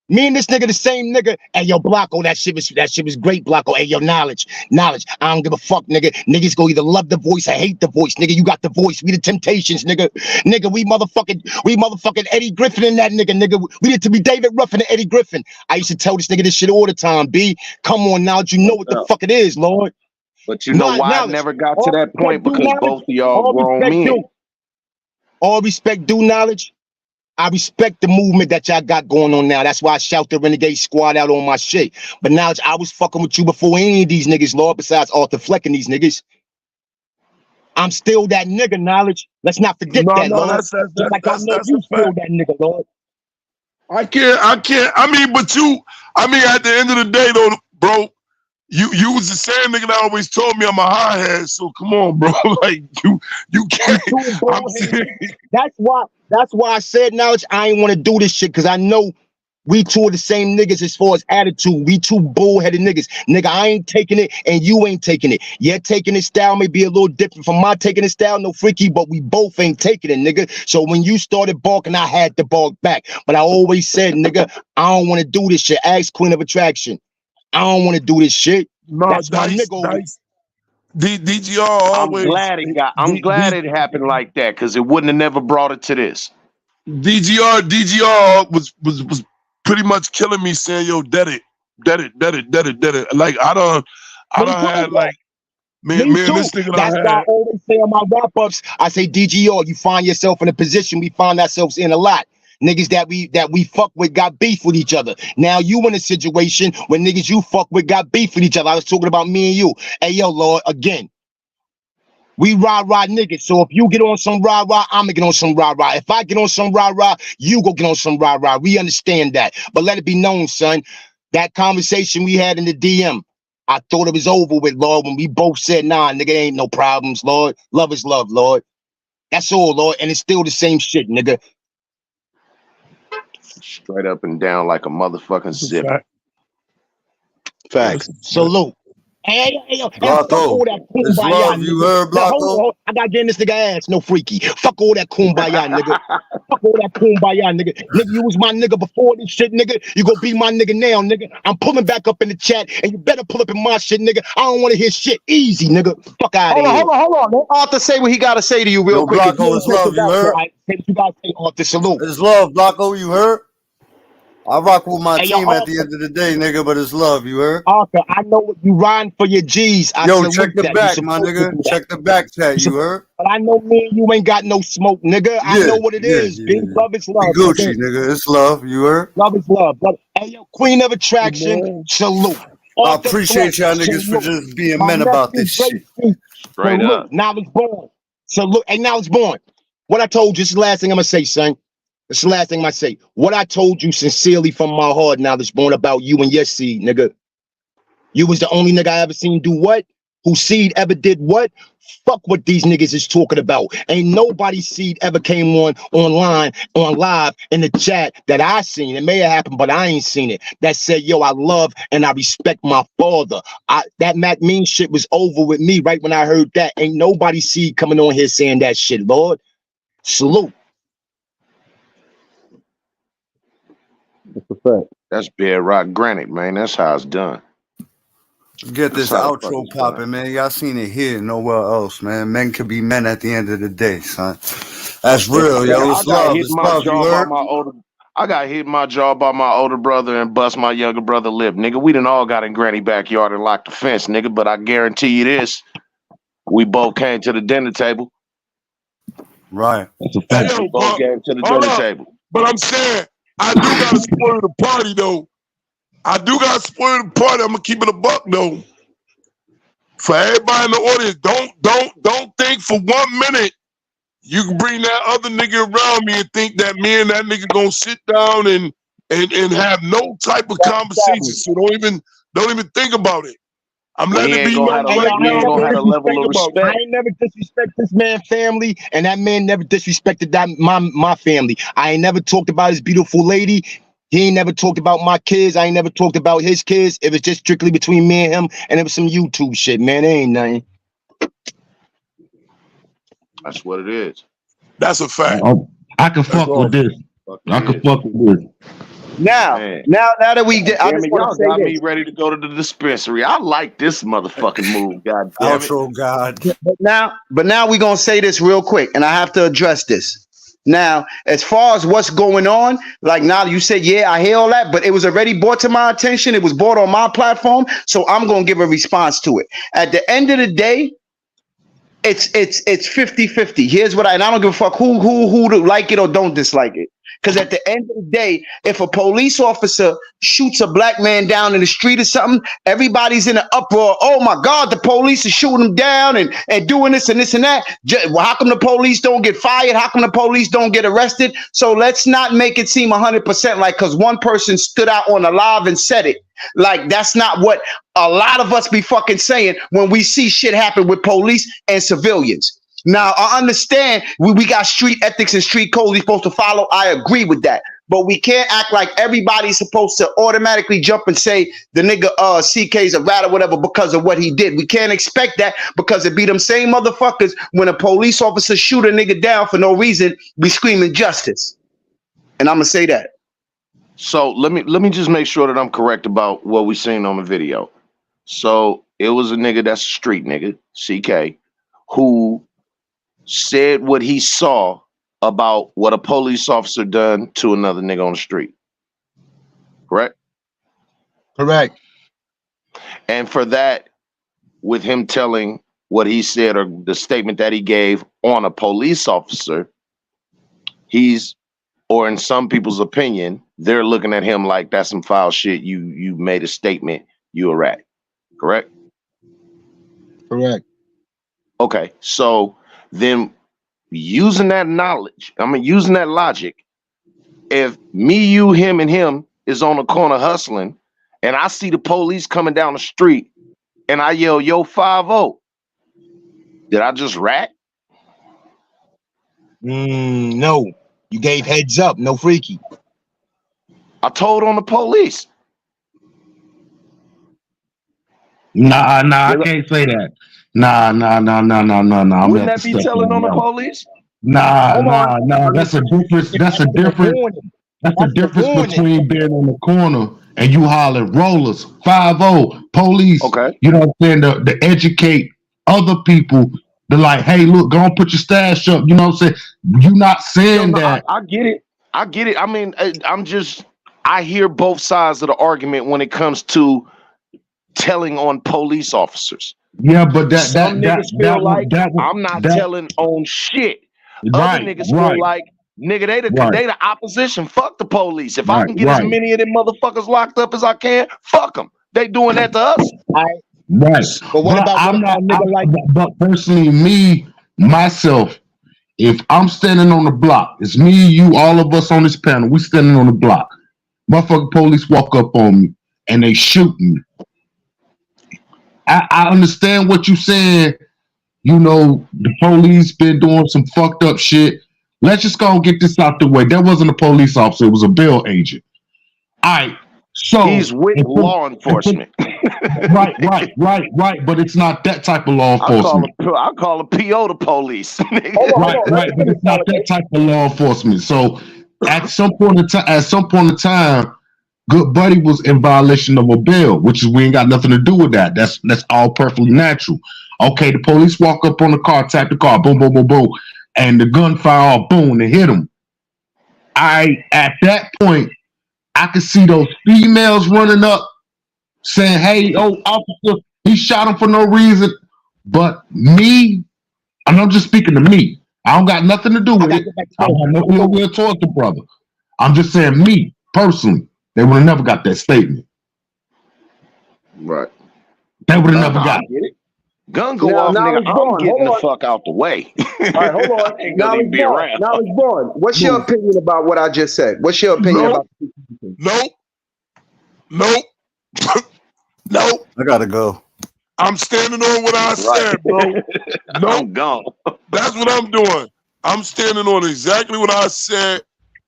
Me and this nigga the same nigga. Hey, yo, Blocko, that shit was great, Blocko. Hey, yo, knowledge. I don't give a fuck, nigga. Niggas go either love the voice or hate the voice, nigga. You got the voice. We the Temptations, nigga. Nigga, we motherfucking Eddie Griffin and that nigga. We need to be David Ruffin and Eddie Griffin. I used to tell this nigga this shit all the time, B. Come on, now you know what the fuck it is, Lord. But you know why I never got to that point? Because both of y'all grown men. All respect, due knowledge. I respect the movement that y'all got going on now. That's why I shout the Renegade Squad out on my shit. But now I was fucking with you before any of these niggas, Lord, besides Arthur Fleck and these niggas. I'm still that nigga, knowledge. Let's not forget that, Lord. Just like I know you still that nigga, Lord. I can't. I mean, at the end of the day, though, bro, you was the same nigga that always told me I'm a high head. So come on, bro. Like you can't. That's why I said, knowledge, I ain't want to do this shit because I know we two of the same niggas as far as attitude. We two bullheaded niggas. Nigga, I ain't taking it and you ain't taking it. Yeah, taking this style may be a little different from my taking this style, no freaky, but we both ain't taking it, nigga. So when you started barking, I had to bark back. But I always said, nigga, I don't want to do this shit. Ask Queen of Attraction. I don't want to do this shit. No, that's my nigga. DGR always. I'm glad it happened like that because it wouldn't have never brought it to this. DGR was pretty much killing me, saying, "Yo, dead it." Like I don't had like Man, Me too. this nigga That's done why I had. always say on my wrap-ups, I say, DGR, you find yourself in a position we find ourselves in a lot. Niggas that we fuck with got beef with each other. Now you in a situation where niggas you fuck with got beef with each other. I was talking about me and you. Hey, yo, Lord, again, we rah-rah niggas. So if you get on some rah-rah, I'ma get on some rah-rah. If I get on some rah-rah, you go get on some rah-rah. We understand that. But let it be known, son, that conversation we had in the DM, I thought it was over with, Lord, when we both said, nah, nigga, ain't no problems, Lord. Love is love, Lord. That's all, Lord. And it's still the same shit, nigga. Straight up and down like a motherfucking zip. Facts. Salute. Hey, yo, and fuck Blocko, all that it's kumbaya, love. You nigga. heard, Now, hold Blocko? on, I gotta get in this nigga ass, no freaky. Fuck all that kumbaya, nigga. Fuck all that kumbaya, nigga. Nigga, you was my nigga before this shit, nigga. You gonna be my nigga now, nigga. I'm pulling back up in the chat, and you better pull up in my shit, nigga. I don't want to hear shit. Easy, nigga. Fuck out of here. Hold on. Let Arthur say what he gotta say to you real Yo, quick. If you Blocko, don't it's take love. it You back, heard? bro. Say what you gotta say, Arthur. Salute. It's love, Blocko. You heard? I rock with my Hey, yo, team at the Arthur. end of the day, nigga, but it's love. You heard? Arthur, I know what you riding for your G's. I Yo, check salute the that. You back, my supposed to nigga. do that. Check the back chat. You heard? But I know me and you ain't got no smoke, nigga. I know what it is, B. Love is We love, Gucci, nigga. nigga. It's love. You heard? Love is love. But hey, yo, Queen of Attraction, salute. I Off the appreciate flesh, y'all niggas for salute. just being My men about nephew, this shit. Gracie, Straight salute. up. Now it's born. Salute. Hey, now it's born. What I told you, this is the last thing I'm gonna say, son. This is the last thing I'm gonna say. What I told you sincerely from my heart, now it's born about you and your seed, nigga. You was the only nigga I ever seen do what? Whose seed ever did what? Fuck what these niggas is talking about. Ain't nobody's seed ever came online, on live in the chat that I seen. It may have happened, but I ain't seen it. That said, yo, I love and I respect my father. That Mac Mean shit was over with me right when I heard that. Ain't nobody's seed coming on here saying that shit, Lord. Salute. That's a fact. That's bedrock granite, man. That's how it's done. Get That's this how the fuck outro it's done. popping, man. Y'all seen it here, nowhere else, man. Men could be men at the end of the day, son. That's real, yo. I It's got love. hit It's my love. You jaw by heard? my older. I got hit my jaw by my older brother and bust my younger brother lip, nigga. We done all got in granny backyard and locked the fence, nigga. But I guarantee you this: we both came to the dinner table. Right. We both came to the Hold dinner up. table. But I'm saying, I do gotta spoil the party though. I do gotta spoil the party. I'm gonna keep it a buck though. For everybody in the audience, don't think for 1 minute you can bring that other nigga around me and think that me and that nigga gonna sit down and have no type of conversation. So don't even think about it. I'm We letting it ain't be gonna known have a right we now. ain't gonna have a Don't even level think of about it. I respect. ain't never disrespect this man's family, and that man never disrespected my family. I ain't never talked about his beautiful lady. He ain't never talked about my kids. I ain't never talked about his kids. It was just strictly between me and him, and it was some YouTube shit, man. It ain't nothing. That's what it is. That's a fact. I can fuck with this. I can fuck with this. Now that we did, I Damn just it, want y'all to say got this. me ready to go to the dispensary. I like this motherfucking move. God damn it. Outro God. But now we're gonna say this real quick, and I have to address this. Now, as far as what's going on, like now you said, yeah, I hear all that, but it was already brought to my attention. It was brought on my platform, so I'm gonna give a response to it. At the end of the day, it's 50-50. Here's what and I don't give a fuck who to like it or don't dislike it. Because at the end of the day, if a police officer shoots a black man down in the street or something, everybody's in an uproar. Oh my God, the police are shooting him down and doing this and this and that. Well, how come the police don't get fired? How come the police don't get arrested? So let's not make it seem 100% like because one person stood out on the live and said it. Like that's not what a lot of us be fucking saying when we see shit happen with police and civilians. Now, I understand we got street ethics and street codes we're supposed to follow. I agree with that. But we can't act like everybody's supposed to automatically jump and say the nigga CK's a rat or whatever because of what he did. We can't expect that because it be them same motherfuckers when a police officer shoot a nigga down for no reason, be screaming justice. And I'm going to say that. So let me just make sure that I'm correct about what we seen on the video. So it was a nigga that's a street nigga, CK, who said what he saw about what a police officer done to another nigga on the street. Correct? Correct. And for that, with him telling what he said or the statement that he gave on a police officer, or in some people's opinion, they're looking at him like that's some foul shit. You made a statement, you a rat. Correct? Correct. Okay, so then using that knowledge, using that logic, if me, you, him, and him is on the corner hustling, and I see the police coming down the street, and I yell, yo, 5-0, did I just rat? No. You gave heads up, no freaky. I told on the police. Nah, I can't say that. Nah. Wouldn't that be telling on the police? Nah. That's a difference. That's a difference between being on the corner and you holler rollers, 5-0, police. Okay. You know what I'm saying? To educate other people. They're like, hey, look, go and put your stash up. You know what I'm saying? You're not saying that. I get it. I hear both sides of the argument when it comes to telling on police officers. Yeah, but some niggas feel like I'm not telling on shit. Other niggas feel like, nigga, they the opposition. Fuck the police. If I can get as many of them motherfuckers locked up as I can, fuck them. They doing that to us. Right. But what about a nigga like But personally, myself, if I'm standing on the block, it's me, you, all of us on this panel, we standing on the block. Motherfucking police walk up on me and they shoot me. I understand what you're saying. You know, the police been doing some fucked up shit. Let's just go and get this out the way. That wasn't a police officer, it was a bail agent. All right. So he's with law enforcement. Right. But it's not that type of law enforcement. I call a PO the police. Right. But it's not that type of law enforcement. So at some point in time, Good Buddy was in violation of a bail, which is we ain't got nothing to do with that. That's all perfectly natural. Okay, the police walk up on the car, tap the car, boom, boom, boom, boom, and the gunfire, boom, and hit him. At that point, I could see those females running up saying, hey, officer, he shot him for no reason. But me, and I'm just speaking to me, I don't got nothing to do with it. I don't have no ill will towards the brother. I'm just saying me, personally, they would have never got that statement. Right. They would have never got it. Gun go off, nigga, I'm getting the fuck out the way. All right, hold on. Knowledge born. What's your opinion about what I just said? What's your opinion about? Nope. I gotta go. I'm standing on what I said, bro. I'm gone. That's what I'm doing. I'm standing on exactly what I said.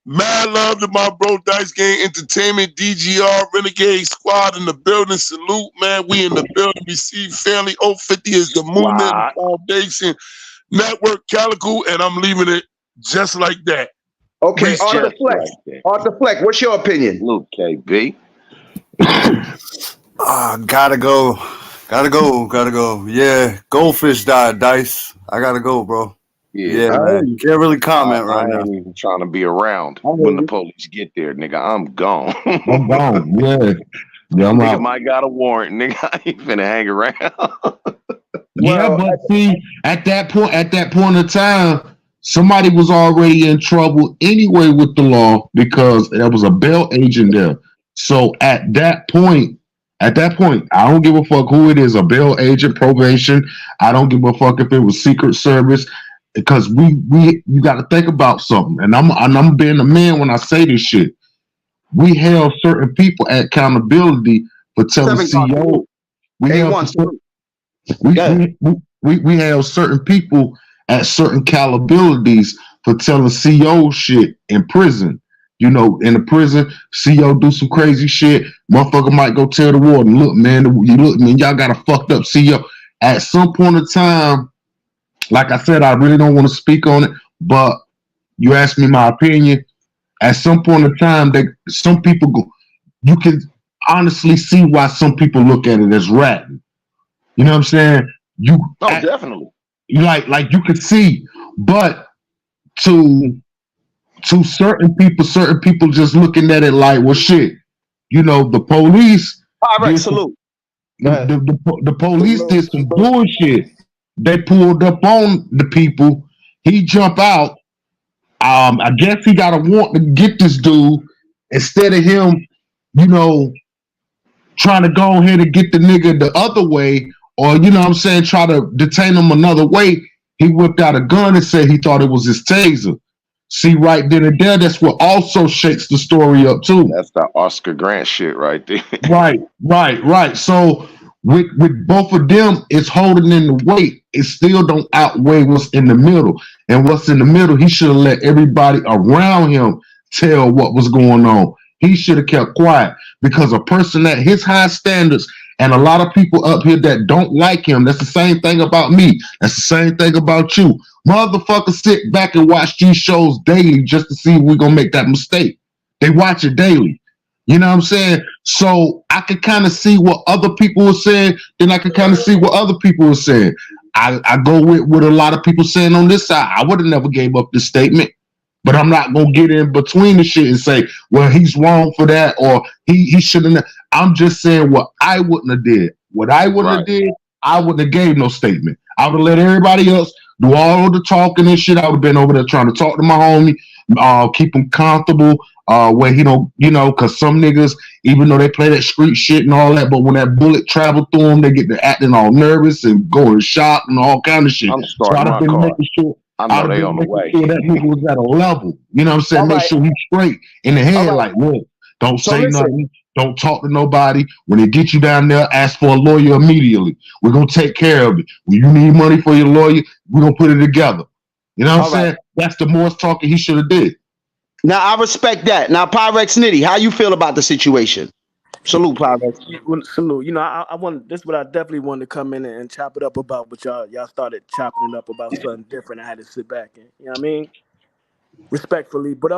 Mad love to my bro Dice Game Entertainment, DGR, Renegade Squad in the building. Salute, man. We in the building. Receive family. 050 is the movement foundation network Calico, and I'm leaving it just like that. Okay, Arthur Fleck, what's your opinion? Luke KB. Gotta go. Yeah, goldfish died, Dice. I gotta go, bro. Yeah, man. Can't really comment right now. I ain't even trying to be around when the police get there, nigga. I'm gone. I'm gone. Yeah, I'm nigga out. might got a warrant, nigga. I ain't finna hang around. Yeah, but see, at that point in time, somebody was already in trouble anyway with the law because there was a bail agent there. So at that point, I don't give a fuck who it is, a bail agent, probation. I don't give a fuck if it was Secret Service, because you got to think about something. And I'm being a man when I say this shit. We held certain people at accountability for telling CEO. We held certain people at certain calibilities for telling CO shit in prison. You know, in the prison, CO do some crazy shit. Motherfucker might go tell the warden, look, man, y'all got a fucked up CO. At some point in time, like I said, I really don't want to speak on it, but you asked me my opinion. At some point in time, some people you can honestly see why some people look at it as ratting. You know what I'm saying? Definitely. Like you could see, but to certain people just looking at it like, well, shit, you know, the police. All right, salute. The police did some bullshit. they pulled up on the people. He jump out. I guess he got a warrant to get this dude instead of him, you know, trying to go ahead and get the nigga the other way, or you know what I'm saying, try to detain him another way. He whipped out a gun and said he thought it was his taser. See, right then and there, that's what also shakes the story up too. That's the Oscar Grant shit right there. Right. So with both of them, it's holding in the weight. It still don't outweigh what's in the middle. And what's in the middle, he should have let everybody around him tell what was going on. He should have kept quiet, because a person at his high standards and a lot of people up here that don't like him, that's the same thing about me. That's the same thing about you. Motherfuckers sit back and watch these shows daily just to see if we're going to make that mistake. They watch it daily. You know what I'm saying? So I could kind of see what other people were saying, then I could kind of see what other people were saying. I go with what a lot of people saying on this side. I would have never gave up this statement. But I'm not gonna get in between the shit and say, well, he's wrong for that, or he shouldn't. I'm just saying what I wouldn't have did. What I wouldn't have did, I wouldn't have gave no statement. I would have let everybody else do all the talking and shit. I would have been over there trying to talk to my homie, keep him comfortable, where he don't, you know, because some niggas, even though they play that street shit and all that, but when that bullet travel through them, they get to acting all nervous and going shocked and all kind of shit. I'm So starting I'd have my been car. making sure. I know they on the way. Sure that nigga was at a level. You know what I'm saying? Make sure he's straight in the head. Like, look, don't say nothing. Don't talk to nobody. When they get you down there, ask for a lawyer immediately. We're going to take care of it. When you need money for your lawyer, we're going to put it together. You know what I'm saying? That's the more talking he should have did. Now, I respect that. Now, Pyrex Nitty, how you feel about the situation? Salute, Pyrex. Salute. You know, I want this. What I definitely wanted to come in and chop it up about, but y'all started chopping it up about something different. I had to sit back and, you know what I mean, respectfully. But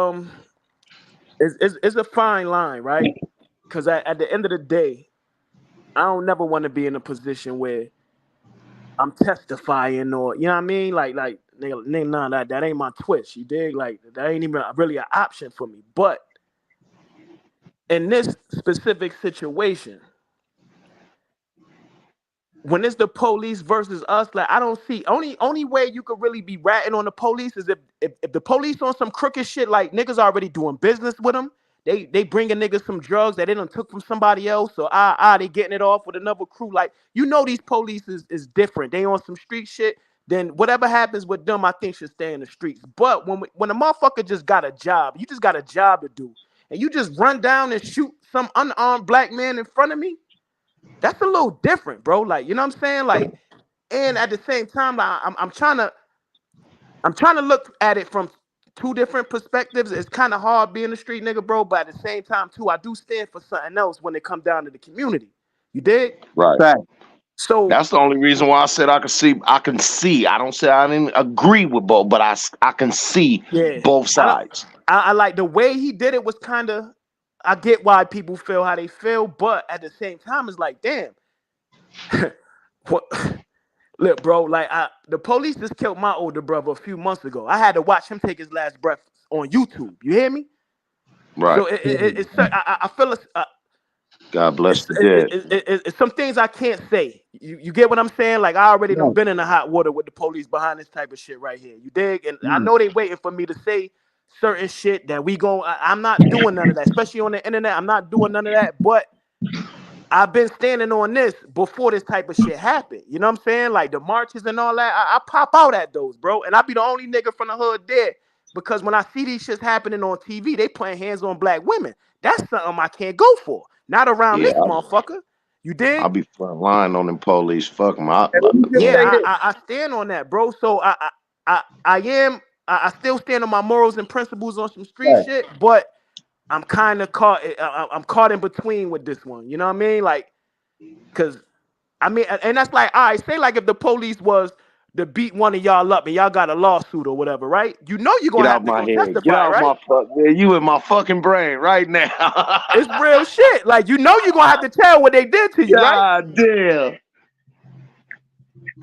it's a fine line, right? Because at the end of the day, I don't never want to be in a position where I'm testifying, or you know what I mean, like nigga, nah, that ain't my twist. You dig? Like that ain't even really an option for me. But in this specific situation, when it's the police versus us, like I don't see only way you could really be ratting on the police is if the police on some crooked shit, like niggas already doing business with them. They bringing niggas some drugs that they done took from somebody else, so they getting it off with another crew. Like, you know, these police is different. They on some street shit. Then whatever happens with them, I think should stay in the streets. But when a motherfucker just got a job, you just got a job to do, and you just run down and shoot some unarmed black man in front of me, that's a little different, bro. Like, you know what I'm saying? Like, and at the same time, like, I'm trying to look at it from two different perspectives. It's kind of hard being a street nigga, bro, but at the same time, too, I do stand for something else when it comes down to the community. You dig? Right. So that's the only reason why I said I can see. I don't say I didn't agree with both, but I can see both sides. I like the way he did it was kind of, I get why people feel how they feel, but at the same time, it's like, damn. What? Look, bro, like the police just killed my older brother a few months ago. I had to watch him take his last breath on YouTube. You hear me? Right. So it's I feel it's God bless the dead. It's some things I can't say. You get what I'm saying? Like, I already done been in the hot water with the police behind this type of shit right here. You dig? And I know they waiting for me to say certain shit that I'm not doing none of that, especially on the internet. I'm not doing none of that, but I've been standing on this before this type of shit happened. You know what I'm saying? Like the marches and all that. I pop out at those, bro. And I be the only nigga from the hood there, because when I see these shits happening on TV, they putting hands on black women. That's something I can't go for. Not around this motherfucker. You dig? I'll be front line on them police. Fuck them. I stand on that, bro. So I still stand on my morals and principles on some street shit, but I'm kind of caught. I'm caught in between with this one. You know what I mean? Like, cause I mean, and that's like, all right, say like if the police was to beat one of y'all up and y'all got a lawsuit or whatever, right? You know you're gonna have to go testify, Get out right? my fuck, man. You in my fucking brain right now. It's real shit. Like, you know you're gonna have to tell what they did to you, right? God damn.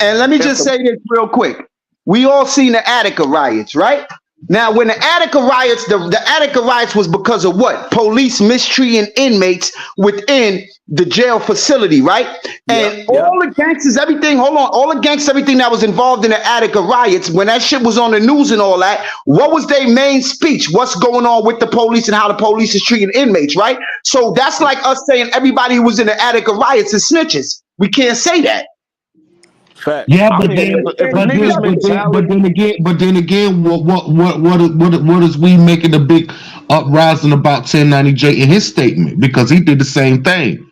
And let me just say this real quick. We all seen the Attica riots, right? Now, when the Attica riots, the Attica riots was because of what? Police mistreating inmates within the jail facility, right? And all the gangsters, everything, hold on, all the gangsters, everything that was involved in the Attica riots, when that shit was on the news and all that, what was their main speech? What's going on with the police and how the police is treating inmates, right? So that's like us saying everybody who was in the Attica riots is snitches. We can't say that. Yeah, but then again, what is we making a big uprising about 1090J in his statement because he did the same thing.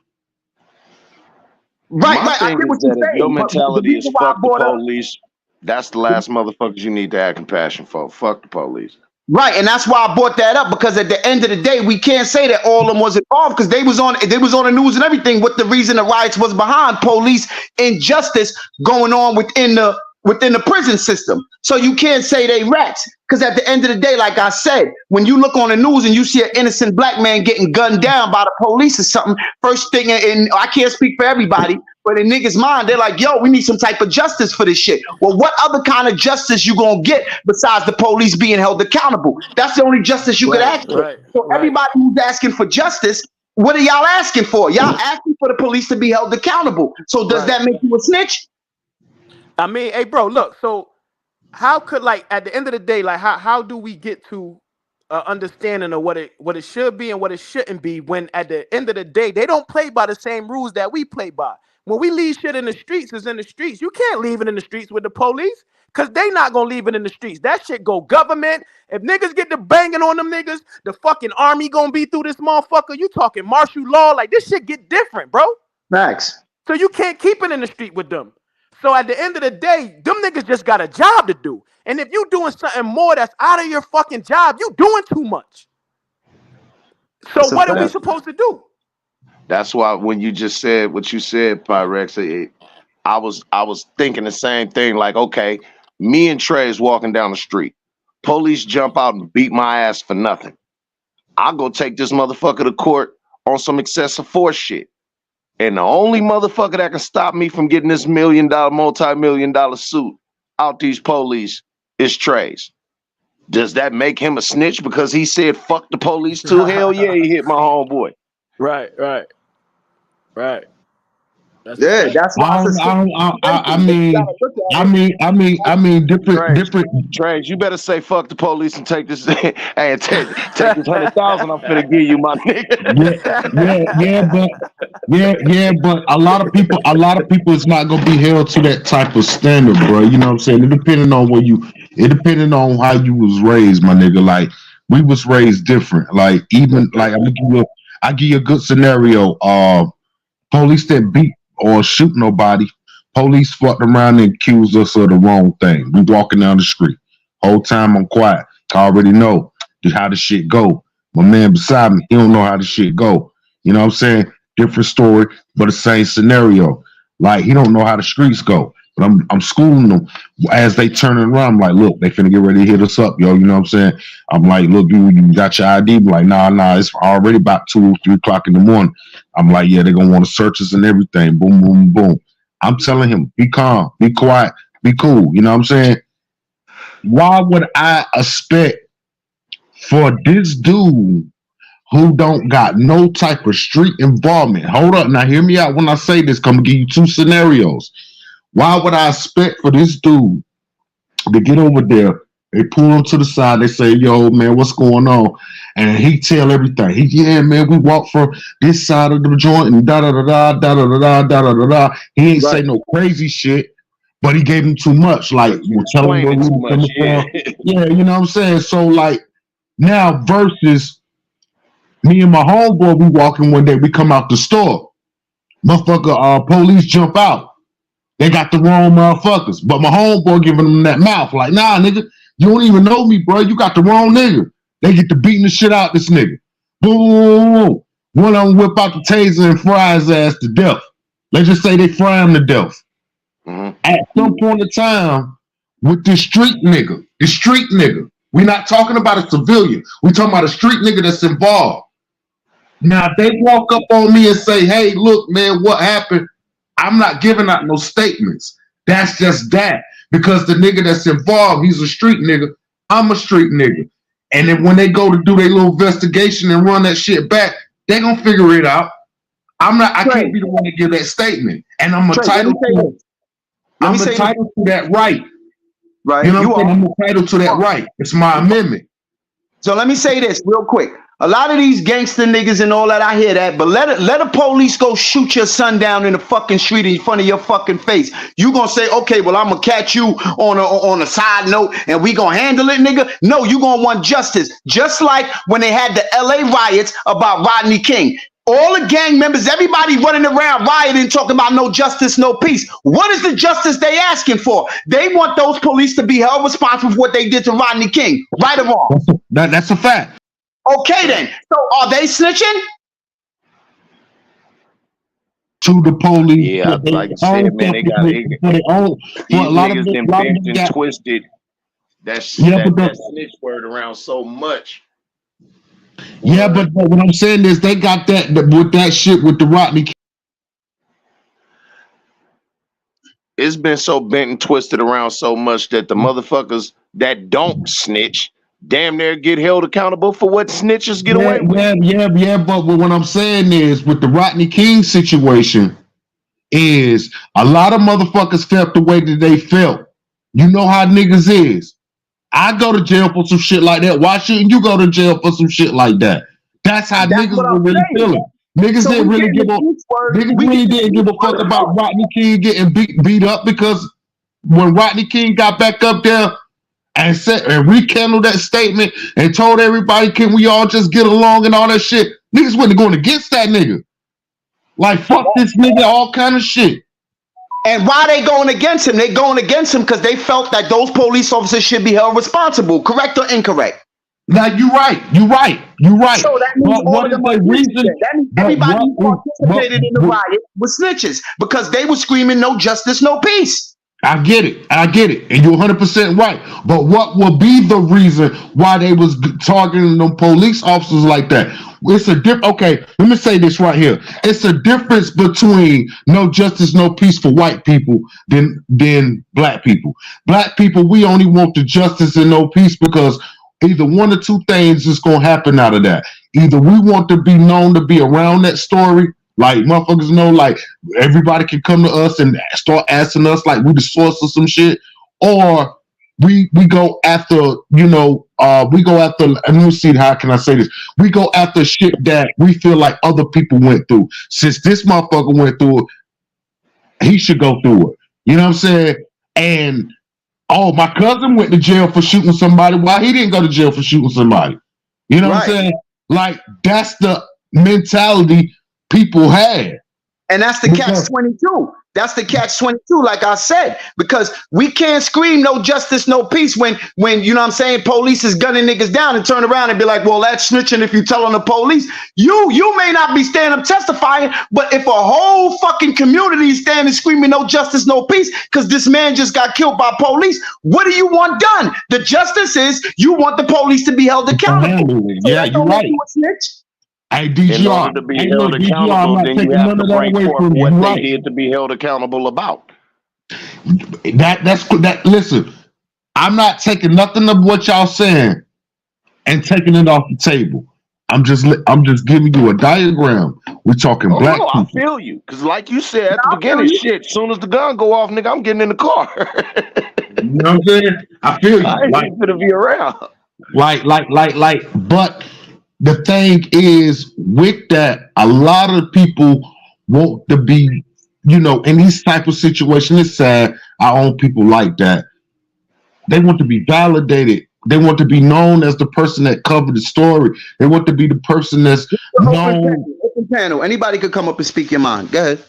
Right, My right. I thing get is what that you're if your saying. But the mentality is reason why I fuck the brought up police, that's the last motherfuckers you need to have compassion for. Fuck the police. right, and that's why I brought that up because at the end of the day, we can't say that all of them was involved because they was on the news and everything. What the reason the riots was behind police injustice going on within the prison system. So you can't say they rats because at the end of the day, like I said, when you look on the news and you see an innocent black man getting gunned down by the police or something, first thing, and I can't speak for everybody, but in niggas' mind, they're like, yo, we need some type of justice for this shit. Well, what other kind of justice you gonna get besides the police being held accountable? That's the only justice you could ask for. So everybody who's asking for justice, what are y'all asking for? Y'all asking for the police to be held accountable. So does that make you a snitch? I mean, hey, bro, look. So, how could like at the end of the day, like how do we get to understanding of what it should be and what it shouldn't be when at the end of the day they don't play by the same rules that we play by? When we leave shit in the streets, it's in the streets. You can't leave it in the streets with the police because they not gonna leave it in the streets. That shit go government. If niggas get to banging on them niggas, the fucking army gonna be through this motherfucker. You talking martial law? Like this shit get different, bro. Max. So you can't keep it in the street with them. So at the end of the day, them niggas just got a job to do. And if you doing something more that's out of your fucking job, you doing too much. So what are we supposed to do? That's why when you just said what you said, Pyrex, I was thinking the same thing. Like, okay, me and Trey is walking down the street. Police jump out and beat my ass for nothing. I'll go take this motherfucker to court on some excessive force shit. And the only motherfucker that can stop me from getting this multi-million-dollar suit out these police is Trey's. Does that make him a snitch because he said fuck the police too? Hell yeah, he hit my homeboy. Right. That's why I mean, different. Trains, you better say fuck the police and take this. Hey, take this 100,000. I'm finna give you, my nigga. But a lot of people is not gonna be held to that type of standard, bro. You know what I'm saying? It depending on how you was raised, my nigga. Like we was raised different. Like even like I give you a good scenario. Police that beat or shoot nobody. Police fucked around and accused us of the wrong thing. We walking down the street. Whole time I'm quiet. I already know how the shit go. My man beside me, he don't know how the shit go. You know what I'm saying? Different story, but the same scenario. Like he don't know how the streets go. But I'm schooling them as they turning around. I'm like, look, they finna get ready to hit us up, yo. You know what I'm saying? I'm like, look, you got your ID? I'm like, nah, it's already about 2 or 3 o'clock in the morning. I'm like, yeah, they're gonna want to search us and everything. Boom, boom, boom. I'm telling him, be calm, be quiet, be cool. You know what I'm saying? Why would I expect for this dude who don't got no type of street involvement? Hold up, now hear me out when I say this. Come give you 2 scenarios. Why would I expect for this dude to get over there? They pull him to the side. They say, yo, man, what's going on? And he tell everything. Yeah, man, we walk from this side of the joint and da-da-da-da. He ain't say no crazy shit, but he gave him too much. Like, tell him where we were coming from. Yeah, you know what I'm saying? So, like, now versus me and my homeboy, we walking one day, we come out the store. Motherfucker, police jump out. They got the wrong motherfuckers. But my homeboy giving them that mouth. Like, nah, nigga, you don't even know me, bro. You got the wrong nigga. They get to beating the shit out this nigga. Boom. One of them whip out the taser and fry his ass to death. Let's just say they fry him to death. Mm-hmm. At some point in time, with this street nigga, we're not talking about a civilian. We're talking about a street nigga that's involved. Now, if they walk up on me and say, hey, look, man, what happened? I'm not giving out no statements. That's just that. Because the nigga that's involved, he's a street nigga. I'm a street nigga. And then when they go to do their little investigation and run that shit back, they gonna figure it out. I can't be the one to give that statement. And I'm entitled to it. I'm entitled to that right. Right. You know what I'm saying? I'm entitled to that right. It's my amendment. So let me say this real quick. A lot of these gangster niggas and all that, I hear that, but let a police go shoot your son down in the fucking street in front of your fucking face. You gonna say, okay, well, I'm gonna catch you on a side note and we gonna handle it, nigga? No, you gonna want justice. Just like when they had the LA riots about Rodney King. All the gang members, everybody running around rioting, talking about no justice, no peace. What is the justice they asking for? They want those police to be held responsible for what they did to Rodney King. Right or wrong? That's a fact. Okay then. So are they snitching? To the police. Yeah, like you said, man, they got these niggas them bent and twisted that snitch word around so much. Yeah, but what I'm saying is they got that with that shit with the Rodney King. It's been so bent and twisted around so much that the motherfuckers that don't snitch damn near get held accountable for what snitches get away with. Yeah, but what I'm saying is with the Rodney King situation is a lot of motherfuckers felt the way that they felt. You know how niggas is. I go to jail for some shit like that. Why shouldn't you go to jail for some shit like that? That's how niggas were really feeling. Niggas didn't really give a didn't give a fuck about Rodney King getting beat up, because when Rodney King got back up there and said and rekindled that statement and told everybody, can we all just get along and all that shit, niggas wasn't going against that nigga. Like, fuck this nigga, all kind of shit. And why they going against him? They going against him because they felt that those police officers should be held responsible. Correct or incorrect? Now you're right. So that means all of them are snitches. That means everybody who participated in the riot was snitches because they were screaming no justice, no peace. I get it, and you're 100% right. But what will be the reason why they was targeting them police officers like that? It's a different. Okay, let me say this right here. It's a difference between no justice, no peace for white people than black people. Black people, we only want the justice and no peace because either one or two things is gonna happen out of that. Either we want to be known to be around that story. Like motherfuckers know, like everybody can come to us and start asking us like we the source of some shit, or we go after, we go after, and let me see, how can I say this? We go after shit that we feel like other people went through. Since this motherfucker went through it, he should go through it. You know what I'm saying? And my cousin went to jail for shooting somebody. Why he didn't go to jail for shooting somebody? You know what I'm saying? Like, that's the mentality people had. And that's the catch-22. That's the catch-22, like I said, because we can't scream no justice, no peace when you know what I'm saying, police is gunning niggas down and turn around and be like, well, that's snitching if you telling the police. You may not be standing up testifying, but if a whole fucking community is standing screaming no justice, no peace, because this man just got killed by police, what do you want done? The justice is you want the police to be held accountable. Yeah, you're right. Hey, DGR, in order to be held accountable, then you have to bring forth what they did to be held accountable about. Listen, I'm not taking nothing of what y'all saying and taking it off the table. I'm just giving you a diagram. We're talking black people. I feel you, because like you said at the beginning, shit. As soon as the gun go off, nigga, I'm getting in the car. You know what I'm saying? I feel you. I ain't gonna be around. But the thing is, with that, a lot of people want to be, in these type of situations. It's sad. Our own people like that. They want to be validated. They want to be known as the person that covered the story. They want to be the person that's known. Open panel. Anybody could come up and speak your mind. Go ahead.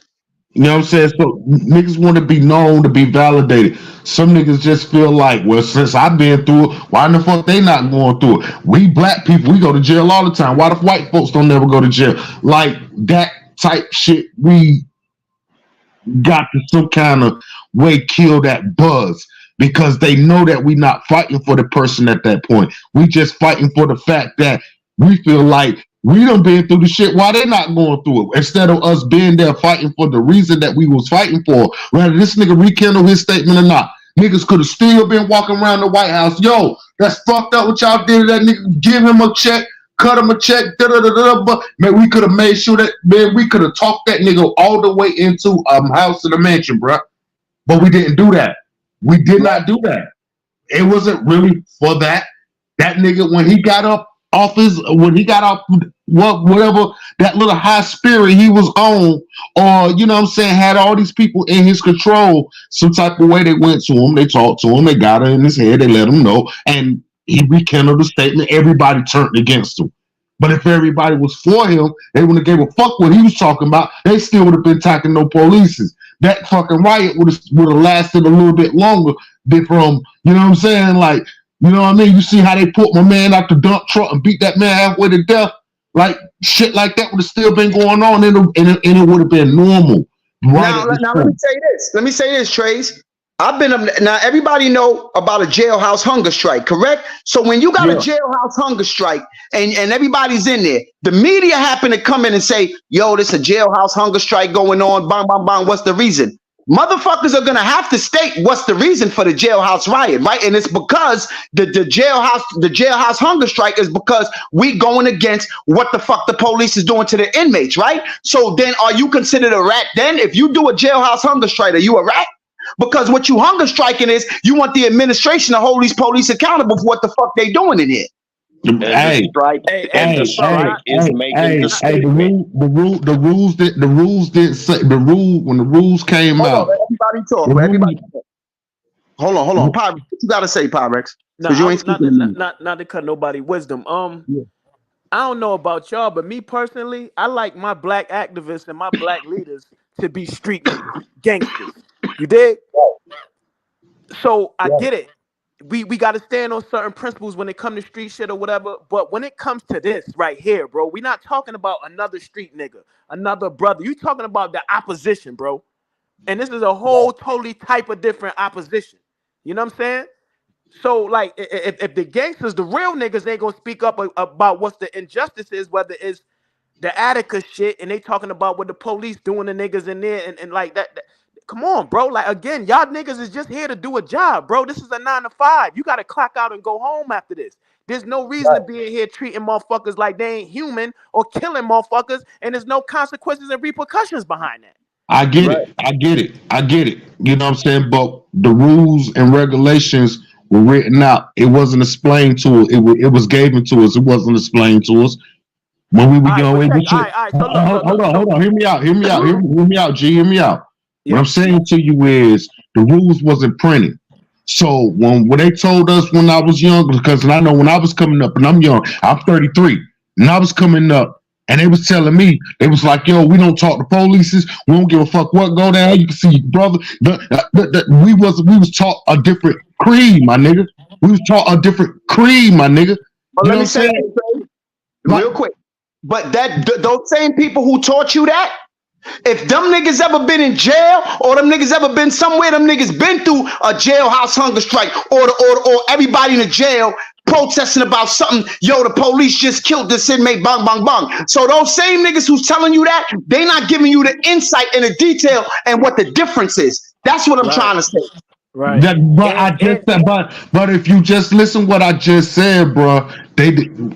You know what I'm saying? So niggas want to be known, to be validated. Some niggas just feel like, well, since I've been through it, why in the fuck they not going through it? We black people, we go to jail all the time. Why the white folks don't never go to jail? Like that type shit, we got to some kind of way kill that buzz, because they know that we not fighting for the person at that point. We just fighting for the fact that we feel like we done been through the shit while they not going through it. Instead of us being there fighting for the reason that we was fighting for, whether this nigga rekindle his statement or not. niggas could have still been walking around the White House. Yo, that's fucked up what y'all did to that nigga. Give him a check, cut him a check, but man, we could have made sure that, man, we could have talked that nigga all the way into house in the mansion, bro. But we didn't do that. We did not do that. It wasn't really for that. That nigga, when he got off whatever that little high spirit he was on, or you know what I'm saying, had all these people in his control, some type of way they went to him, they talked to him, they got it in his head, they let him know, and he rekindled the statement. Everybody turned against him. But if everybody was for him, they wouldn't have gave a fuck what he was talking about. They still would have been attacking no polices. That fucking riot would have lasted a little bit longer than from, you know what I'm saying? Like, you know what I mean? You see how they put my man out the dump truck and beat that man halfway to death? Like, shit like that would have still been going on, and it would have been normal. Now let me say this. Let me say this, Trace. I've been now. Everybody know about a jailhouse hunger strike, correct? So when you got a jailhouse hunger strike and everybody's in there, the media happen to come in and say, "Yo, this a jailhouse hunger strike going on." Bang, bang, bang. What's the reason? Motherfuckers are gonna have to state what's the reason for the jailhouse riot, right? And it's because the jailhouse hunger strike is because we going against what the fuck the police is doing to the inmates, right? So then, are you considered a rat? Then, if you do a jailhouse hunger strike, are you a rat? Because what you hunger striking is you want the administration to hold these police accountable for what the fuck they doing in here. The strike is making the statement. The rules didn't say the rule when the rules came out. Everybody talk. Everybody talk. Hold on. Pyrex, what you gotta say, Pyrex? You ain't not to cut nobody wisdom. I don't know about y'all, but me personally, I like my black activists and my black leaders to be street gangsters. You dig? So I get it. We got to stand on certain principles when it comes to street shit or whatever. But when it comes to this right here, bro, we're not talking about another street nigga, another brother. You talking about the opposition, bro. And this is a whole totally type of different opposition. You know what I'm saying? So, like, if the gangsters, the real niggas, they gonna speak up about what's the injustice is, whether it's the Attica shit, and they talking about what the police doing to niggas in there, and like that. Come on, bro. Like, again, y'all niggas is just here to do a job, bro. This is a 9 to 5. You got to clock out and go home after this. There's no reason to be in here treating motherfuckers like they ain't human or killing motherfuckers, and there's no consequences and repercussions behind that. I get it. I get it. You know what I'm saying? But the rules and regulations were written out. It wasn't explained to us. It was given to us. It wasn't explained to us. When we were going, hold on. Hear me out, G. Hear me out. What I'm saying to you is the rules wasn't printed. So when they told us when I was young, because I know when I was coming up, and I'm young, I'm 33, and I was coming up, and they was telling me, they was like, yo, we don't talk to police, we don't give a fuck what go down. You can see your brother. We was taught a different creed, my nigga. We was taught a different creed, my nigga. But let me say real quick. But those same people who taught you that, if them niggas ever been in jail or them niggas ever been somewhere, them niggas been through a jailhouse hunger strike or everybody in the jail protesting about something. Yo, the police just killed this inmate, bang, bang, bang. So those same niggas who's telling you that, they not giving you the insight and the detail and what the difference is. That's what I'm trying to say. Right. But if you just listen what I just said, bro,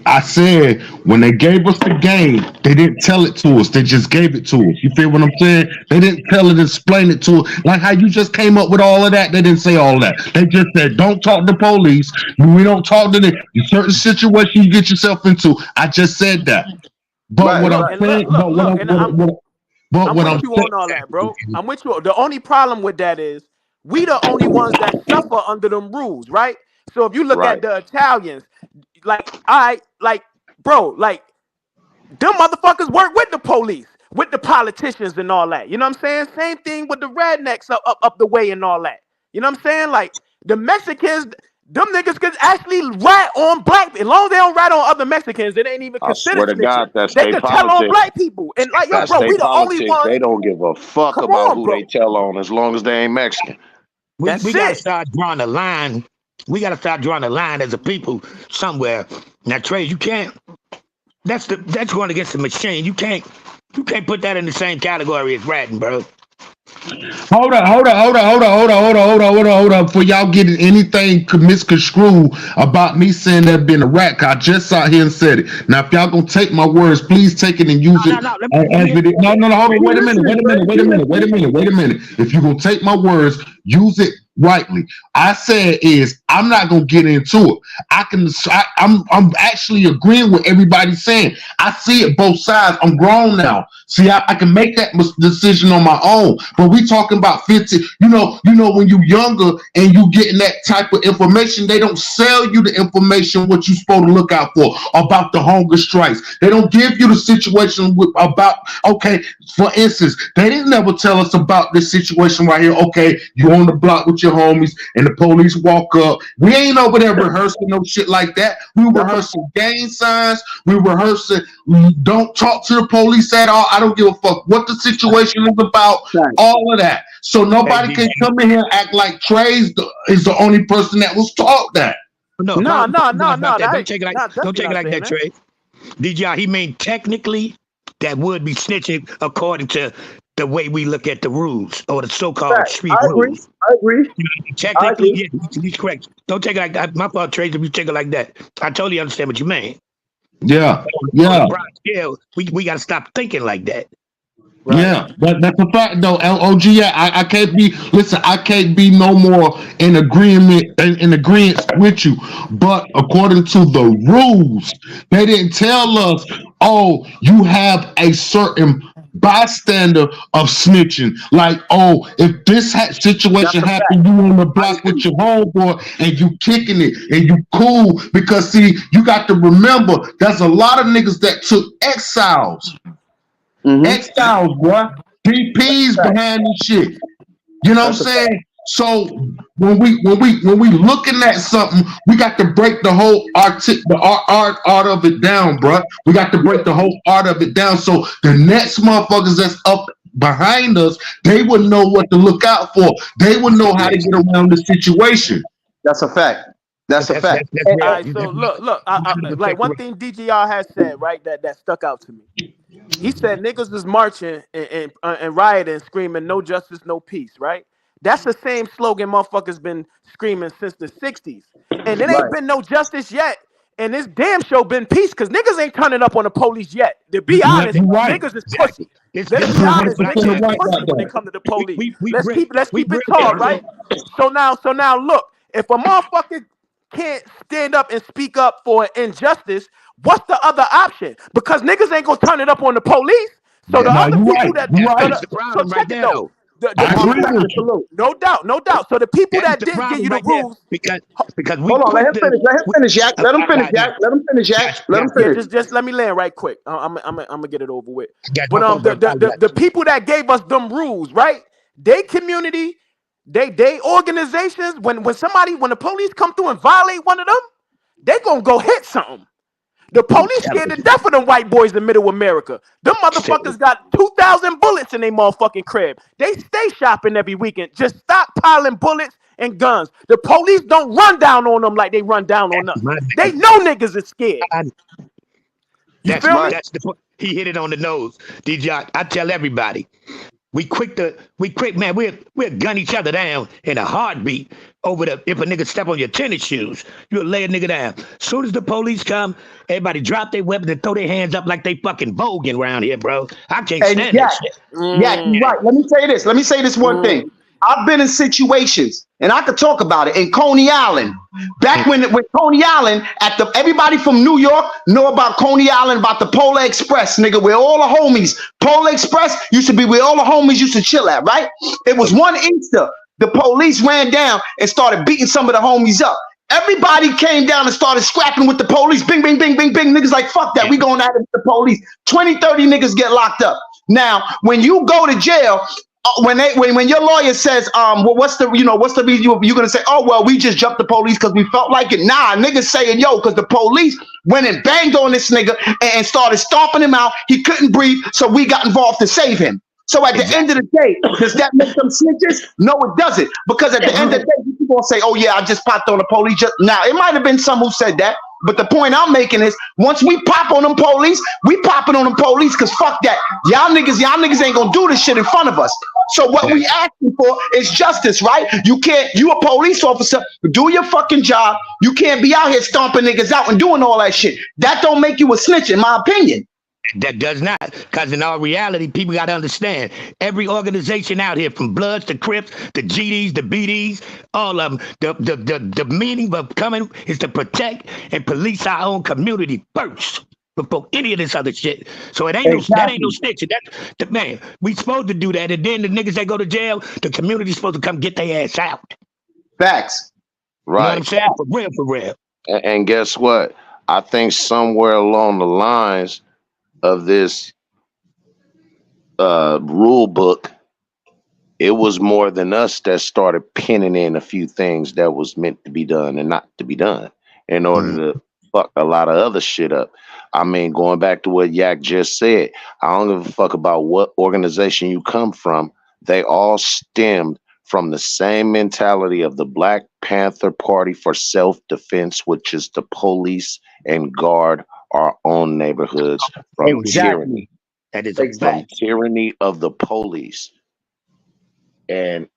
I said when they gave us the game, they didn't tell it to us. They just gave it to us. You feel what I'm saying? They didn't tell it, explain it to us. Like how you just came up with all of that. They didn't say all that. They just said, don't talk to police. We don't talk to them. In certain situations you get yourself into. I just said that. But what I'm saying, I'm with you on all that, bro. I'm with you. The only problem with that is we the only ones that suffer under them rules, right? So if you look at the Italians, bro, them motherfuckers work with the police, with the politicians and all that. You know what I'm saying? Same thing with the rednecks up the way and all that. You know what I'm saying? Like the Mexicans, them niggas could actually rat on black people. As long as they don't rat on other Mexicans, it ain't even considered. I swear to God, that's they could tell on black people. And like, yo, bro, we the only ones. They don't give a fuck about who they tell on as long as they ain't Mexican. We gotta start drawing the line. We gotta start drawing the line as a people somewhere. Now, Trey, you can't. That's going against the machine. You can't put that in the same category as ratting, bro. Hold on. Before y'all getting anything misconstrued about me saying that been a rat, 'cause I just sat here and said it. Now, if y'all gonna take my words, please take it and use it as it is. No, hold on. Wait a minute. If you're gonna take my words, use it rightly. I said is I'm not gonna get into it. I'm actually agreeing with everybody saying. I see it both sides. I'm grown now. See, I can make that decision on my own. But we talking about 50. You know when you younger and you getting that type of information, they don't sell you the information what you supposed to look out for about the hunger strikes. They don't give you the situation about, okay, for instance, they didn't never tell us about this situation right here. Okay, you on the block with your homies and the police walk up. We ain't over there rehearsing no shit like that. We rehearsing gang signs. We rehearsing don't talk to the police at all. I don't give a fuck what the situation is about. All of that. So nobody can come in here and act like Trey's is the only person that was taught that. No. Don't take it like that, Trey. DJI, he mean technically that would be snitching according to the way we look at the rules or the so-called street rules. I agree. Technically, yeah, he's correct. Don't take it like that. My fault, Trey, if you take it like that. I totally understand what you mean. Yeah. We got to stop thinking like that. Right. Yeah, that's a fact though. LOG, I can't be. Listen, I can't be no more in agreement with you. But according to the rules, they didn't tell us. Oh, you have a certain bystander of snitching. Like, oh, if this situation happened, you on the block with your homeboy and you kicking it and you cool. Because see, you got to remember, there's a lot of niggas that took exiles. Exiles, boy. DPs behind this shit. You know what I'm saying? So when we looking at something, we got to break the whole art of it down, bro. We got to break the whole art of it down. So the next motherfuckers that's up behind us, they would know what to look out for. They would know how to get around the situation. That's a fact. That's a fact. All right, so look. Like one thing DGR has said, right, that stuck out to me. He said niggas is marching and rioting, screaming "No justice, no peace." Right? That's the same slogan motherfuckers been screaming since the '60s, and it ain't been no justice yet. And this damn show been peace because niggas ain't turning up on the police yet. To be honest, niggas is pussy. Let's be honest, niggas is pussy when they come to the police. Let's keep it tall, right? So now look, if a motherfucker can't stand up and speak up for injustice, what's the other option? Because niggas ain't gonna turn it up on the police. So the other people so check it though. No doubt. So the people that did give you the rules, because hold on, let him finish, Jack. Let him finish. Just let me land right quick. I'm gonna get it over with. But the people that gave us them rules, right? They community. They organizations, when the police come through and violate one of them, they gonna go hit something. The police scared to death of them white boys in middle America. Them motherfuckers got 2,000 bullets in their motherfucking crib. They stay shopping every weekend. Just stop piling bullets and guns. The police don't run down on them like they run down on us. They know niggas is scared. He hit it on the nose. DJ, I tell everybody. We quick, man. We'll gun each other down in a heartbeat over if a nigga step on your tennis shoes, you'll lay a nigga down. Soon as the police come, everybody drop their weapons and throw their hands up like they fucking voguing around here, bro. I can't stand that shit. Yeah, you're right. Let me say this one thing. I've been in situations, and I could talk about it, in Coney Island. Back when Coney Island, everybody from New York know about Coney Island, about the Polar Express, nigga, where all the homies, Polar Express used to be where all the homies used to chill at, right? It was one Easter, the police ran down and started beating some of the homies up. Everybody came down and started scrapping with the police. Bing, bing, bing, bing, bing. Niggas like, fuck that. We going at it with the police. 20, 30 niggas get locked up. Now, when you go to jail, when your lawyer says, well, what's the reason you're gonna say, oh well, we just jumped the police because we felt like it? Nah, niggas saying, yo, because the police went and banged on this nigga and started stomping him out. He couldn't breathe, so we got involved to save him. So at the end of the day, does that make them snitches? No, it doesn't. Because at the end of the day, people gonna say, "Oh yeah, I just popped on the police." Now it might have been some who said that, but the point I'm making is, once we pop on them police, we popping on them police because fuck that. Y'all niggas ain't gonna do this shit in front of us. So what we asking for is justice, right? You a police officer, do your fucking job. You can't be out here stomping niggas out and doing all that shit. That don't make you a snitch, in my opinion. That does not, because in all reality, people got to understand, every organization out here, from Bloods to Crips, the GDs, the BDs, all of them, the meaning of coming is to protect and police our own community first before any of this other shit. So it ain't that ain't no snitching. Man, we supposed to do that, and then the niggas that go to jail, the community's supposed to come get their ass out. Facts. Right. You know what I'm saying? For real. And guess what? I think somewhere along the lines of this rule book, it was more than us that started pinning in a few things that was meant to be done and not to be done in order to fuck a lot of other shit up. I mean, going back to what Yak just said, I don't give a fuck about what organization you come from. They all stemmed from the same mentality of the Black Panther Party for self-defense, which is to police and guard our own neighborhoods from tyranny. That is from tyranny of the police. And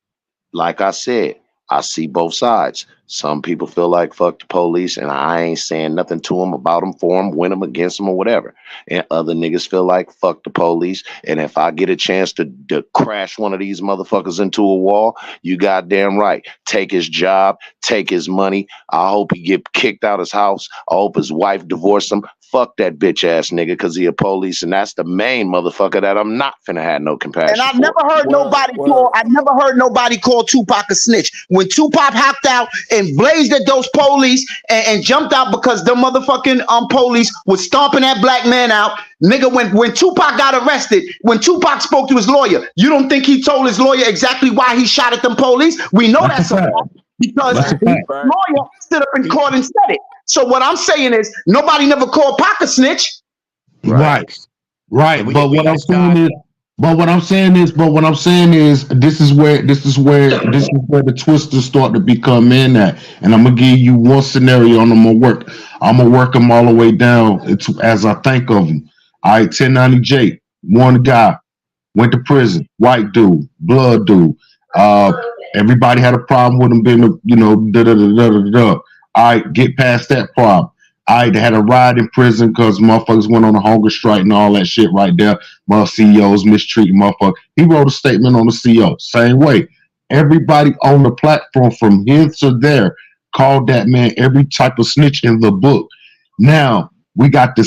like I said, I see both sides. Some people feel like fuck the police, and I ain't saying nothing to them, about them, for them, win them, against them, or whatever. And other niggas feel like fuck the police, and if I get a chance to crash one of these motherfuckers into a wall, you goddamn right. Take his job, take his money. I hope he get kicked out his house. I hope his wife divorce him. Fuck that bitch ass nigga, because he a police, and that's the main motherfucker that I'm not finna have no compassion. And I've never heard nobody call Tupac a snitch. When Tupac hopped out and blazed at those police and jumped out because the motherfucking police was stomping that black man out, nigga. When Tupac got arrested, when Tupac spoke to his lawyer, you don't think he told his lawyer exactly why he shot at them police? We know that's a fact because his lawyer stood up in court and said it. So what I'm saying is, nobody never called Pac a snitch. Right. But what I'm saying is, this is where the twisters start to become in at. And I'm gonna give you one scenario, and I'm gonna work them all the way down as I think of them. All right, 1090J, one guy went to prison, white dude, blood dude. Everybody had a problem with him being, All right, get past that problem. They had a riot in prison because motherfuckers went on a hunger strike and all that shit right there. CEOs mistreating motherfuckers. He wrote a statement on the CEO. Same way. Everybody on the platform from here to there called that man every type of snitch in the book. Now, we got a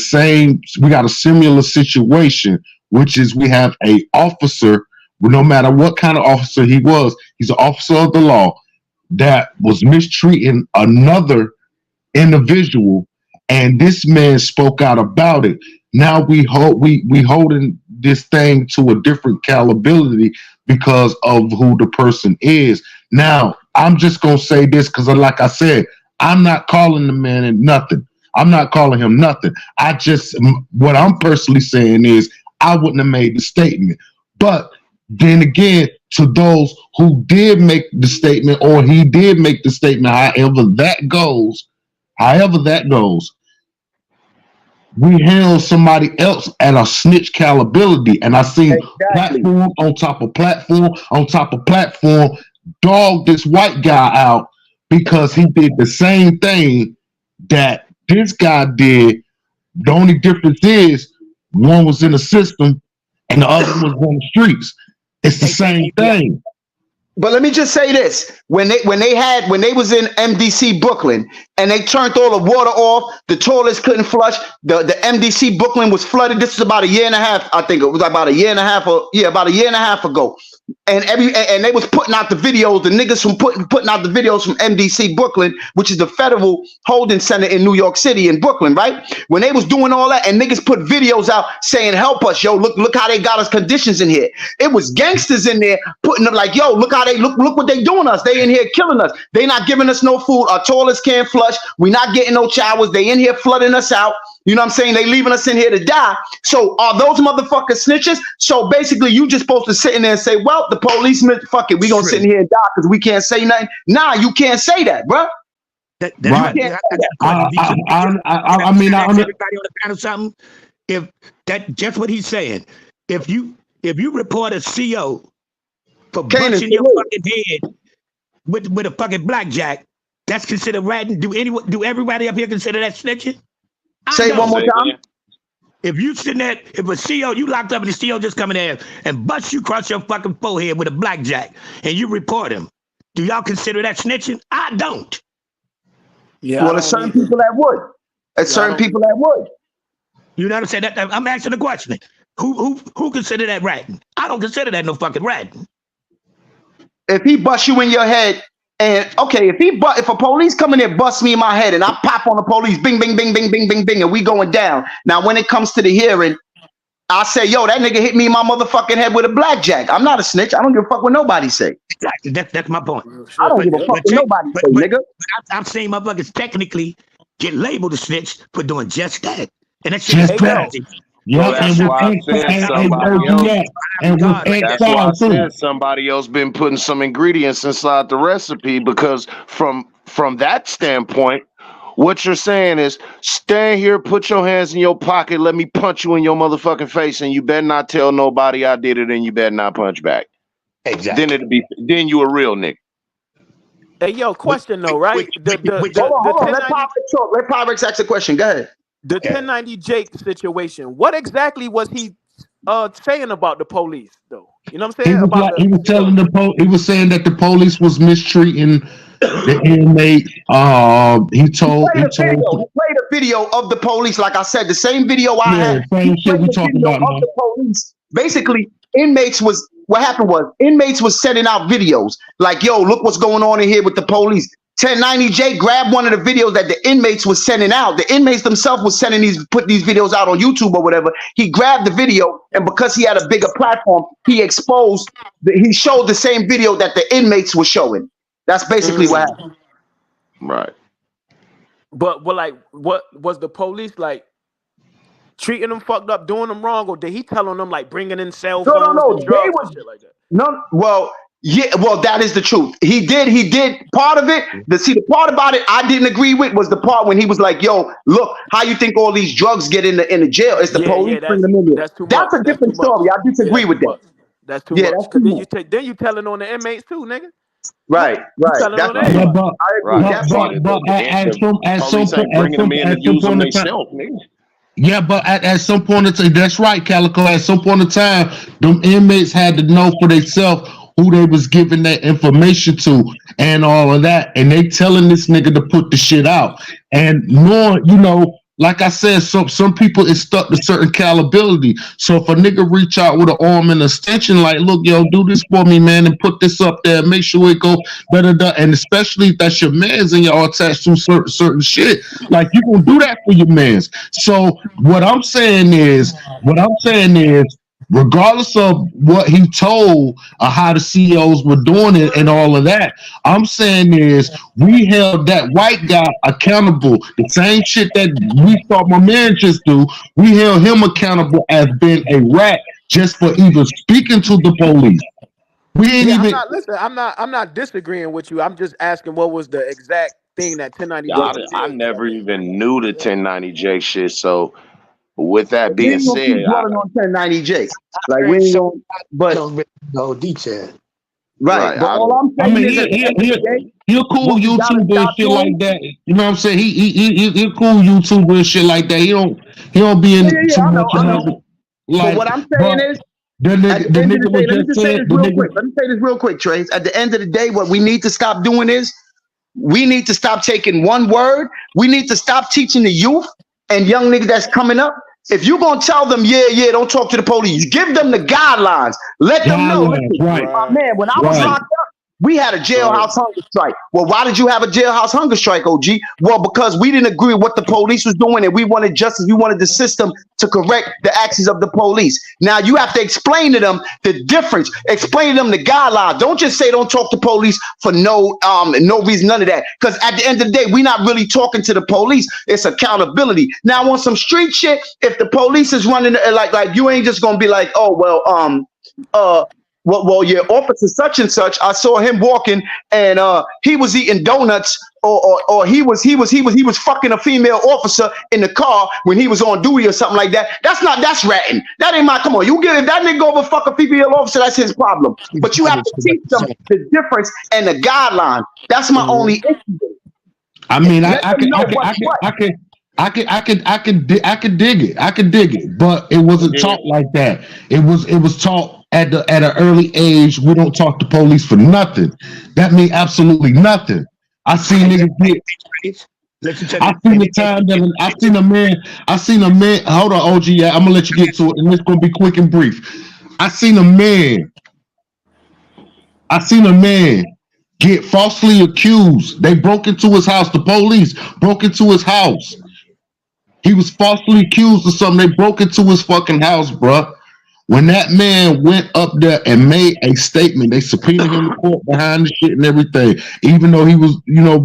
similar situation, which is we have a officer, no matter what kind of officer he was, he's an officer of the law, that was mistreating another individual, and this man spoke out about it. Now we holding this thing to a different calibrability because of who the person is. Now I'm just gonna say this because, like I said, I'm not calling the man nothing. I'm not calling him nothing. What I'm personally saying is I wouldn't have made the statement, but then again, to those who did make the statement, or he did make the statement, however that goes, we held somebody else at a snitch calibrability, and I seen platform on top of platform on top of platform dog this white guy out because he did the same thing that this guy did. The only difference is one was in the system and the other was on the streets. It's the same thing. But let me just say this: when they was in MDC Brooklyn and they turned all the water off, the toilets couldn't flush. The MDC Brooklyn was flooded. This is about a year and a half. I think it was about a year and a half ago. And they was putting out the videos. The niggas from putting out the videos from MDC Brooklyn, which is the federal holding center in New York City in Brooklyn, right? When they was doing all that, and niggas put videos out saying, "Help us, yo! Look how they got us conditions in here." It was gangsters in there putting them like, "Yo, look how they look what they doing us. They in here killing us. They not giving us no food. Our toilets can't flush. We not getting no showers. They in here flooding us out." You know what I'm saying? They leaving us in here to die. So are those motherfuckers snitches? So basically, you just supposed to sit in there and say, well, the policeman, fuck it, we gonna sit in here and die because we can't say nothing. Nah, you can't say that, bro. Right. You can't say that. I mean, I everybody on the panel something. If that just what he's saying. If you report a CO for busting your fucking head with a fucking blackjack, that's considered ratting. Do everybody up here consider that snitching? Say it one more time. If you sitting there, if a CO, you locked up and the CO just come in there and bust you across your fucking forehead with a blackjack and you report him, do y'all consider that snitching? I don't. Yeah. Well, there's certain people that would. There's certain people that would. You know what I'm saying? I'm asking the question. Who consider that ratting? I don't consider that no fucking ratting. If he busts you in your head, and okay, if a police come in there bust me in my head and I pop on the police, bing, bing, bing, bing, bing, bing, bing, and we going down. Now, when it comes to the hearing, I say, yo, that nigga hit me in my motherfucking head with a blackjack. I'm not a snitch. I don't give a fuck what nobody say. Exactly. That's my point. I don't give a fuck what nobody say, nigga. I've seen motherfuckers technically get labeled a snitch for doing just that. And that's just that. Yeah, that's why I said somebody else been putting some ingredients inside the recipe, because from that standpoint, what you're saying is stand here, put your hands in your pocket, let me punch you in your motherfucking face, and you better not tell nobody I did it, and you better not punch back. Exactly. Then you a real nigga. Hey, yo, question though, right? Hold on. Let Pyrex ask the question. Go ahead. The 1090 Jake situation. What exactly was he saying about the police, though? You know what I'm saying? He was saying that the police was mistreating the inmate. He played a video of the police, like I said, the same video I had. Same shit we talking about now. The police. Basically, inmates was sending out videos like, yo, look what's going on in here with the police. 1090J grabbed one of the videos that the inmates was sending out. The inmates themselves was putting these videos out on YouTube or whatever. He grabbed the video, and because he had a bigger platform, he showed the same video that the inmates were showing. That's basically what happened. Right. But what was the police like treating them fucked up, doing them wrong, or did he telling them like bringing in cell phones and drugs and shit like that? No, well. Yeah, well, that is the truth. He did part of it. The part about it I didn't agree with was the part when he was like, yo, look, how you think all these drugs get in the jail? It's the police bring them in there. That's a different story. I disagree with that. That's too much. Because then you telling on the inmates too, nigga. Right. But at some point in time, that's right, Calico. At some point in time, them inmates had to know for themselves who they was giving that information to and all of that. And they telling this nigga to put the shit out. And knowing, like I said, some people is stuck to certain calibility. So if a nigga reach out with an arm and extension, like, look, yo, do this for me, man, and put this up there, make sure it go better. And especially if that's your mans and y'all attached to certain shit, like you gonna do that for your mans. So what I'm saying is, regardless of what he told or how the CEOs were doing it and all of that, I'm saying is we held that white guy accountable. The same shit that we thought my man just do, we held him accountable as being a rat just for even speaking to the police. We ain't even. I'm not disagreeing with you. I'm just asking what was the exact thing that 1090. I never even knew the 1090J shit, so. With that being said, on 1090J, like we ain't gonna, but no detail. Right. But all I'm saying he'll cool YouTuber and shit like that. You know what I'm saying? He'll cool YouTuber and shit like that. He don't be in too much. But what I'm saying is, let me say this real quick, Trace. At the end of the day, what we need to stop doing is we need to stop taking one word. We need to stop teaching the youth and young niggas that's coming up. If you're gonna tell them, don't talk to the police, give them the guidelines. Let them know. Listen, my man, when I was locked up, We had a jailhouse hunger strike. Well, why did you have a jailhouse hunger strike, OG? Well, because we didn't agree with what the police was doing and we wanted justice. We wanted the system to correct the actions of the police. Now you have to explain to them the difference. Explain to them the guidelines. Don't just say don't talk to police for no reason, none of that. Because at the end of the day, we're not really talking to the police. It's accountability. Now on some street shit, if the police is running like you ain't just gonna be like, oh well, well, yeah, officer such and such. I saw him walking, and he was eating donuts, or he was fucking a female officer in the car when he was on duty or something like that. That's ratting. That ain't my. Come on, you give if that nigga over fuck a female officer, that's his problem. But you have to teach them the difference and the guideline. That's my only issue. I mean, I could dig it, but it wasn't taught like that. It was taught at an early age. We don't talk to police for nothing. That means absolutely nothing. I seen niggas get. I seen the time that I seen a man. Hold on, OG. Yeah, I'm gonna let you get to it, and it's gonna be quick and brief. I seen a man get falsely accused. They broke into his house. The police broke into his house. He was falsely accused of something. They broke into his fucking house, bruh. When that man went up there and made a statement, they subpoenaed him to court behind the shit and everything. Even though he was,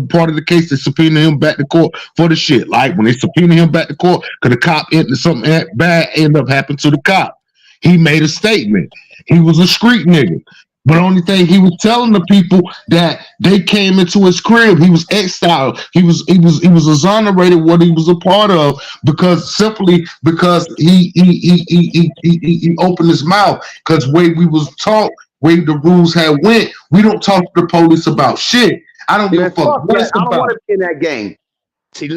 part of the case, they subpoenaed him back to court for the shit. Like when they subpoenaed him back to court, because the cop something bad ended up happening to the cop. He made a statement. He was a street nigga. But the only thing he was telling the people that they came into his crib, he was exiled. He was exonerated what he was a part of simply because he opened his mouth. Because way we was taught, way the rules had went, we don't talk to the police about shit. I don't give a fuck. I don't want to be in that game. Fuck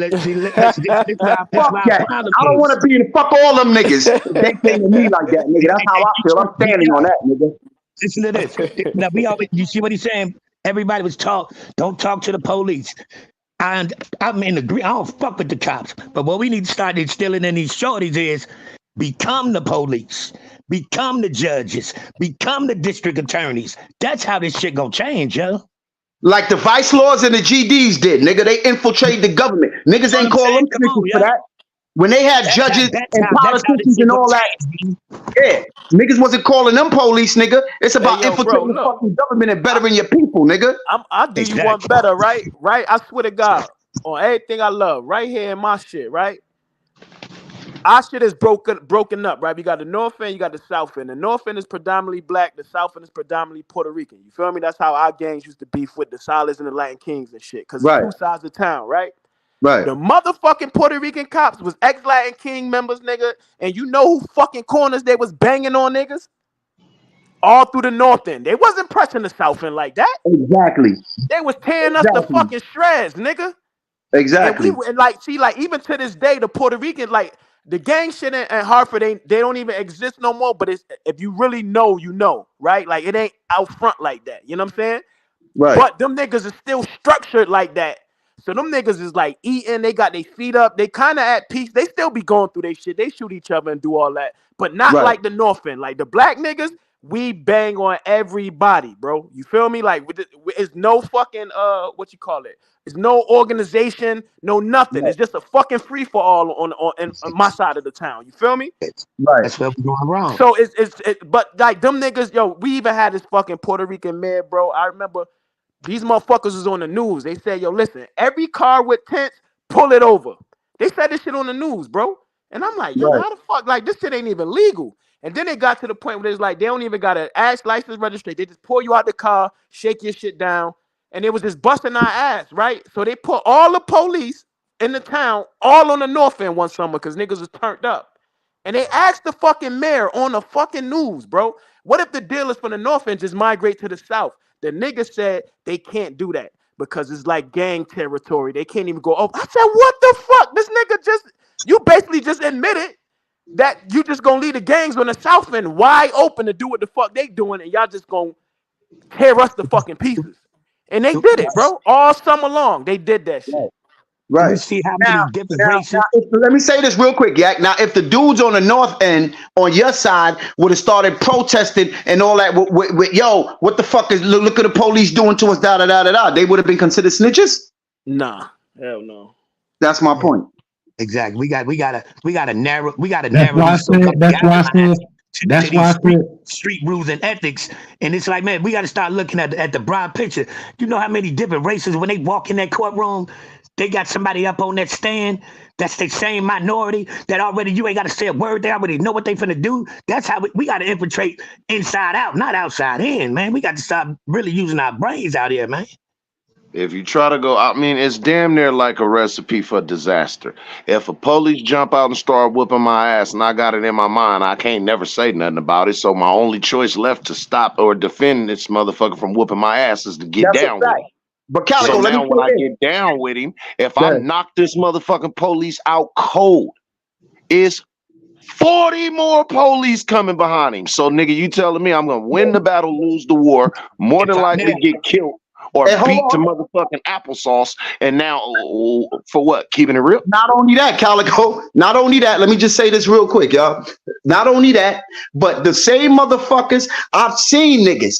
that. I don't want to be in fuck all them niggas. They came to me like that, nigga. That's how I feel. I'm standing on that, nigga. Listen to this. Now you see what he's saying? Everybody was don't talk to the police. And I'm in agree. I don't fuck with the cops. But what we need to start instilling in these shorties is become the police, become the judges, become the district attorneys. That's how this shit gonna change, yo. Like the vice lords and the GDs did, nigga. They infiltrated the government. Niggas ain't call them for that. When they had judges and politicians and all that, yeah, niggas wasn't calling them police, nigga. It's about infiltrating the fucking government and bettering your people, nigga. I'll do you one better, right? Right? I swear to God, on everything I love, right here in my shit, right? Our shit is broken up, right? You got the north end, you got the south end. The north end is predominantly black, the south end is predominantly Puerto Rican. You feel me? That's how our gangs used to beef with the Solids and the Latin Kings and shit. Because it's two sides of town, right? Right. The motherfucking Puerto Rican cops was ex-Latin King members, nigga. And you know who fucking corners they was banging on, niggas? All through the north end. They wasn't pressing the south end like that. Exactly. They was tearing us to fucking shreds, nigga. Exactly. And even to this day, the Puerto Rican, the gang shit in Hartford, they don't even exist no more. But if you really know, you know, right? Like it ain't out front like that. You know what I'm saying? Right. But them niggas is still structured like that. So them niggas is like eating, they got their feet up, they kind of at peace. They still be going through their shit. They shoot each other and do all that, but not like the north end. Like the black niggas, we bang on everybody, bro. You feel me? Like it's no fucking what you call it? It's no organization, no nothing. It's just a fucking free for all on my side of the town. You feel me? Right. That's where we're going wrong. So but like them niggas, yo, we even had this fucking Puerto Rican man, bro. I remember. These motherfuckers was on the news. They said, yo, listen, every car with tents, pull it over. They said this shit on the news, bro. And I'm like, yo, how the fuck? Like, this shit ain't even legal. And then it got to the point where it's like, they don't even got an ass license registration. They just pull you out the car, shake your shit down. And it was just busting our ass, right? So they put all the police in the town, all on the north end one summer, because niggas was turned up. And they asked the fucking mayor on the fucking news, bro, what if the dealers from the north end just migrate to the south? The nigga said they can't do that because it's like gang territory. They can't even go over. I said, what the fuck? This nigga you basically just admitted that you just gonna leave the gangs on the south end wide open to do what the fuck they doing, and y'all just gonna tear us to fucking pieces. And they did it, bro. All summer long, they did that shit. Right. You see how many different races. Let me say this real quick, Yak. Now, if the dudes on the north end on your side would have started protesting and all that, yo, what the fuck is look at the police doing to us? Da da da da da. They would have been considered snitches. Nah, hell no. That's my point. Exactly. We gotta narrow. That's why I said. That's why I said. That's why I said. Street rules and ethics, and it's like, man, we got to start looking at the broad picture. You know how many different races when they walk in that courtroom, they got somebody up on that stand that's the same minority that already you ain't got to say a word. They already know what they finna do. That's how we got to infiltrate inside out, not outside in, man. We got to start really using our brains out here, man. If you try to go, I mean, it's damn near like a recipe for disaster. If a police jump out and start whooping my ass and I got it in my mind, I can't never say nothing about it. So my only choice left to stop or defend this motherfucker from whooping my ass is to get down with him. But Calico, so let now me when I get down with him, if I knock this motherfucking police out cold, it's 40 more police coming behind him. So nigga, you telling me I'm gonna win the battle, lose the war, more than likely get killed or beat to motherfucking applesauce, and now for what? Keeping it real? Not only that, Calico, not only that, let me just say this real quick, y'all. Not only that, but the same motherfuckers, I've seen niggas.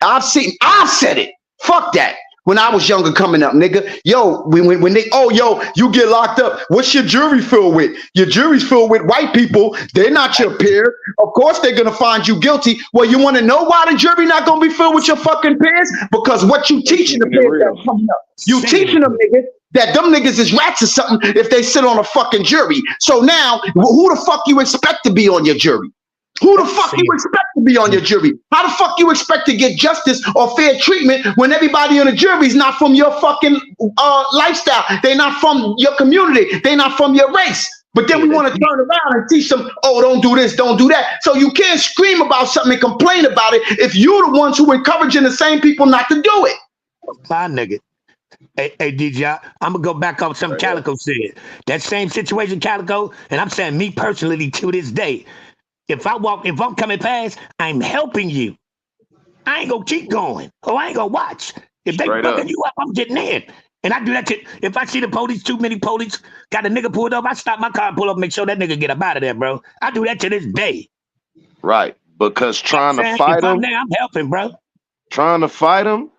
I said it. Fuck that. When I was younger coming up, nigga, yo, when they, you get locked up. What's your jury filled with? Your jury's filled with white people. They're not your peers. Of course, they're gonna find you guilty. Well, you want to know why the jury not gonna be filled with your fucking peers? Because what you teaching the peers that's coming up, you teaching them niggas that them niggas is rats or something if they sit on a fucking jury. So now, who the fuck you expect to be on your jury? Who the fuck you expect to be on your jury? How the fuck you expect to get justice or fair treatment when everybody on the jury is not from your fucking lifestyle? They're not from your community. They're not from your race. But then we want to turn around and teach them, oh, don't do this, don't do that. So you can't scream about something and complain about it if you're the ones who are encouraging the same people not to do it. Fine, nigga. Hey, DJ, I'm gonna go back on something Calico said. That same situation, Calico, and I'm saying me personally to this day. If I'm coming past, I'm helping you. I ain't gonna keep going. Oh, I ain't gonna watch. If they fucking you up, I'm getting in. And I do that to, if I see the police, too many police, got a nigga pulled up, I stop my car and pull up, make sure that nigga get up out of there, bro. I do that to this day. Right. Because trying to fight him, I'm helping, bro. Trying to fight him,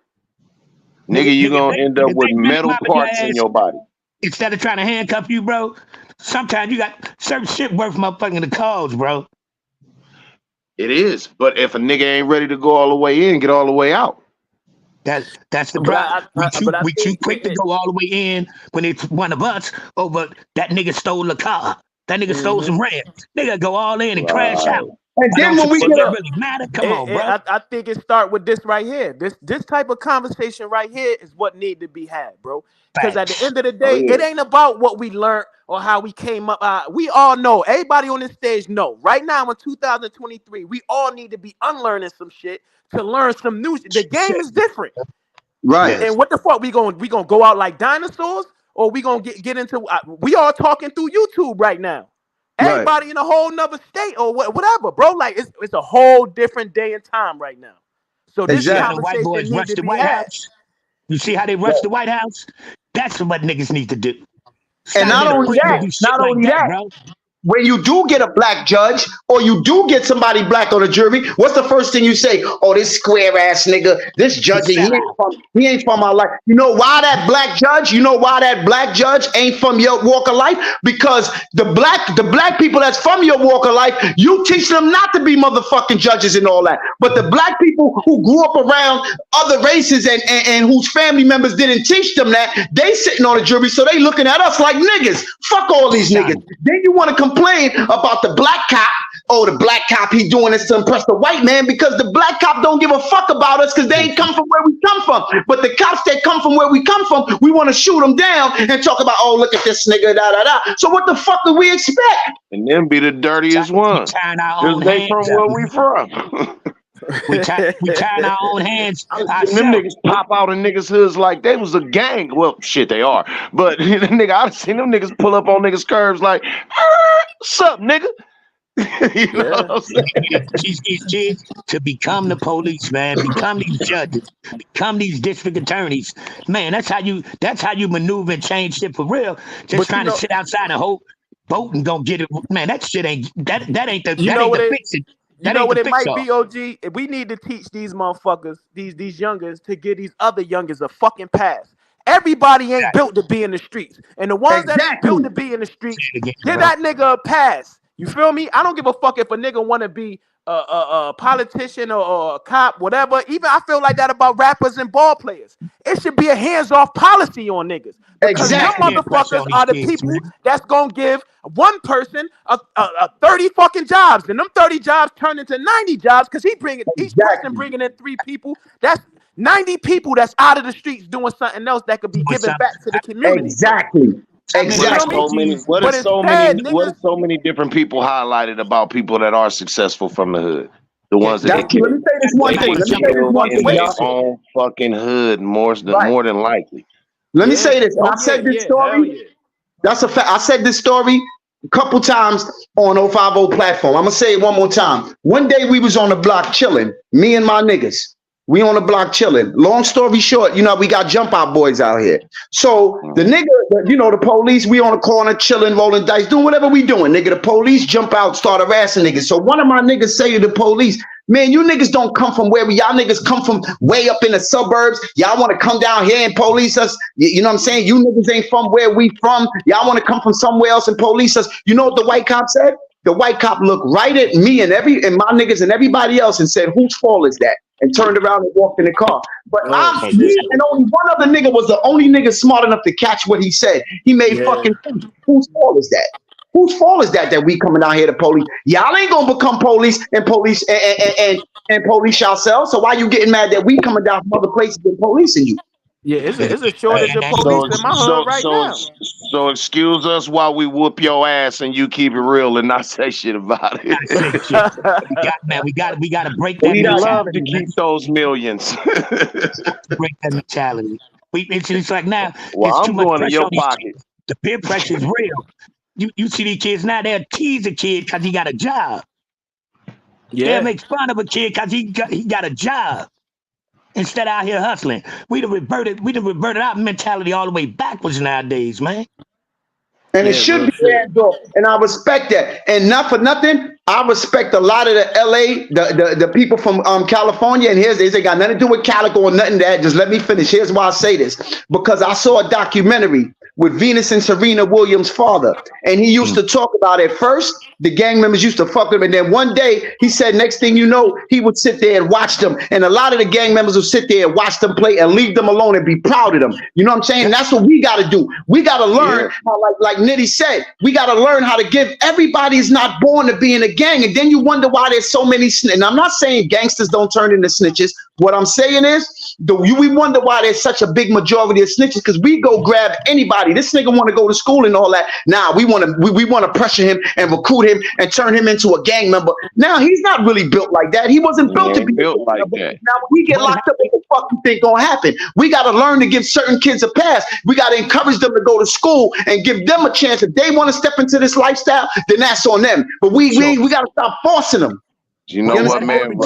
nigga, you gonna end up with metal parts in your body. Instead of trying to handcuff you, bro, sometimes you got certain shit worth motherfucking the cause, bro. It is, but if a nigga ain't ready to go all the way in, get all the way out. That's the problem. We too quick to go all the way in when it's one of us over that nigga stole a car. That nigga stole some rent. Nigga go all in and crash out. And then when we get up, really matter. Come on, bro. I think it start with this right here. This type of conversation right here is what need to be had, bro. Because at the end of the day, it ain't about what we learned or how we came up. We all know. Everybody on this stage know. Right now in 2023, we all need to be unlearning some shit to learn some new shit. The game is different, right? And what the fuck we gonna go out like dinosaurs, or we gonna get into? We all talking through YouTube right now. Everybody in a whole nother state or whatever, bro. Like it's a whole different day and time right now. So this conversation white boys needs rush to the be White had. House. You see how they rush the White House? That's what niggas need to do. And not only that, bro. When you do get a black judge or you do get somebody black on a jury, what's the first thing you say? Oh, this square ass nigga, this judge, he ain't from our life. You know why that black judge? You know why that black judge ain't from your walk of life? Because the black people that's from your walk of life, you teach them not to be motherfucking judges and all that. But the black people who grew up around other races and whose family members didn't teach them that, they sitting on a jury, so they looking at us like niggas. Fuck all these niggas. Then you want to complain about the black cop. Oh, the black cop, he doing this to impress the white man, because the black cop don't give a fuck about us because they ain't come from where we come from. But the cops that come from where we come from, we want to shoot them down and talk about, oh, look at this nigga, da da da. So what the fuck do we expect? And them be the dirtiest ones. Because they from where we from. We tying our own hands. Them niggas pop out in niggas' hoods like they was a gang. Well, shit, they are. But nigga, I've seen them niggas pull up on niggas' curves like, what's up, nigga? You know what I'm saying? Teach these kids to become the police, man. Become these judges. Become these district attorneys. Man, that's how you maneuver and change shit for real. Just But trying to sit outside and hope vote and go get it. Man, that shit ain't that ain't the you that know ain't what the it fix it. you That know ain't what the it fix might all. be, OG? We need to teach these motherfuckers, these youngers, to give these other youngers a fucking pass. Everybody ain't built to be in the streets. And the ones that ain't built to be in the streets, give that nigga a pass. You feel me? I don't give a fuck if a nigga want to be a politician or a cop, whatever. Even I feel like that about rappers and ball players. It should be a hands-off policy on niggas. Because them motherfuckers are the people that's gonna give one person a 30 fucking jobs, and them 30 jobs turn into 90 jobs because each person bringing in 3 people. That's 90 people that's out of the streets doing something else that could be given back to the community. Exactly. What is But instead, niggas, so many different people highlighted about people that are successful from the hood? The ones that Let me say this one thing. Let me say this one in thing, their y'all. own fucking hood more than likely. Let me say this. And I said this story. That's a fact. I said this story a couple times on 050 platform. I'm gonna say it one more time. One day we was on the block chilling, me and my niggas. We on the block chilling. Long story short, you know, we got jump out boys out here. So the nigga, the police, we on the corner chilling, rolling dice, doing whatever we doing. Nigga, the police jump out, start harassing niggas. So one of my niggas say to the police, man, you niggas don't come from where y'all niggas come from way up in the suburbs. Y'all want to come down here and police us. You know what I'm saying? You niggas ain't from where we from. Y'all want to come from somewhere else and police us. You know what the white cop said? The white cop looked right at me and my niggas and everybody else and said, whose fault is that? And turned around and walked in the car. But me and only one other nigga was the only nigga smart enough to catch what he said. He made fucking sense. Whose fault is that? Whose fault is that we coming down here to police? Y'all ain't gonna become police and police yourselves. So why you getting mad that we coming down from other places and policing you? Yeah, it's a shortage of police in my hood right now. So excuse us while we whoop your ass and you keep it real and not say shit about it. We got to break that We mentality. love to keep those millions. Break that mentality. It's like now, well, it's I'm too much going to pressure your on these pocket. kids. The peer pressure is real. You see these kids now, they'll tease a kid because he got a job. They'll make fun of a kid because he got a job. Instead of out here hustling. We done reverted our mentality all the way backwards nowadays, man. And it should be hands off. And I respect that. And not for nothing, I respect a lot of the LA, the people from California. And here's this, they got nothing to do with Calico or nothing that. Just let me finish. Here's why I say this. Because I saw a documentary with Venus and Serena Williams' father. And he used to talk about it first. The gang members used to fuck him. And then one day he said, next thing you know, he would sit there and watch them. And a lot of the gang members would sit there and watch them play and leave them alone and be proud of them. You know what I'm saying? And that's what we got to do. We got to learn how, like Nitty said, we got to learn how to give. Everybody is not born to be in a gang. And then you wonder why there's so many. And I'm not saying gangsters don't turn into snitches. What I'm saying is, we wonder why there's such a big majority of snitches because we go grab anybody. This nigga want to go to school and all that. Now we want to pressure him and recruit him and turn him into a gang member. Now he's not really built like that. He wasn't built to be built like that. Now when we get locked up, what the fuck you think gonna happen? We got to learn to give certain kids a pass. We got to encourage them to go to school and give them a chance. If they want to step into this lifestyle, then that's on them. But we got to stop forcing them. You know what, man?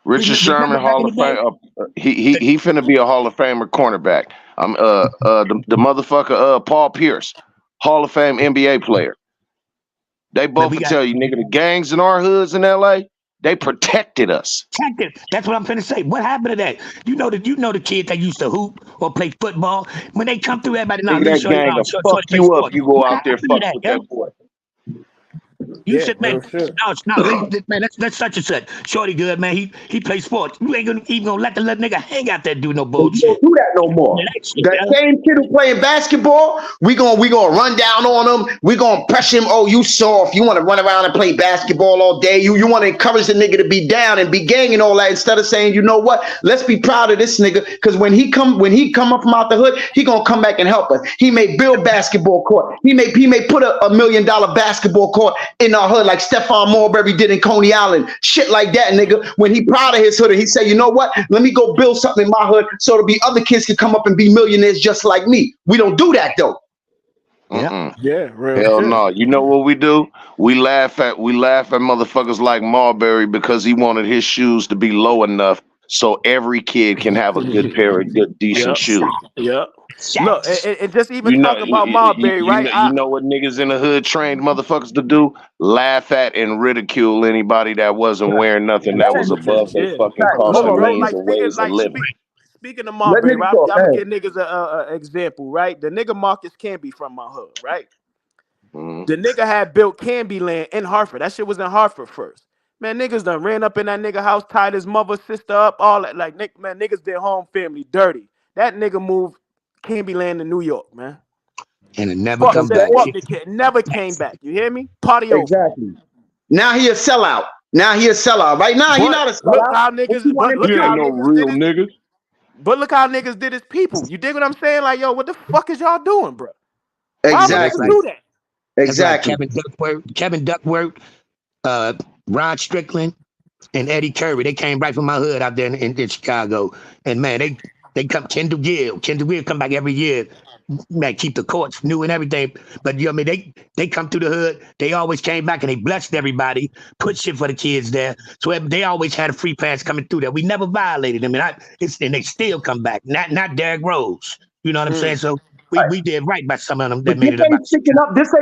Richard Sherman, Hall of Fame. He finna be a Hall of Famer cornerback. The motherfucker Paul Pierce, Hall of Fame NBA player. They both will tell you, nigga, the gangs in our hoods in LA, they protected us. That's what I'm finna say. What happened to that? You know the kids that used to hoop or play football. When they come through, everybody knows. Nigga, that gang will fuck you up. You go out there fuck with that boy. You said, man, man, that's such and such. Shorty good, man. He plays sports. You ain't even gonna let the little nigga hang out there do no bullshit. We don't do that no more. That same kid who playing basketball, we gonna run down on him. We gonna press him. Oh, you soft. You want to run around and play basketball all day. You want to encourage the nigga to be down and be gang and all that instead of saying, you know what? Let's be proud of this nigga because when he come up from out the hood, he gonna come back and help us. He may build basketball court. He may put a $1 million basketball court in our hood like Stephon Marbury did in Coney Island. Shit like that, nigga. When he proud of his hood and he say, you know what? Let me go build something in my hood so there'll be other kids can come up and be millionaires just like me. We don't do that though. Yeah, real Hell shit. no. You know what we do? We laugh at motherfuckers like Marbury because he wanted his shoes to be low enough so every kid can have a good pair of good decent shoes. Yep. Look, and just even You know, talk about Marbury, right? you know what niggas in the hood trained motherfuckers to do? Laugh at and ridicule anybody that wasn't wearing nothing that was above their fucking cost Look, of bro, means like and ways of living. speaking of Let Marbury, niggas right, talk. I'm gonna give niggas a example, right? The nigga Marcus Camby from my hood, right? The nigga had built Canby land in Hartford. That shit was in Hartford first. Man, niggas done ran up in that nigga house, tied his mother, sister up, all that. Like, man, niggas did home family dirty. That nigga moved Canby land to New York, man. And it never come back. Fuck the kid. Never came back. You hear me? Party over. Exactly. Now he a sellout. Right now he not a sellout. Look how niggas. But look how niggas did it. niggas. But look how niggas did his people. You dig what I'm saying? Like, yo, what the fuck is y'all doing, bro? Why would niggas do that? Exactly. That's like Kevin Duckworth, Ron Strickland, and Eddie Curry. They came right from my hood out there in Chicago. And man, they come Kendall Gill come back every year. Man, keep the courts new and everything. But you know what I mean? They come through the hood. They always came back and they blessed everybody, put shit for the kids there. So they always had a free pass coming through there. We never violated them. And they still come back. Not Derrick Rose. You know what I'm saying? So we did right by some of them that made it about. This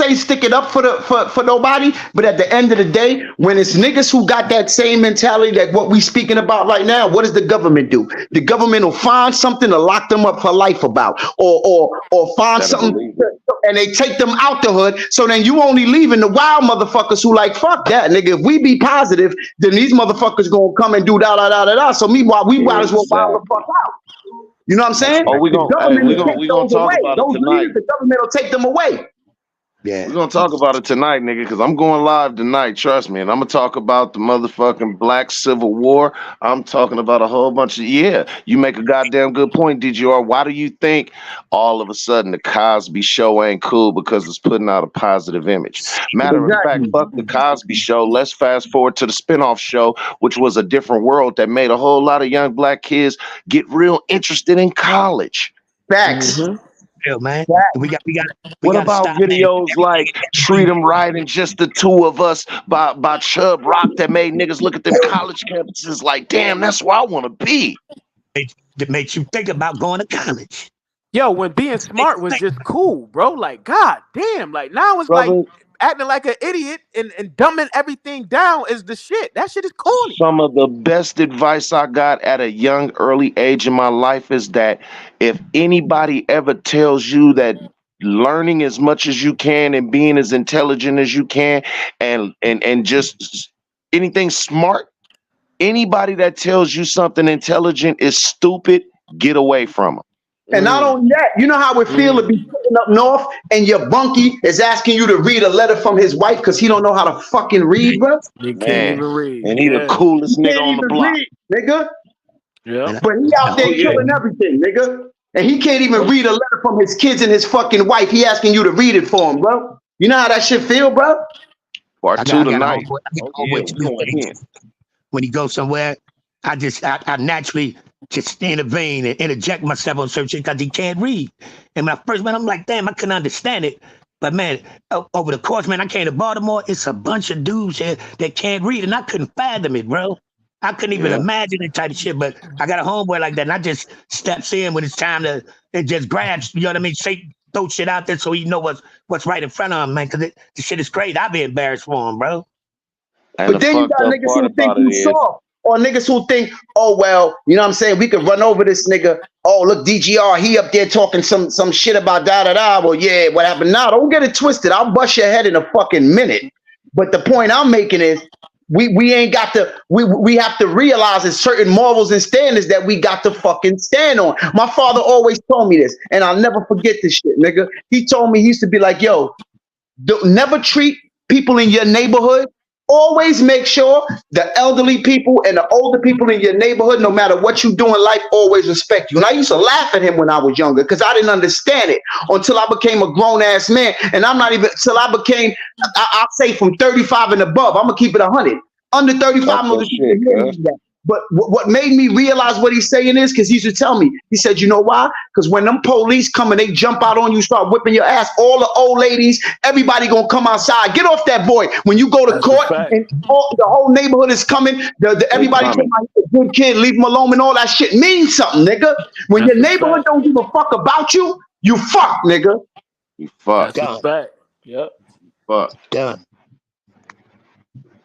ain't sticking up for nobody. But at the end of the day, when it's niggas who got that same mentality that what we speaking about right now, what does the government do? The government will find something to lock them up for life about, or find something, and they take them out the hood. So then you only leaving the wild motherfuckers who like fuck that nigga. If we be positive, then these motherfuckers gonna come and do da da da da da. So meanwhile, we might as well wild the fuck out. You know what I'm saying? Oh, we gonna talk about it tonight. The government will take them away. Yeah, we're gonna talk about it tonight, nigga, because I'm going live tonight. Trust me, and I'm gonna talk about the motherfucking Black Civil War. I'm talking about a whole bunch of You make a goddamn good point, DGR. Why do you think all of a sudden the Cosby Show ain't cool because it's putting out a positive image? Matter of fact, fuck the Cosby Show. Let's fast forward to the spinoff show, which was a different world that made a whole lot of young black kids get real interested in college. Facts. Hell, man. We got what about videos like Treat 'Em Right and Just the Two of Us by Chubb Rock that made niggas look at them college campuses like, damn, that's where I want to be. That makes you think about going to college. Yo, when being smart was just cool, bro. Like, god damn. Like, now it's like acting like an idiot and dumbing everything down is the shit. That shit is corny. Some of the best advice I got at a young, early age in my life is that if anybody ever tells you that learning as much as you can and being as intelligent as you can and just anything smart, anybody that tells you something intelligent is stupid, get away from them. And not only that, you know how it feel to be sitting up north and your bunkie is asking you to read a letter from his wife because he don't know how to fucking read, bro. He can't even read. And he the coolest nigga on the block. Nigga. Yeah. But he out there killing everything, nigga. And he can't even read a letter from his kids and his fucking wife. He asking you to read it for him, bro. You know how that shit feel, bro? Part two tonight. When he goes somewhere, I naturally just intervene and interject myself on certain shit because he can't read. And when I first met him, I'm like, damn, I couldn't understand it. But man, over the course, man, I came to Baltimore. It's a bunch of dudes here that can't read, and I couldn't fathom it, bro. I couldn't even imagine that type of shit. But I got a homeboy like that, and I just steps in when it's time to. It just grabs, you know what I mean? Throw shit out there so he know what's right in front of him, man. Because the shit is crazy. I'd be embarrassed for him, bro. But then you got niggas who think you soft. Or niggas who think, oh, well, you know what I'm saying? We could run over this nigga. Oh, look, DGR, he up there talking some shit about da-da-da. Well, yeah, what happened? Nah, don't get it twisted. I'll bust your head in a fucking minute. But the point I'm making is we ain't got to, we have to realize there's certain morals and standards that we got to fucking stand on. My father always told me this, and I'll never forget this shit, nigga. He told me, he used to be like, yo, never treat people in your neighborhood. Always make sure the elderly people and the older people in your neighborhood, no matter what you do in life, always respect you. And I used to laugh at him when I was younger because I didn't understand it until I became a grown-ass man. And I'm not even, till I became, I'll say from 35 and above, I'm going to keep it 100. Under 35, But what made me realize what he's saying is because he used to tell me, he said, you know why? Because when them police come and they jump out on you, start whipping your ass, all the old ladies, everybody gonna come outside. Get off that boy. When you go to court and the whole neighborhood is coming, everybody talking about a good kid, leave him alone and all that shit means something, nigga. When your neighborhood don't give a fuck about you, you fuck, nigga. You fuck. That's a fact. Yep. Fuck. Done.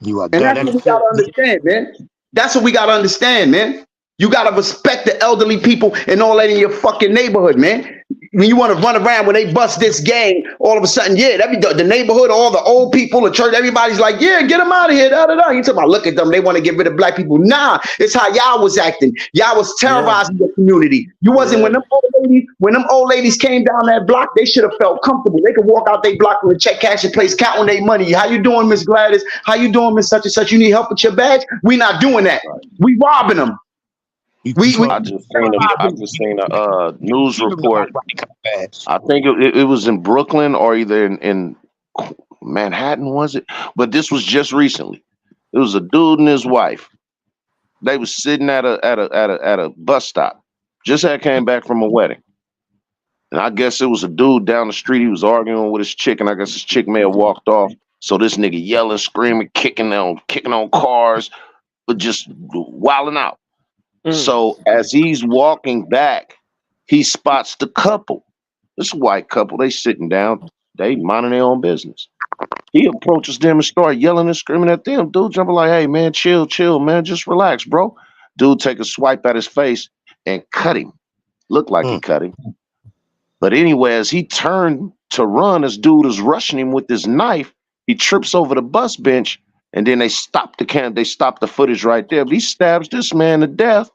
You are And done. that's what we gotta understand, man. That's what we gotta understand, man. You gotta respect the elderly people and all that in your fucking neighborhood, man. When you want to run around when they bust this gang, all of a sudden, yeah, the neighborhood, all the old people, the church, everybody's like, yeah, get them out of here. Da, da, da. You talking about, look at them, they want to get rid of black people. Nah, it's how y'all was acting. Y'all was terrorizing the community. You wasn't when them old ladies came down that block, they should have felt comfortable. They could walk out their block with a check cashing place, counting their money. How you doing, Miss Gladys? How you doing, Miss Such and Such? You need help with your badge? We not doing that. We robbing them. I just seen a news report. I think it was in Brooklyn or either in Manhattan, was it? But this was just recently. It was a dude and his wife. They was sitting at a bus stop. Just had came back from a wedding. And I guess it was a dude down the street. He was arguing with his chick, and I guess his chick may have walked off. So this nigga yelling, screaming, kicking on cars, but just wilding out. So as he's walking back, he spots the couple. This white couple, they sitting down, they minding their own business. He approaches them and start yelling and screaming at them. Dude jumping like, hey man, chill, man, just relax, bro. Dude take a swipe at his face and cut him. Looked like he cut him. But anyway, as he turned to run, this dude is rushing him with his knife. He trips over the bus bench, and then they stop the footage right there. But he stabs this man to death,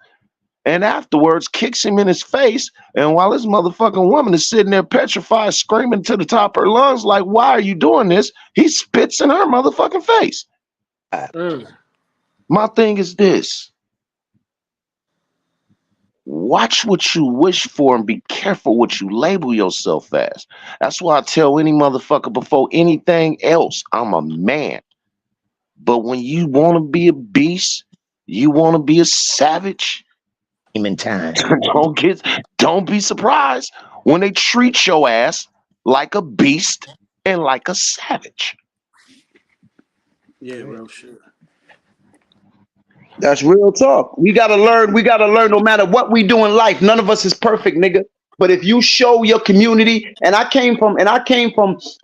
and afterwards kicks him in his face. And while this motherfucking woman is sitting there petrified, screaming to the top of her lungs, like, why are you doing this? He spits in her motherfucking face. My thing is this. Watch what you wish for and be careful what you label yourself as. That's why I tell any motherfucker before anything else, I'm a man. But when you want to be a beast, you want to be a savage, in time. Don't be surprised when they treat your ass like a beast and like a savage. Yeah, real shit. That's real talk. We gotta learn no matter what we do in life. None of us is perfect, nigga. But if you show your community, and I came from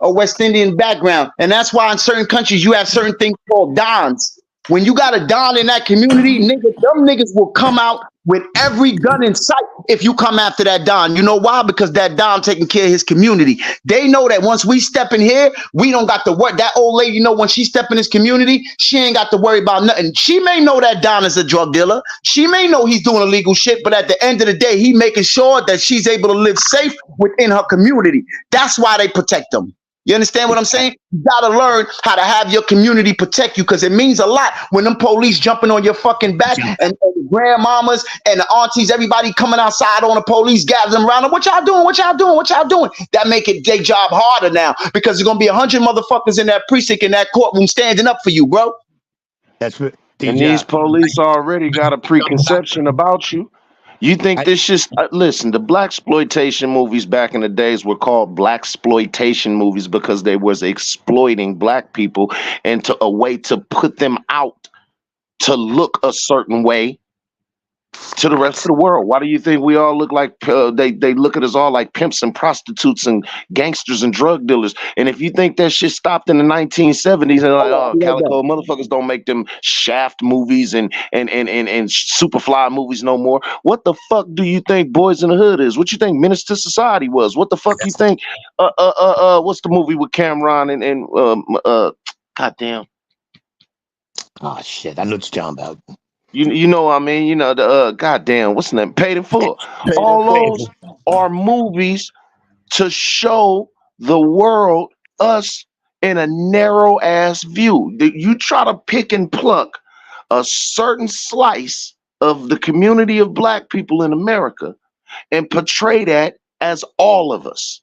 a West Indian background, and that's why in certain countries you have certain things called dons. When you got a don in that community, them niggas will come out with every gun in sight if you come after that don. You know why? Because that don taking care of his community. They know that once we step in here, we don't got to worry. That old lady know when she step in his community, she ain't got to worry about nothing. She may know that don is a drug dealer. She may know he's doing illegal shit, but at the end of the day, he making sure that she's able to live safe within her community. That's why they protect them. You understand what I'm saying? You gotta learn how to have your community protect you, because it means a lot when them police jumping on your fucking back and the grandmamas and the aunties, everybody coming outside on the police, gathering around them. What y'all doing? What y'all doing? What y'all doing? That make it their job harder now, because there's gonna be 100 motherfuckers in that precinct, in that courtroom standing up for you, bro. That's what. And these police already got a preconception about you. You think this shit? Listen, the blaxploitation movies back in the days were called blaxploitation movies because they was exploiting black people and a way to put them out to look a certain way to the rest of the world. Why do you think we all look like they look at us all like pimps and prostitutes and gangsters and drug dealers? And if you think that shit stopped in the 1970s and like, oh, Calico motherfuckers don't make them Shaft movies and Superfly movies no more. What the fuck do you think Boys in the Hood is? What you think Menace to Society was? What the fuck you think what's the movie with Cameron and goddamn. Oh shit, I know what you're talking about. You know what I mean? You know, the goddamn, what's the name? Paid in Full. All those are movies to show the world us in a narrow ass view. You try to pick and pluck a certain slice of the community of black people in America and portray that as all of us.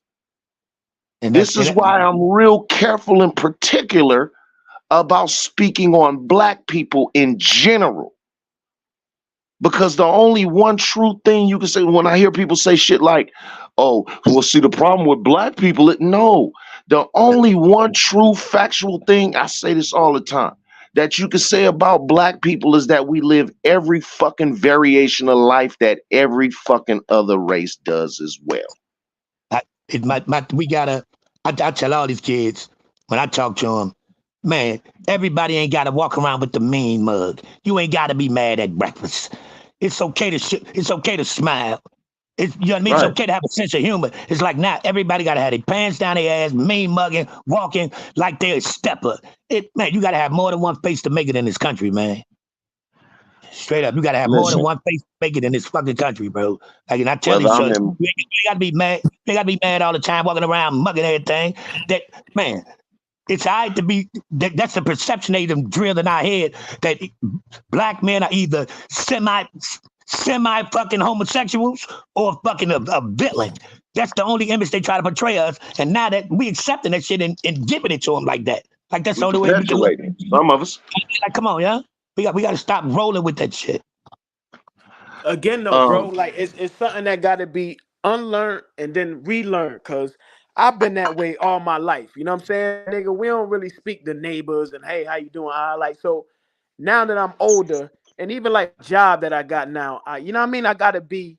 And this is why I'm real careful in particular about speaking on black people in general. Because the only one true thing you can say when I hear people say shit like, oh, well, see, the problem with black people, no. The only one true factual thing, I say this all the time, that you can say about black people is that we live every fucking variation of life that every fucking other race does as well. I tell all these kids when I talk to them, man, everybody ain't got to walk around with the mean mug. You ain't got to be mad at breakfast. It's okay to smile. You know what I mean? Right. It's okay to have a sense of humor. It's like now everybody got to have their pants down their ass, mean mugging, walking like they're a stepper. Man, you got to have more than one face to make it in this country, man. Straight up, you got to have more than one face to make it in this fucking country, bro. Like, and I tell these shows, you got to be mad. You got to be mad all the time, walking around mugging everything. That man. It's all right to be, that's the perception they them drilled in our head that black men are either semi fucking homosexuals or fucking a villain. That's the only image they try to portray us. And now that we accepting that shit and giving it to them like that. Like that's the only way we can look. Some of us. Like, come on, yeah. We got to stop rolling with that shit. Again, though, bro, like it's something that got to be unlearned and then relearned, because I've been that way all my life. You know what I'm saying? Nigga, we don't really speak to neighbors and, hey, how you doing? Like, so now that I'm older, and even like job that I got now, you know what I mean? I got to be,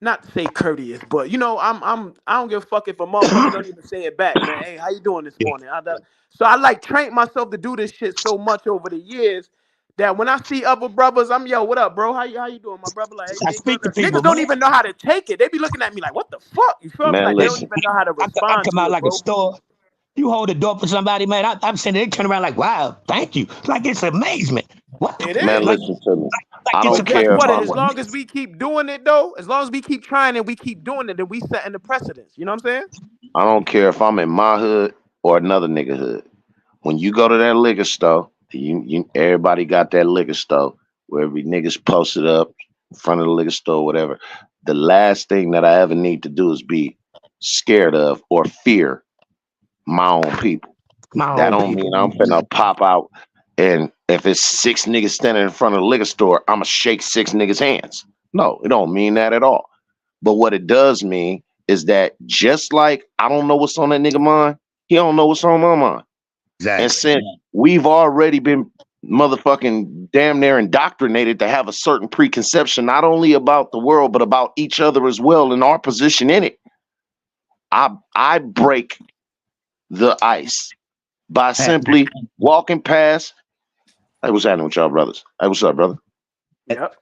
not to say courteous, but, you know, I don't give a fuck if a motherfucker don't even say it back, man. Hey, how you doing this morning? So I like trained myself to do this shit so much over the years that when I see other brothers, I'm, yo, what up, bro? How you doing, my brother? Like, hey, niggas don't even know how to take it. They be looking at me like, what the fuck? You feel me? Like, they don't even know how to respond. I come out like a store. You hold the door for somebody, man. I'm saying they turn around like, wow, thank you. Like it's amazement. What? It is. Man, listen to me. I don't care. As long as we keep doing it, though, as long as we keep trying and we keep doing it, then we setting the precedence. You know what I'm saying? I don't care if I'm in my hood or another nigga hood. When you go to that liquor store, everybody got that liquor store where every nigga's posted up in front of the liquor store, whatever. The last thing that I ever need to do is be scared of or fear my own people. That don't mean I'm finna pop out and if it's 6 niggas standing in front of the liquor store, I'ma shake 6 niggas' hands. No, it don't mean that at all. But what it does mean is that just like I don't know what's on that nigga mind, he don't know what's on my mind. Exactly. And since we've already been motherfucking damn near indoctrinated to have a certain preconception, not only about the world, but about each other as well and our position in it, I break the ice by simply walking past. Hey, what's happening with y'all brothers? Hey, what's up, brother? Yep.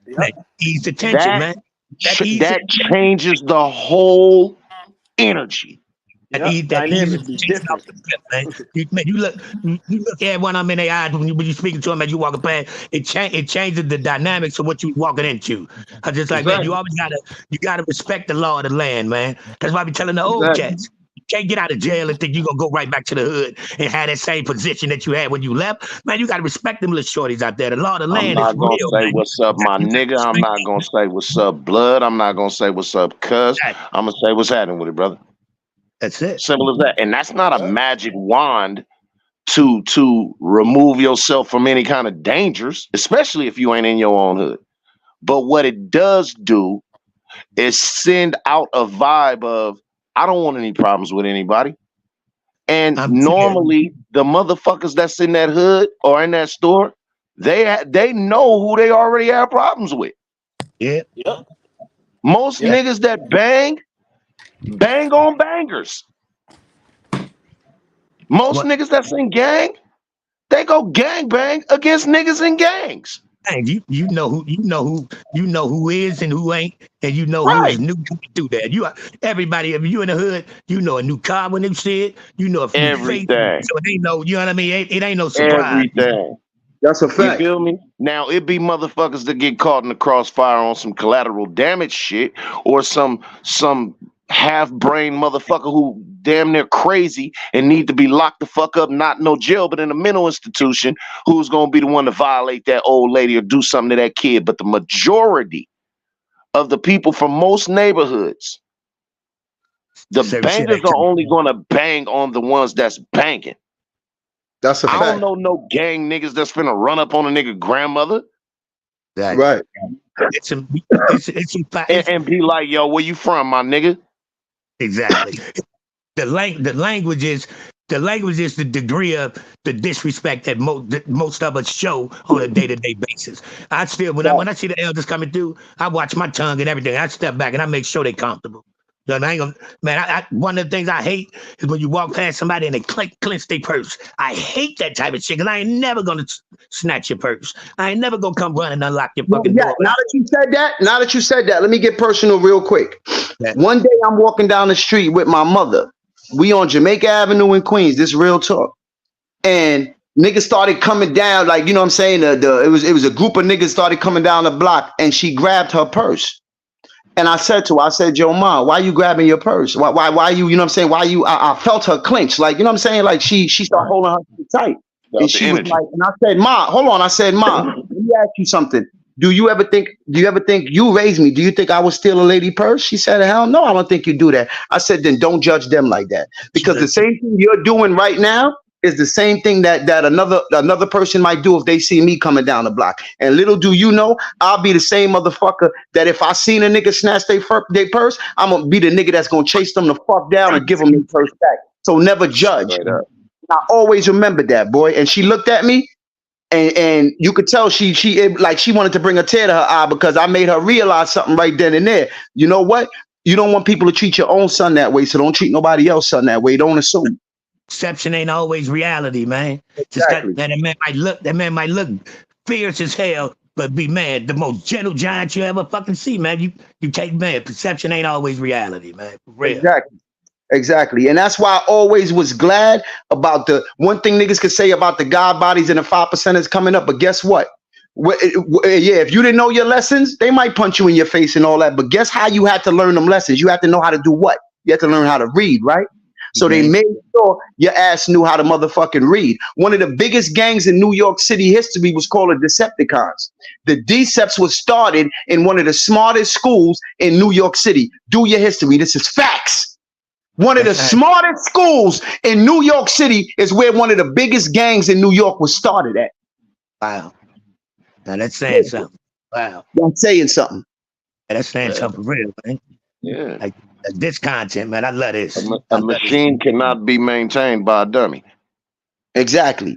Ease the tension, man. That changes the whole energy. You look at one of them in their eyes when you're speaking to them as you walking past. It changes the dynamics of what you walking into. I just like, man, you always gotta respect the law of the land, man. That's why I be telling the old cats. You can't get out of jail and think you're gonna go right back to the hood and have that same position that you had when you left. Man, you gotta respect them little shorties out there. The law of the land is real. I'm not gonna say what's up, my nigga. I'm not gonna say what's up, blood. I'm not gonna say what's up, cuz. I'm gonna say what's happening with it, brother. That's it. Simple as that. And that's not a magic wand to remove yourself from any kind of dangers, especially if you ain't in your own hood. But what it does do is send out a vibe of, I don't want any problems with anybody. And normally the motherfuckers that's in that hood or in that store, they know who they already have problems with. Yeah. Most niggas that bang on bangers. Most niggas that's in gang, they go gang bang against niggas in gangs. Dang, you know who is and who ain't, and you know who is new to do that. Everybody, if you in the hood, you know a new car when they see it, you know a few everything. So it ain't no, you know what I mean? It ain't no surprise. Everything. That's a fact. You feel me? Now it be motherfuckers that get caught in the crossfire on some collateral damage shit or some half-brain motherfucker who damn near crazy and need to be locked the fuck up, not no jail, but in a mental institution, who's gonna be the one to violate that old lady or do something to that kid. But the majority of the people from most neighborhoods, the bangers are only gonna bang on the ones that's banging. That's a fact. I don't know no gang niggas that's finna run up on a nigga grandmother. Right. It's some, and be like, yo, where you from, my nigga? Exactly. The language is the degree of the disrespect that most of us show on a day-to-day basis. I still when I see the elders coming through, I watch my tongue and everything. I step back and I make sure they comfortable. You know, I ain't gonna, man, one of the things I hate is when you walk past somebody and they clench their purse. I hate that type of shit because I ain't never gonna snatch your purse. I ain't never gonna come run and unlock your fucking door. Now that you said that, let me get personal real quick. One day I'm walking down the street with my mother. We on Jamaica Avenue in Queens. This real talk. And niggas started coming down, like, you know what I'm saying? It was a group of niggas started coming down the block, and she grabbed her purse. And I said to her, I said, yo, Ma, why you grabbing your purse? Why you know what I'm saying? Why you, I felt her clench. Like, you know what I'm saying? Like she started holding her tight. And she was like, and I said, Ma, hold on. I said, Ma, let me ask you something. Do you ever think you raised me? Do you think I would steal a lady purse? She said, hell no, I don't think you do that. I said, then don't judge them like that. Because the same thing you're doing right now is the same thing that another person might do if they see me coming down the block. And little do you know, I'll be the same motherfucker that if I seen a nigga snatch their purse, I'm gonna be the nigga that's gonna chase them the fuck down and give them their purse back. So never judge. I always remember that, boy. And she looked at me, and you could tell she wanted to bring a tear to her eye because I made her realize something right then and there. You know what? You don't want people to treat your own son that way, so don't treat nobody else's son that way. Don't assume. Perception ain't always reality, man. Exactly. That man might look fierce as hell, but be, man, the most gentle giant you ever fucking see, man. You take, man, perception ain't always reality, man. For real. Exactly. And that's why I always was glad about the one thing niggas could say about the God bodies and the 5%ers coming up. But guess what? If you didn't know your lessons, they might punch you in your face and all that. But guess how you had to learn them lessons? You had to know how to do what? You had to learn how to read, right? So they made sure your ass knew how to motherfucking read. One of the biggest gangs in New York City history was called the Decepticons. The Deceps was started in one of the smartest schools in New York City. Do your history. This is facts. One of the smartest schools in New York City is where one of the biggest gangs in New York was started at. Wow. Now that's saying something. Wow. That's saying something. That's saying something for real, man. Yeah. Like this content, man. I love this. A machine cannot be maintained by a dummy. Exactly.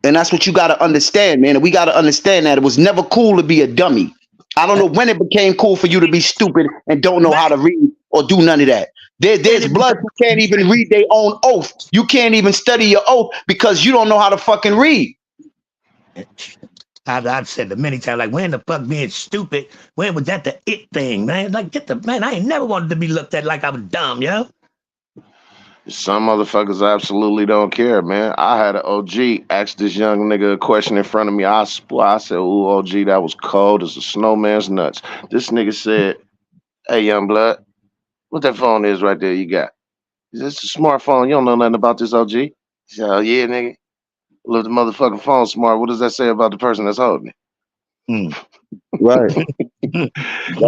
And that's what you got to understand, man. And we got to understand that it was never cool to be a dummy. I don't know when it became cool for you to be stupid and don't know how to read or do none of that. There's blood who can't even read their own oath. You can't even study your oath because you don't know how to fucking read. I've said it many times, like, when the fuck being stupid? When was that the it thing, man? Like, man, I ain't never wanted to be looked at like I was dumb, yo. Some motherfuckers absolutely don't care, man. I had an OG ask this young nigga a question in front of me. I said, ooh, OG, that was cold as a snowman's nuts. This nigga said, hey, young blood, what that phone is right there you got? He said, it's a smartphone. You don't know nothing about this, OG? He said, oh, yeah, nigga. Look, the motherfucking phone smart. What does that say about the person that's holding it? Right. He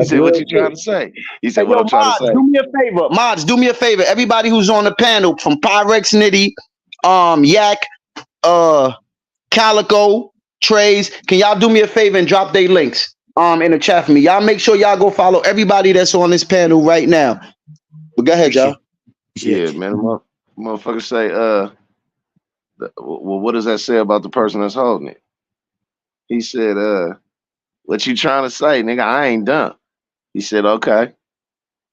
said, what you trying to say? He said, what I'm trying to say. Do me a favor. Mods, do me a favor. Everybody who's on the panel, from Pyrex Nitty, Yak, Calico, Trays, can y'all do me a favor and drop their links in the chat for me? Y'all make sure y'all go follow everybody that's on this panel right now. But go ahead, y'all. Yeah, man. Motherfucker say, well, what does that say about the person that's holding it? He said, what you trying to say, nigga? I ain't done. He said, okay.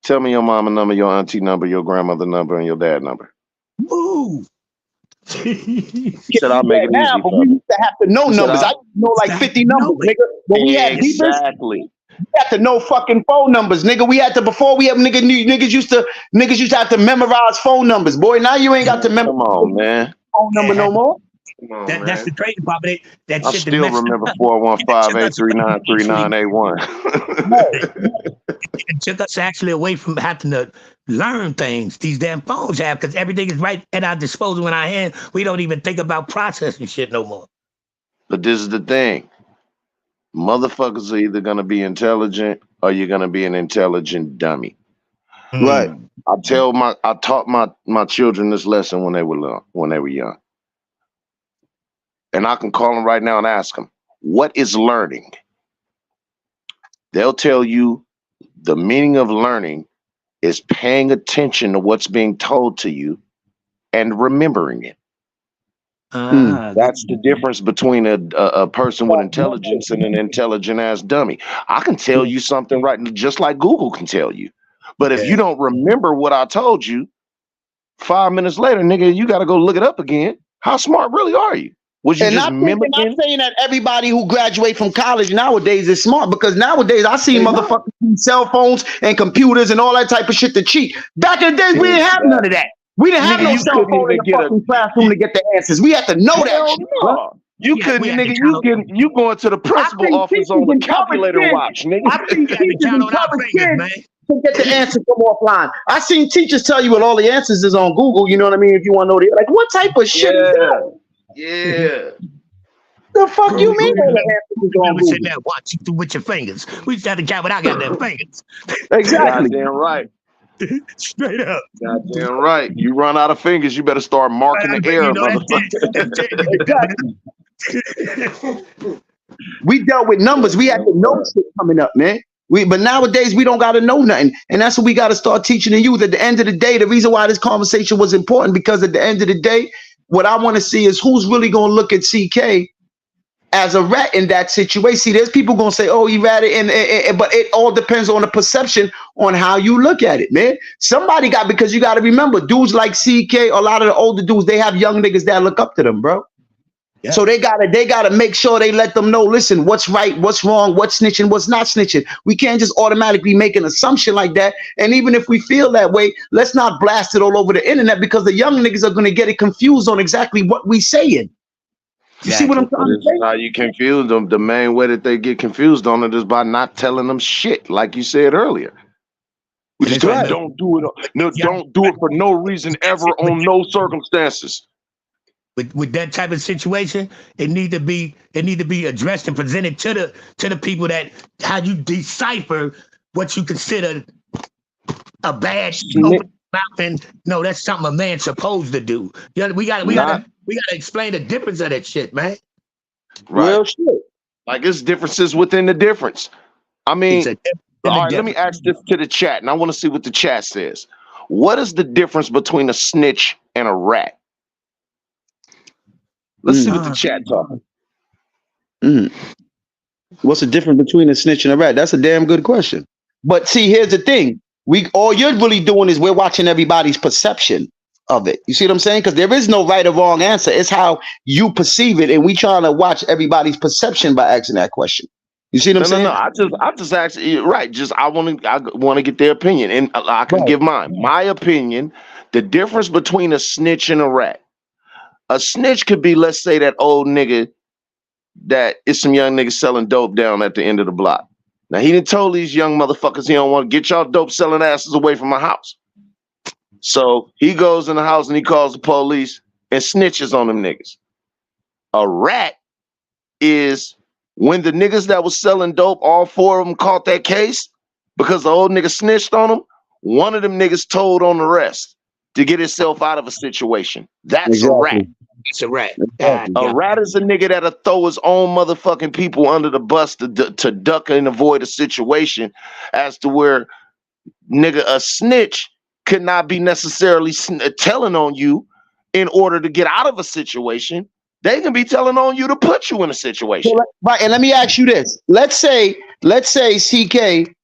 Tell me your mama number, your auntie number, your grandmother number, and your dad number. Ooh. He said, I'll make it easy for we you. used to have to know numbers. I used to know like 50 numbers, nigga. When we had Exactly. we had to know fucking phone numbers, nigga. We had to, before we have niggas used to have to memorize phone numbers, boy. Now you ain't got to memorize. Come on, man. Phone number no more. That's the crazy part. But that I shit still remember 415-839-3981. It took us actually away from having to learn things these damn phones have, because everything is right at our disposal in our hand. We don't even think about processing shit no more. But this is the thing. Motherfuckers are either gonna be intelligent or you're gonna be an intelligent dummy. Right. I taught my children this lesson when they were young. And I can call them right now and ask them, what is learning? They'll tell you the meaning of learning is paying attention to what's being told to you and remembering it. That's the difference between a person with intelligence and an intelligent ass dummy. I can tell you something right, just like Google can tell you. But if you don't remember what I told you, 5 minutes later, nigga, you got to go look it up again. How smart really are you? Was you And just mimicking? not saying that everybody who graduate from college nowadays is smart, because nowadays I see motherfuckers use cell phones and computers and all that type of shit to cheat. Back in the days, we didn't have none of that. We didn't have Nigga, no you cell couldn't phone in even the get fucking classroom to get the answers. We had to know that Hell shit. no. Bro. You couldn't, nigga. You going to the principal office on the calculator watch, nigga. I seen teachers encourage kids to get the answer from offline. I seen teachers tell you, well, all the answers is on Google. You know what I mean? If you want to know, like, what type of shit is that? Yeah. The fuck you mean? All the answers is on Google. Sitting there watching through with your fingers. We just had to count without goddamn fingers. Exactly. Goddamn right. Straight up. Goddamn right. You run out of fingers, you better start marking the air, motherfucker. We dealt with numbers. We had to know shit coming up, man. But nowadays we don't got to know nothing, and that's what we got to start teaching the youth. At the end of the day, the reason why this conversation was important, because at the end of the day, what I want to see is who's really going to look at CK as a rat in that situation. See, there's people gonna say, "Oh, he ratted," but it all depends on the perception on how you look at it, man. Somebody got, because you got to remember, dudes like CK, a lot of the older dudes, they have young niggas that look up to them, bro. Yeah. So they gotta make sure they let them know, listen, what's right, what's wrong, what's snitching, what's not snitching. We can't just automatically make an assumption like that. And even if we feel that way, let's not blast it all over the internet, because the young niggas are gonna get it confused on exactly what we saying. You see what I'm trying to say? How you confuse them? The main way that they get confused on it is by not telling them shit, like you said earlier. We just don't do it. No, don't do it for no reason ever, on no circumstances. With that type of situation, it need to be addressed and presented to the people, that how you decipher what you consider a bad mouth, and no, that's something a man's supposed to do. Yeah, we gotta explain the difference of that shit, man. Right. Real shit. Like, it's differences within the difference. I mean, all right, let me ask this to the chat, and I want to see what the chat says. What is the difference between a snitch and a rat? Let's see what the chat talking. What's the difference between a snitch and a rat? That's a damn good question. But see, here's the thing. All you're really doing is we're watching everybody's perception of it. You see what I'm saying? Because there is no right or wrong answer. It's how you perceive it, and we trying to watch everybody's perception by asking that question. You see what I'm saying? No. I just asked, right? Just I want to get their opinion, and I can give mine. My opinion: the difference between a snitch and a rat. A snitch could be, let's say, that old nigga that is some young niggas selling dope down at the end of the block. Now, he didn't told these young motherfuckers he don't want to get y'all dope selling asses away from my house. So he goes in the house and he calls the police and snitches on them niggas. A rat is when the niggas that was selling dope, all four of them caught that case because the old nigga snitched on them. One of them niggas told on the rest to get himself out of a situation. That's a rat. It's a rat. A rat is a nigga that'll throw his own motherfucking people under the bus to duck and avoid a situation, as to where, nigga, a snitch could not be necessarily telling on you in order to get out of a situation. They can be telling on you to put you in a situation. Right, and let me ask you this. Let's say CK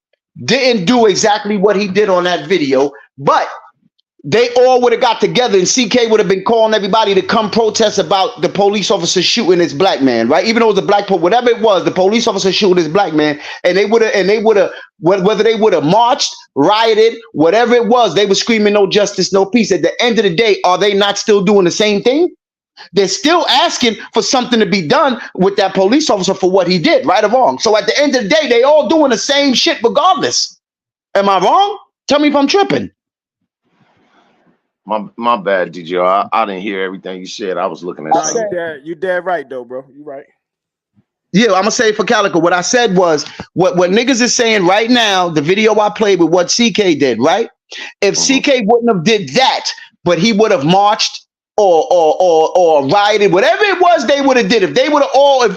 didn't do exactly what he did on that video, but they all would have got together and CK would have been calling everybody to come protest about the police officer shooting this black man, right? Even though it was a black, whatever it was, the police officer shooting this black man, and they would have, whether they would have marched, rioted, whatever it was, they were screaming no justice, no peace. At the end of the day, are they not still doing the same thing? They're still asking for something to be done with that police officer for what he did, right or wrong. So at the end of the day, they all doing the same shit regardless. Am I wrong? Tell me if I'm tripping. My bad, DJ. I didn't hear everything you said. I was looking at You dead right though, bro. You right. Yeah, I'm gonna say for Calico, what I said was what niggas is saying right now, the video I played with what CK did, right? If CK wouldn't have did that, but he would have marched, or rioted, whatever it was they would have did. If they would have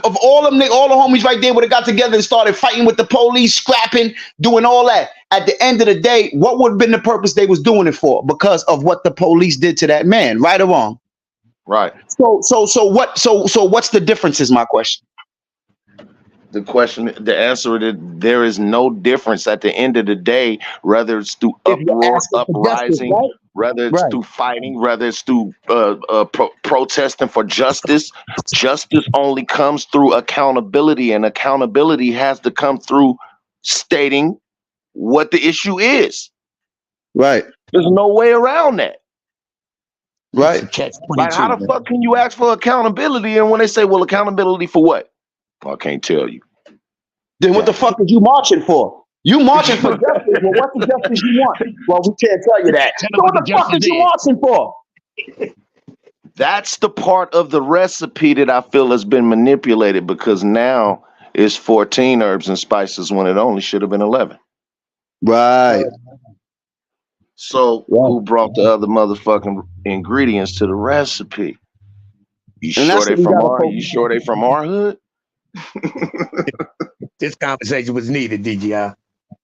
if all them all the homies right there would have got together and started fighting with the police, scrapping, doing all that. At the end of the day, what would have been the purpose they was doing it for? Because of what the police did to that man, right or wrong? Right. So what's the difference is my question. The answer is there is no difference at the end of the day, whether it's through uproar, uprising, right? whether it's through fighting, whether it's through protesting for justice. Justice only comes through accountability, and accountability has to come through stating what the issue is. Right. There's no way around that. Right. Like, how the fuck can you ask for accountability, and when they say, well, accountability for what? I can't tell you. Then what the fuck is you marching for? You marching for justice. Well, what's the justice you want? Well, we can't tell you that. So what the fuck is you marching for? That's the part of the recipe that I feel has been manipulated, because now it's 14 herbs and spices when it only should have been 11. Right. So who brought the other motherfucking ingredients to the recipe? You sure they from our hood? This conversation was needed, DGI.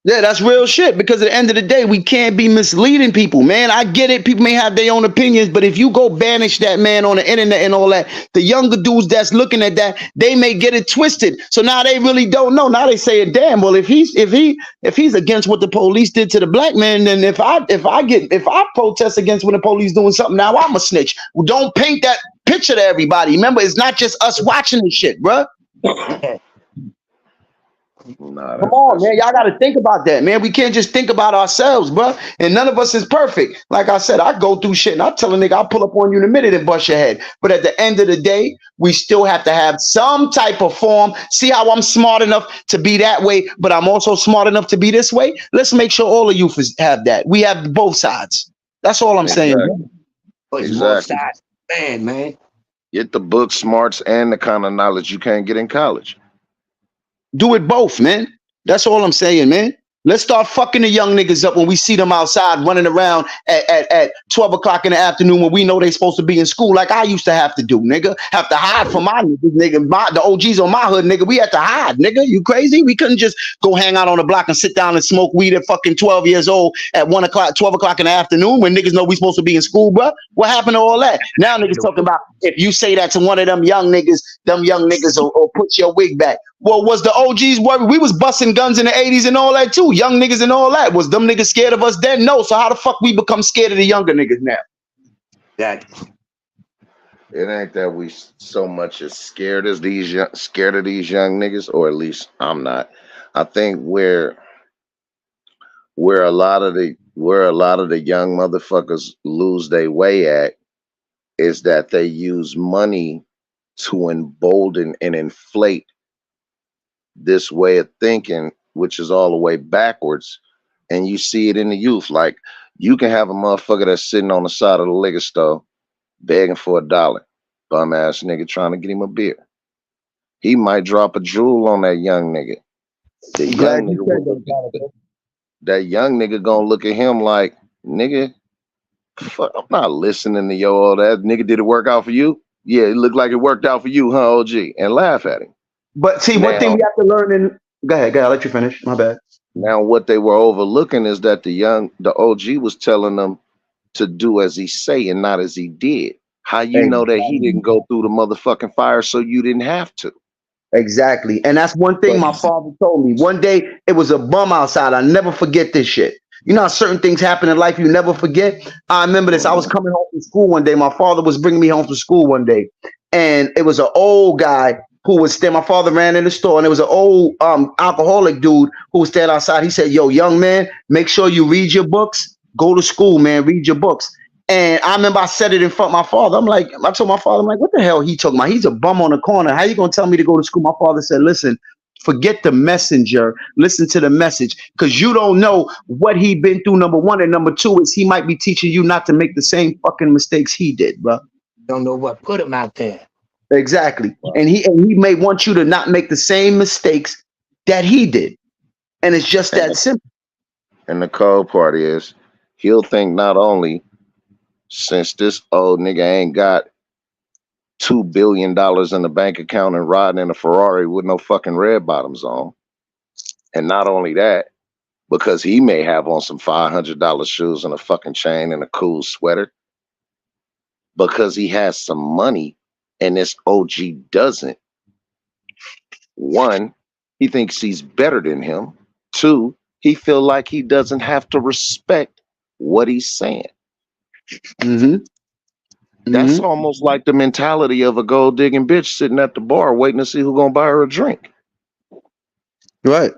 Yeah, that's real shit, because at the end of the day, we can't be misleading people, man. I get it. People may have their own opinions, but if you go banish that man on the internet and all that, the younger dudes that's looking at that, they may get it twisted. So now they really don't know. Now they say, damn, well, if he's against what the police did to the black man, then if I protest against when the police doing something, now I'm a snitch. Well, don't paint that picture to everybody. Remember, it's not just us watching this shit, bruh. Come on, man. Y'all got to think about that, man. We can't just think about ourselves, bro. And none of us is perfect. Like I said, I go through shit and I tell a nigga I'll pull up on you in a minute and bust your head. But at the end of the day, we still have to have some type of form. See how I'm smart enough to be that way, but I'm also smart enough to be this way? Let's make sure all of you have that. We have both sides. That's all I'm saying. Exactly. Man. Get the book smarts and the kind of knowledge you can't get in college. Do it both, man. That's all I'm saying, man. Let's start fucking the young niggas up when we see them outside running around at 12 o'clock in the afternoon when we know they supposed to be in school, like I used to have to do, nigga. Have to hide from my niggas, nigga. The OGs on my hood, nigga. We had to hide, nigga. You crazy? We couldn't just go hang out on the block and sit down and smoke weed at fucking 12 years old at 1 o'clock, 12 o'clock in the afternoon when niggas know we supposed to be in school, bro. What happened to all that? Now niggas talking about if you say that to one of them young niggas will put your wig back. Well, was the OGs worried? We was busting guns in the 80s and all that too. Young niggas and all that. Was them niggas scared of us then? No. So how the fuck we become scared of the younger niggas now? It ain't that we so much as scared of these young niggas, or at least I'm not. I think where a lot of the young motherfuckers lose their way at is that they use money to embolden and inflate this way of thinking, which is all the way backwards. And you see it in the youth. Like, you can have a motherfucker that's sitting on the side of the liquor store begging for $1, bum ass nigga trying to get him a beer. He might drop a jewel on that young nigga. That young nigga gonna look at him like, nigga, fuck, I'm not listening to yo all that. Nigga, did it work out for you? Yeah, it looked like it worked out for you, huh, OG? And laugh at him. But see, one thing we have to learn go ahead, I'll let you finish. My bad. Now, what they were overlooking is that the OG was telling them to do as he say and not as he did. How you know that he didn't go through the motherfucking fire so you didn't have to? Exactly. And that's one thing my father told me. One day it was a bum outside. I'll never forget this shit. You know how certain things happen in life you never forget? I remember this. I was coming home from school one day. My father was bringing me home from school one day. And it was an old guy who was there. My father ran in the store, and it was an old alcoholic dude who was standing outside. He said, yo, young man, make sure you read your books. Go to school, man. Read your books. And I remember I said it in front of my father. I told my father, I'm like, what the hell he talking about? He's a bum on the corner. How you going to tell me to go to school? My father said, listen, forget the messenger. Listen to the message, because you don't know what he been through, number one. And number two is he might be teaching you not to make the same fucking mistakes he did, bro. Don't know what put him out there. Exactly. And he may want you to not make the same mistakes that he did. And it's just that simple. And the cold part is he'll think not only since this old nigga ain't got $2 billion in the bank account and riding in a Ferrari with no fucking red bottoms on. And not only that, because he may have on some $500 shoes and a fucking chain and a cool sweater, because he has some money and this OG doesn't. One, he thinks he's better than him. Two, he feel like he doesn't have to respect what he's saying. That's almost like the mentality of a gold digging bitch sitting at the bar waiting to see who gonna buy her a drink. Right.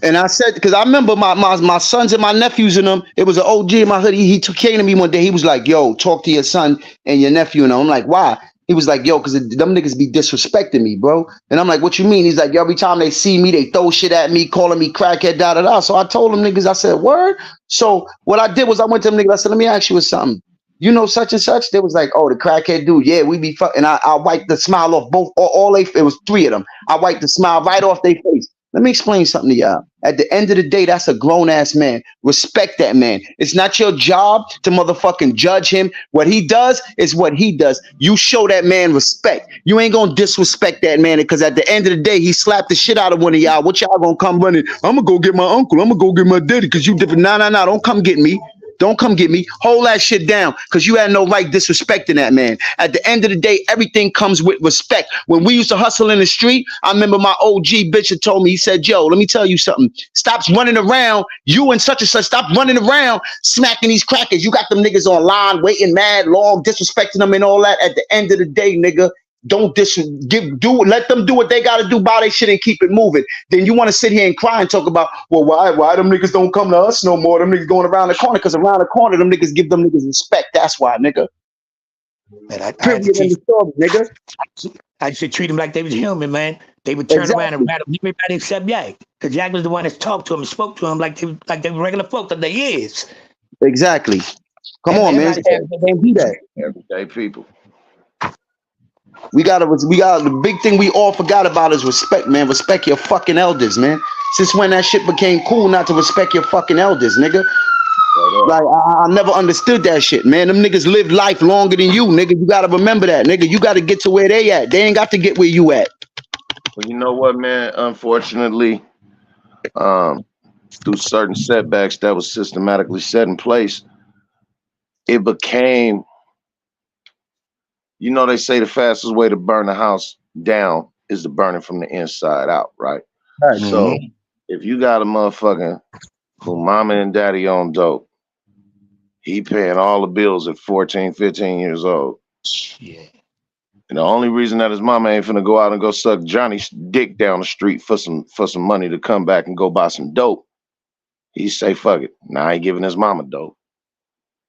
And I said, because I remember my sons and my nephews and them, it was an OG in my hoodie. He came to me one day. He was like, yo, talk to your son and your nephew. And I'm like, why? He was like, yo, because them niggas be disrespecting me, bro. And I'm like, what you mean? He's like, yo, every time they see me, they throw shit at me, calling me crackhead, da-da-da. So I told them niggas, I said, word? So what I did was I went to them niggas, I said, let me ask you something. You know such and such? They was like, oh, the crackhead dude. Yeah, we be fucking. I wiped the smile off both, all they, it was 3 of them. I wiped the smile right off their face. Let me explain something to y'all. At the end of the day, that's a grown-ass man. Respect that man. It's not your job to motherfucking judge him. What he does is what he does. You show that man respect. You ain't gonna disrespect that man, because at the end of the day, he slapped the shit out of one of y'all. What y'all gonna come running? I'm gonna go get my uncle. I'm gonna go get my daddy, because you different. Nah, don't come get me. Don't come get me. Hold that shit down, because you had no right disrespecting that man. At the end of the day, everything comes with respect. When we used to hustle in the street, I remember my OG bitch had told me, he said, yo, let me tell you something. Stop running around, you and such, stop running around smacking these crackers. You got them niggas online waiting mad long, disrespecting them and all that. At the end of the day, nigga, don't let them do what they gotta do, buy their shit and keep it moving. Then you want to sit here and cry and talk about, well, why them niggas don't come to us no more? Them niggas going around the corner, because around the corner, them niggas give them niggas respect. That's why, nigga. Man, I Period in the story, nigga. I should treat them like they was human, man. They would turn around and rattle everybody except Yak, because Yak was the one that talked to him and spoke to him like they were regular folk that they is. Exactly. Come on, man. Don't do that. Everyday people. We got the big thing we all forgot about is respect, man. Respect your fucking elders, man. Since when that shit became cool not to respect your fucking elders, nigga? Like, I never understood that shit, man. Them niggas live life longer than you, nigga. You gotta remember that, nigga. You gotta get to where they at. They ain't got to get where you at. Well, you know what, man? Unfortunately, through certain setbacks that was systematically set in place, it became, you know, they say the fastest way to burn a house down is to burn it from the inside out, right? Right. So if you got a motherfucker who mama and daddy on dope, he paying all the bills at 14, 15 years old. Yeah. And the only reason that his mama ain't finna go out and go suck Johnny's dick down the street for some money to come back and go buy some dope, he say, fuck it. Now I ain't giving his mama dope.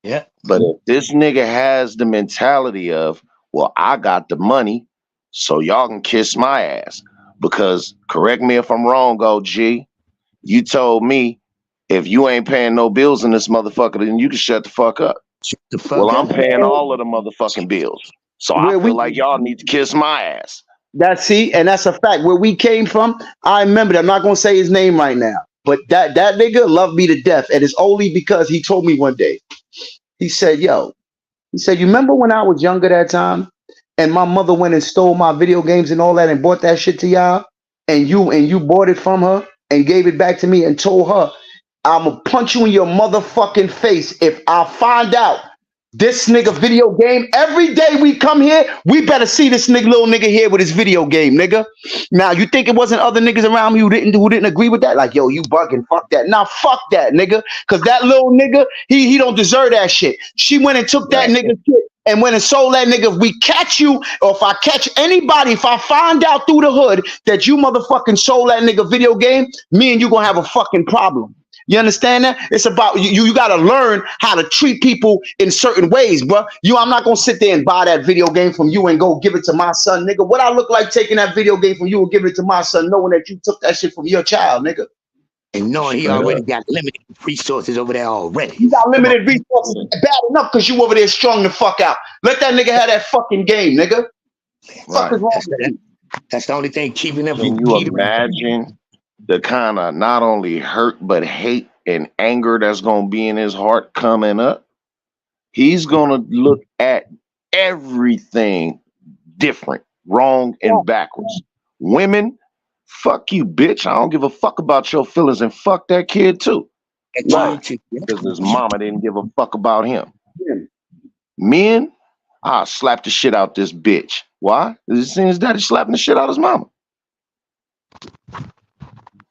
Yeah. But if this nigga has the mentality of, well, I got the money, so y'all can kiss my ass. Because, correct me if I'm wrong, OG, you told me if you ain't paying no bills in this motherfucker, then you can shut the fuck up. I'm paying all of the motherfucking bills. So I feel like y'all need to kiss my ass. And that's a fact. Where we came from, I remember that. I'm not gonna say his name right now, but that nigga loved me to death. And it's only because he told me one day, he said, you remember when I was younger that time? And my mother went and stole my video games and all that and bought that shit to y'all, and you bought it from her and gave it back to me and told her, I'ma punch you in your motherfucking face if I find out this nigga video game. Every day we come here, we better see this little nigga here with his video game, nigga. Now, you think it wasn't other niggas around me who didn't agree with that? Like, yo, you bugging, fuck that. Now, fuck that, nigga. Because that little nigga, he don't deserve that shit. She went and took that nigga shit and went and sold that nigga. If we catch you, or if I catch anybody, if I find out through the hood that you motherfucking sold that nigga video game, me and you gonna have a fucking problem. You understand that? It's about you got to learn how to treat people in certain ways, bro. I'm not going to sit there and buy that video game from you and go give it to my son, nigga. What I look like taking that video game from you and giving it to my son, knowing that you took that shit from your child, nigga. And knowing he already got limited resources over there already. You got limited resources bad enough because you over there strung the fuck out. Let that nigga have that fucking game, nigga. Fuck is wrong with you? That's the only thing keeping him Can from you imagine the kind of not only hurt but hate and anger that's gonna be in his heart coming up? he's gonna look at everything different, wrong, and backwards. Women, fuck you, bitch. I don't give a fuck about your feelings, and fuck that kid too. Why? Because his mama didn't give a fuck about him. Men, I'll slap the shit out this bitch. Why? Because it seems daddy slapping the shit out his mama.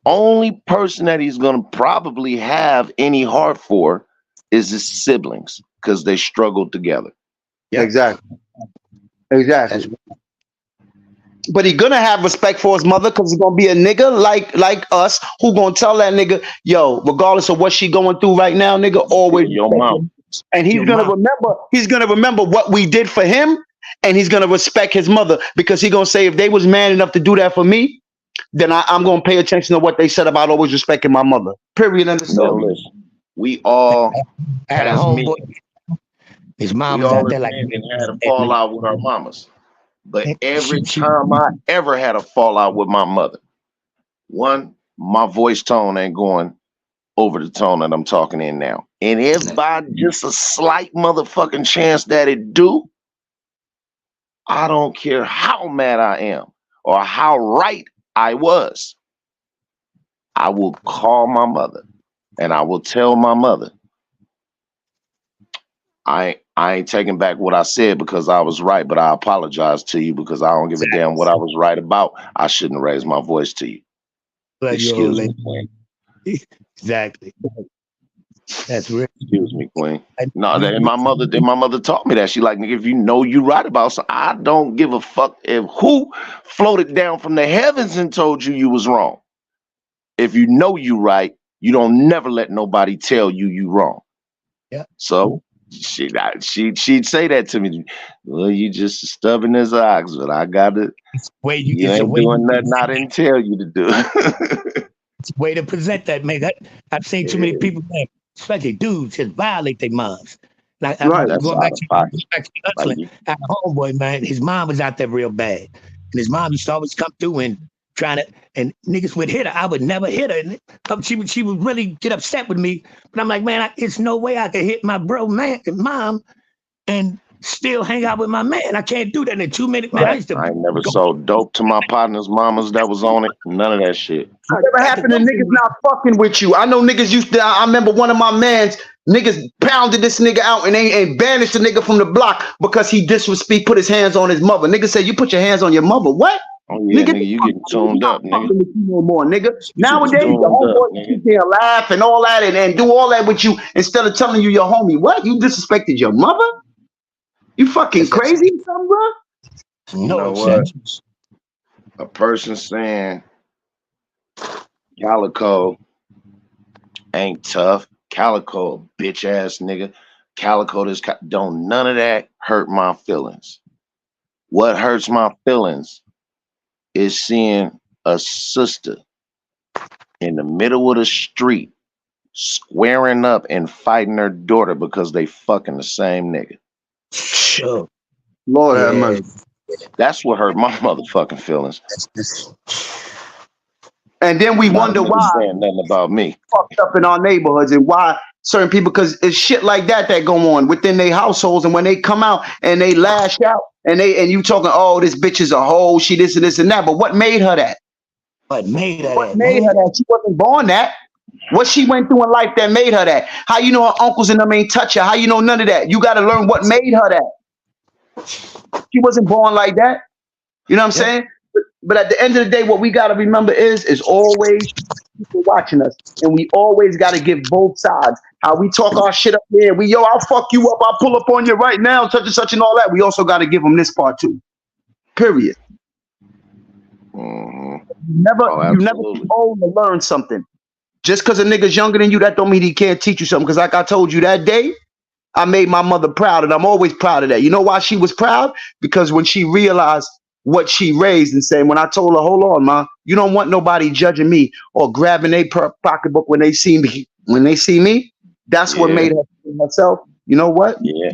Only person that he's gonna probably have any heart for is his siblings, because they struggled together. Exactly. But he gonna have respect for his mother, because he's gonna be a nigga like us who gonna tell that nigga, yo, regardless of what she going through right now, nigga, always your mom. And he's gonna remember what we did for him, and he's gonna respect his mother, because he's gonna say, if they was man enough to do that for me, then I'm gonna pay attention to what they said about always respecting my mother. Period. End of story. Listen, we all had a homeboy. His mom was out there like had a fallout with our mamas. But every time I ever had a fallout with my mother, one, my voice tone ain't going over the tone that I'm talking in now. And if by just a slight motherfucking chance that it do, I don't care how mad I am or how right I was, I will call my mother and I will tell my mother, I ain't taking back what I said because I was right, but I apologize to you because I don't give a damn what I was right about. I shouldn't raise my voice to you. Excuse me, Queen. Exactly. That's real. Excuse me, Queen. No, and my mother taught me that. She like, nigga, if you know you right about something, I don't give a fuck if who floated down from the heavens and told you was wrong. If you know you right, you don't never let nobody tell you wrong. Yeah. So she'd say that to me. Well, you just as stubborn as an ox, but I got it. You ain't doing nothing I didn't tell you to do. It's a way to present that, man. I've seen too many people, man, especially dudes, just violate their moms. Like, I'm going back to hustling. I had a homeboy, man. His mom was out there real bad, and his mom used to always come through and trying to, and niggas would hit her. I would never hit her. And she would really get upset with me. But I'm like, man, it's no way I could hit my mom and still hang out with my man. I can't do that in 2 minutes, man. I ain't never sold dope to my partner's mamas that was on it. None of that shit. Whatever happened to niggas not fucking with you? I know niggas used to. I remember one of my mans, niggas pounded this nigga out and banished the nigga from the block because he put his hands on his mother. Nigga said, you put your hands on your mother. What? Oh yeah, nigga, you getting tuned up, nigga. With you no more, nigga. Nowadays, the homeboy sit there laugh and all that and do all that with you instead of telling you your homie. What? You disrespected your mother? You fucking crazy or something, bro? You know what? A person saying Calico ain't tough. Calico, bitch ass nigga. Calico, don't none of that hurt my feelings. What hurts my feelings is seeing a sister in the middle of the street squaring up and fighting her daughter because they fucking the same nigga. Sure. Lord have mercy. That's what hurt my motherfucking feelings. And then we wonder why nothing about me fucked up in our neighborhoods and why certain people, because it's shit like that go on within their households, and when they come out and they lash out and you talking, oh, this bitch is a hoe, she this and this and that, but what made her that? What made her that? She wasn't born that. What she went through in life that made her that? How you know her uncles and them ain't touch her? How you know none of that? You got to learn what made her that. She wasn't born like that. You know what I'm saying? But at the end of the day, what we got to remember is always people watching us, and we always got to give both sides. How we talk our shit up there, I'll fuck you up, I'll pull up on you right now, such and such and all that. We also got to give them this part too. Period. You never old to learn something. Just because a nigga's younger than you, that don't mean he can't teach you something. Because like I told you that day, I made my mother proud, and I'm always proud of that. You know why she was proud? Because when she realized what she raised and saying, when I told her, hold on, ma, you don't want nobody judging me or grabbing their pocketbook when they see me. When they see me, that's what made her feel herself. You know what? Yeah.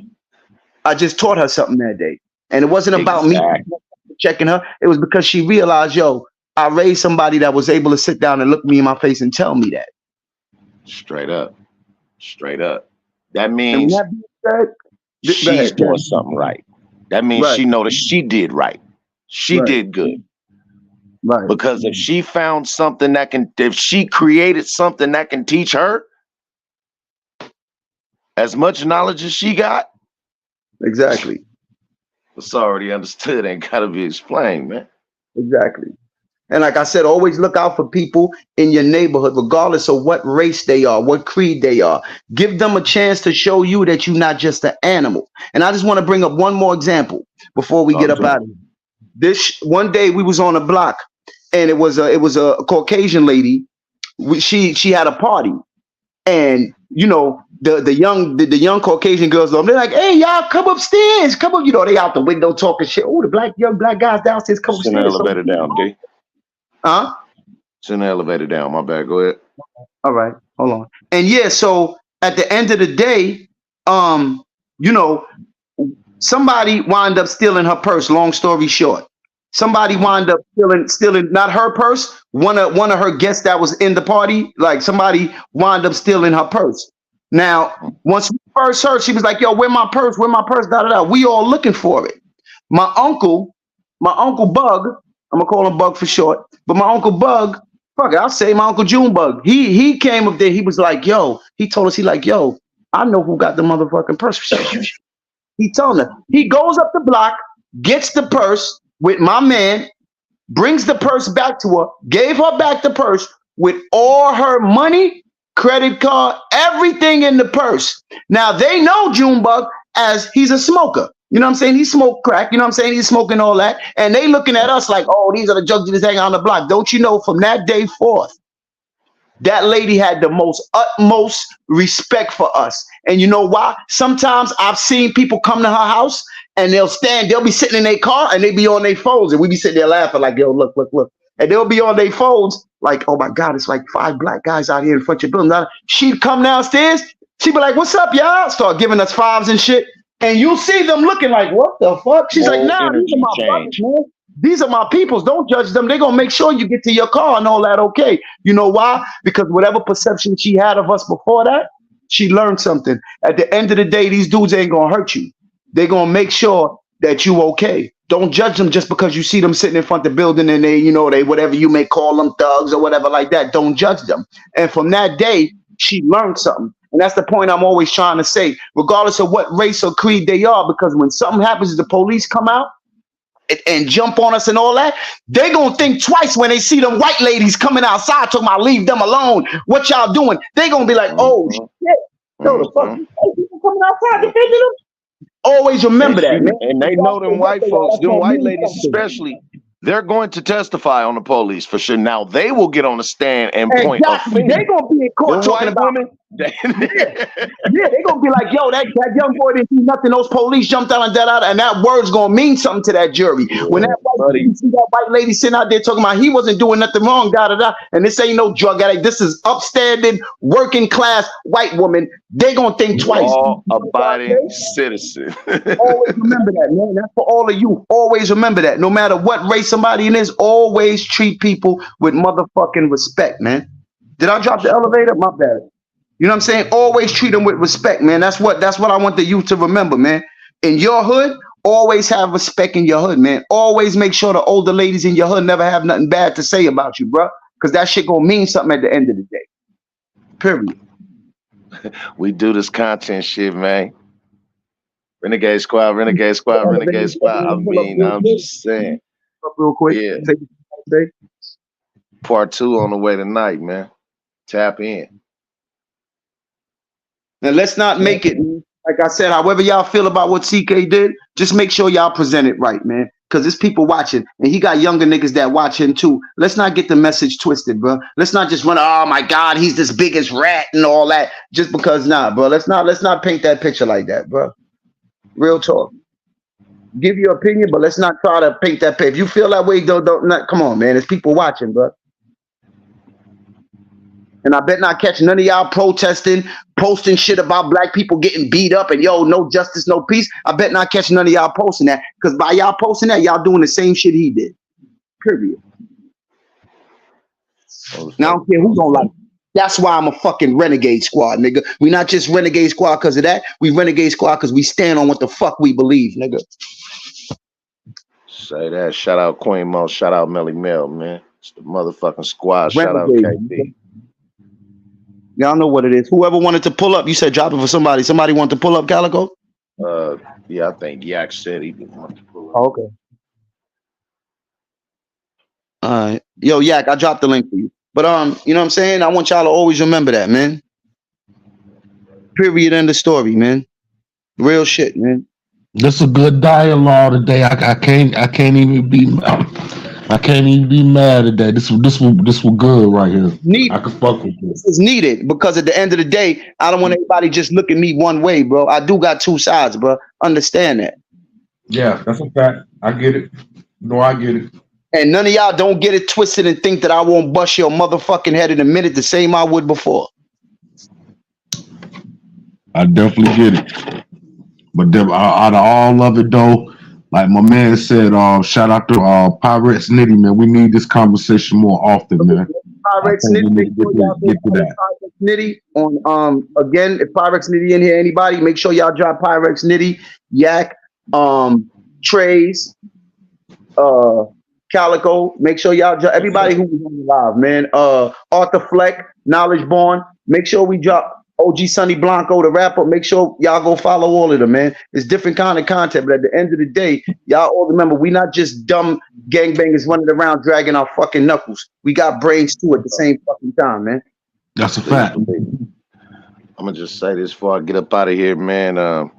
I just taught her something that day. And it wasn't about me checking her. It was because she realized, yo, I raised somebody that was able to sit down and look me in my face and tell me that. Straight up. Straight up. That means she's doing something right. That means she know that she did right. She did good. Right. Because if she found something that can, if she created something that can teach her as much knowledge as she got. Exactly. It's already understood. Ain't gotta be explained, man. Exactly. And like I said, always look out for people in your neighborhood, regardless of what race they are, what creed they are. Give them a chance to show you that you're not just an animal. And I just want to bring up one more example before we get up out of here. This one day we was on a block, and it was a Caucasian lady. She had a party, and you know the young Caucasian girls, they're like, "Hey, y'all, come upstairs, come up." You know, they out the window talking shit. Oh, the young black guys downstairs, come Send the upstairs. elevator down, D. Huh? Send the elevator down. My bad. Go ahead. All right, hold on. And yeah, so at the end of the day, you know, somebody wound up stealing her purse. Long story short, somebody wound up stealing not her purse. One of her guests that was in the party, like somebody wound up stealing her purse. Now, once we first heard, she was like, "Yo, where my purse? Where my purse?" Da da da. We all looking for it. My uncle Bug. I'm gonna call him Bug for short. But my Uncle Bug, fuck it, I'll say my Uncle Junebug. He came up there, he was like, "Yo," he told us, "Yo, I know who got the motherfucking purse." He told her. He goes up the block, gets the purse with my man, brings the purse back to her, gave her back the purse with all her money, credit card, everything in the purse. Now they know Junebug as he's a smoker. You know what I'm saying? He smoked crack. You know what I'm saying? He's smoking all that. And they looking at us like, "Oh, these are the junkies that hang on the block." Don't you know from that day forth, that lady had the utmost respect for us. And you know why? Sometimes I've seen people come to her house and they'll be sitting in their car and they be on their phones. And we be sitting there laughing like, "Yo, look. And they'll be on their phones like, "Oh my God, it's like 5 black guys out here in front of your building." Now, she'd come downstairs. She'd be like, "What's up, y'all?" Start giving us fives and shit. And you'll see them looking like, "What the fuck?" She's like, "Nah, these are my brothers, man. These are my peoples. Don't judge them. They're gonna make sure you get to your car and all that." Okay. You know why? Because whatever perception she had of us before that, she learned something. At the end of the day, these dudes ain't gonna hurt you. They're gonna make sure that you okay. Don't judge them just because you see them sitting in front of the building and they whatever you may call them, thugs or whatever like that. Don't judge them. And from that day, she learned something. And that's the point I'm always trying to say, regardless of what race or creed they are, because when something happens, the police come out and jump on us and all that, they gonna think twice when they see them white ladies coming outside talking about leave them alone. What y'all doing? They gonna be like, "Oh shit, no, the fuck, people coming outside defending them." Always remember that, man. And they know them white folks, them white ladies especially, they're going to testify on the police for sure. Now they will get on the stand and point a finger. They're gonna be in court talking about women. Yeah, they're gonna be like, "Yo, that young boy didn't see nothing. Those police jumped out and that, and that word's gonna mean something to that jury." When that white lady sitting out there talking about he wasn't doing nothing wrong, and this ain't no drug addict. This is upstanding, working class white woman. They gonna think twice. Law-abiding citizen. Always remember that, man. That's for all of you. Always remember that. No matter what race somebody is, always treat people with motherfucking respect, man. Did I drop the elevator? My bad. You know what I'm saying? Always treat them with respect, man. That's what I want the youth to remember, man. In your hood, always have respect in your hood, man. Always make sure the older ladies in your hood never have nothing bad to say about you, bro. Because that shit gonna mean something at the end of the day. Period. We do this content shit, man. Renegade Squad. I mean, I'm just saying. Up real quick. Yeah. Part 2 on the way tonight, man. Tap in. Now let's not make it, like I said, however y'all feel about what CK did, just make sure y'all present it right, man. Because there's people watching, and he got younger niggas that watch him too. Let's not get the message twisted, bro. Let's not just run, "Oh my God, he's this biggest rat" and all that. Just because, nah, bro. Let's not paint that picture like that, bro. Real talk. Give your opinion, but let's not try to paint that picture. If you feel that way, don't come on, man. There's people watching, bro. And I bet not catch none of y'all protesting, posting shit about black people getting beat up and yo, no justice, no peace. I bet not catch none of y'all posting that. Because by y'all posting that, y'all doing the same shit he did. Period. Now I don't care who don't like it. That's why I'm a fucking Renegade Squad, nigga. We not just Renegade Squad because of that. We Renegade Squad because we stand on what the fuck we believe, nigga. Say that. Shout out Queen Mo. Shout out Melly Mel, man. It's the motherfucking squad. Shout out Renegade. KP. Y'all know what it is. Whoever wanted to pull up, you said drop it for somebody. Somebody wanted to pull up, Calico? Yeah, I think Yak said he didn't want to pull up. Oh, okay. All right. Yo, Yak, I dropped the link for you. But you know what I'm saying? I want y'all to always remember that, man. Period. End of story, man. Real shit, man. This a good dialogue today. I can't even be mad at that. This was good right here. I can fuck with this. This is needed because at the end of the day, I don't want anybody just look at me one way, bro. I do got two sides, bro. Understand that. Yeah, that's a fact. I get it. No, I get it. And none of y'all don't get it twisted and think that I won't bust your motherfucking head in a minute the same I would before. I definitely get it. But out of all of it, though, like my man said, shout out to Pyrex Nitty, man. We need this conversation more often, man. Pyrex Nitty, get to that. Pyrex Nitty on again. If Pyrex Nitty in here, anybody, make sure y'all drop Pyrex Nitty, Yak, Trays, Calico. Make sure y'all drop everybody who was on the live, man. Arthur Fleck, Knowledge Born. Make sure we drop OG Sonny Blanco, the rapper. Make sure y'all go follow all of them, man. It's different kind of content, but at the end of the day, y'all all remember we not just dumb gangbangers running around dragging our fucking knuckles. We got brains too at the same fucking time, man. That's a fact. I'm gonna just say this before I get up out of here, man.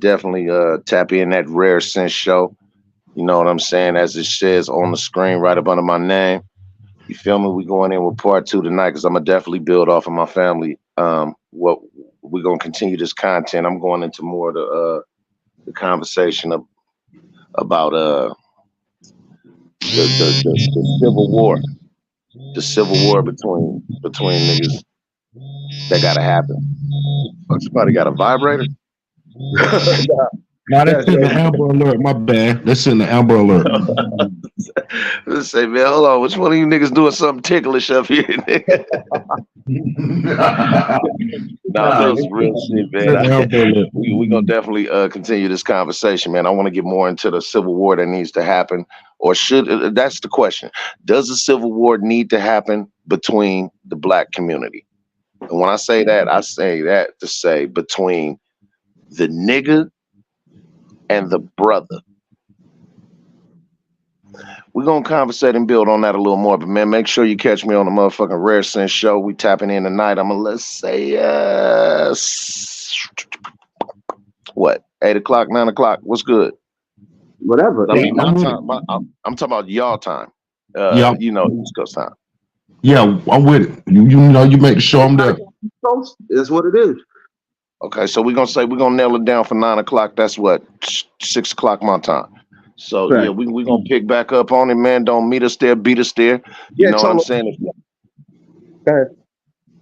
Definitely tap in that Rare Sense show. You know what I'm saying? As it says on the screen right up under my name. You feel me? We going in with part 2 tonight because I'm gonna definitely build off of my family. What we're gonna continue this content. I'm going into more of the conversation about the civil war. The civil war between niggas that gotta happen. Oh, somebody got a vibrator? Now that's in the Amber Alert. My bad. That's in the Amber Alert. Let's say, man, hold on. Which one of you niggas doing something ticklish up here? Nah, that's real shit, man. We gonna definitely continue this conversation, man. I want to get more into the civil war that needs to happen, or should. That's the question. Does the civil war need to happen between the black community? And when I say that to say between the nigga and the brother. We're going to conversate and build on that a little more, but man, make sure you catch me on the motherfucking Rare Sense show. We tapping in tonight. I'm going to, let's say, what, 8 o'clock, 9 o'clock? What's good? Whatever. I mean, my time, I'm talking about y'all time. You know, East Coast time. Yeah, I'm with it. You know, you make the show, I'm there. That's what it is. Okay, so we're gonna nail it down for 9 o'clock. That's what, 6 o'clock my time. So right. Yeah, we gonna pick back up on it, man. Don't meet us there, beat us there. You know what I'm saying? Go ahead.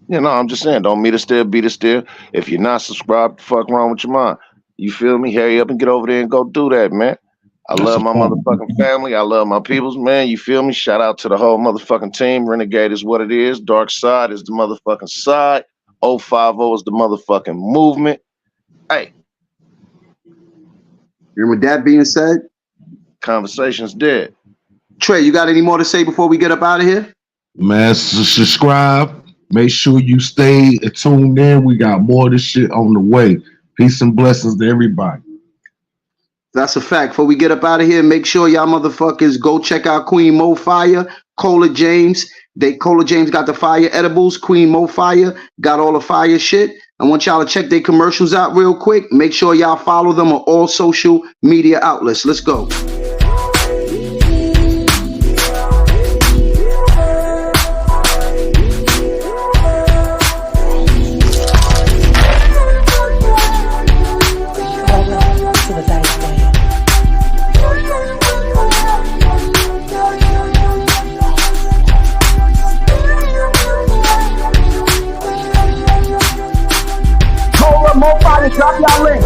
You know, I'm just saying, don't meet us there, beat us there. If you're not subscribed, fuck wrong with your mind. You feel me? Hurry up and get over there and go do that, man. I love my motherfucking family. I love my peoples, man. You feel me? Shout out to the whole motherfucking team. Renegade is what it is. Dark Side is the motherfucking side. 050 is the motherfucking movement. Hey. And with that being said, conversation's dead. Trey, you got any more to say before we get up out of here? Man, subscribe. Make sure you stay tuned in. We got more of this shit on the way. Peace and blessings to everybody. That's a fact. Before we get up out of here, make sure y'all motherfuckers go check out Queen Mo Fire, Cola James. Cola James got the fire edibles. Queen Mo Fire got all the fire shit. I want y'all to check their commercials out real quick. Make sure y'all follow them on all social media outlets. Let's go. Drop y'all link.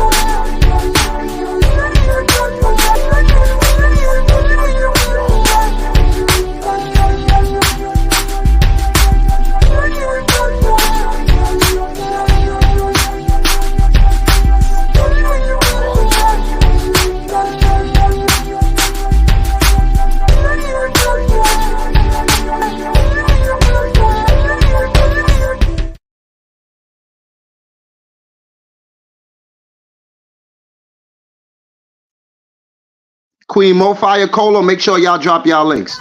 Queen Mo Fire Colo, make sure y'all drop y'all links.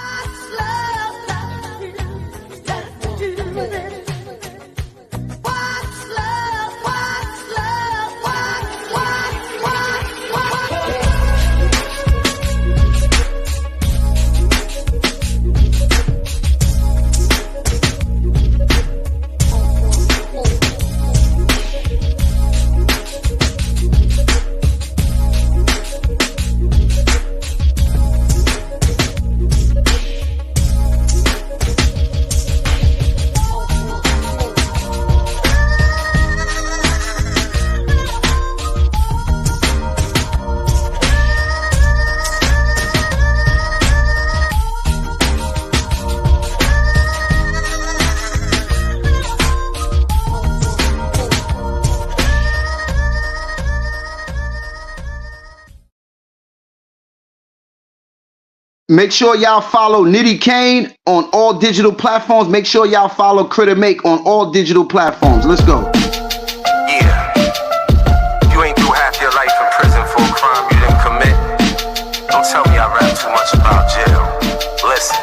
Make sure y'all follow Nitty Kane on all digital platforms. Make sure y'all follow Critter Make on all digital platforms. Let's go. Yeah. You ain't through half your life in prison for a crime you didn't commit. Don't tell me I rap too much about jail. Listen.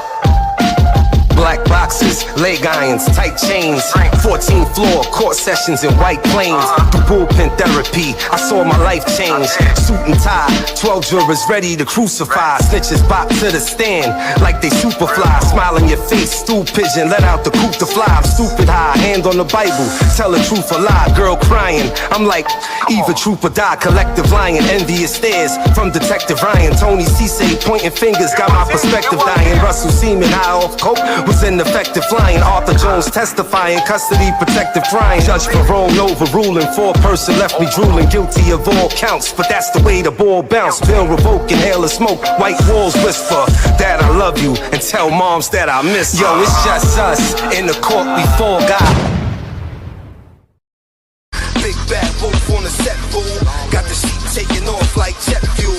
Black boxes, leg irons, tight chains, 14th floor, court sessions in White Plains. Through bullpen therapy, I saw my life change. Suit and tie, 12 jurors ready to crucify. Snitches bop to the stand like they superfly. Smile on your face, stool pigeon, let out the coop to fly. I'm stupid high, hand on the Bible, tell the truth or lie. Girl crying, I'm like, either truth or die. Collective lying, envious stares from Detective Ryan. Tony Cisse pointing fingers, got my perspective dying. Russell Seaman high off coke was ineffective flying. Arthur Jones testifying, custody protective crying. Judge Perone overruling, 4-person left me drooling. Guilty of all counts, but that's the way the ball bounced. Bill revoking, hail of smoke, white walls whisper that I love you and tell moms that I miss you. Yo, it's just us in the court before God. Big bad wolf on the set, fool. Got the sheet taking off like jet fuel.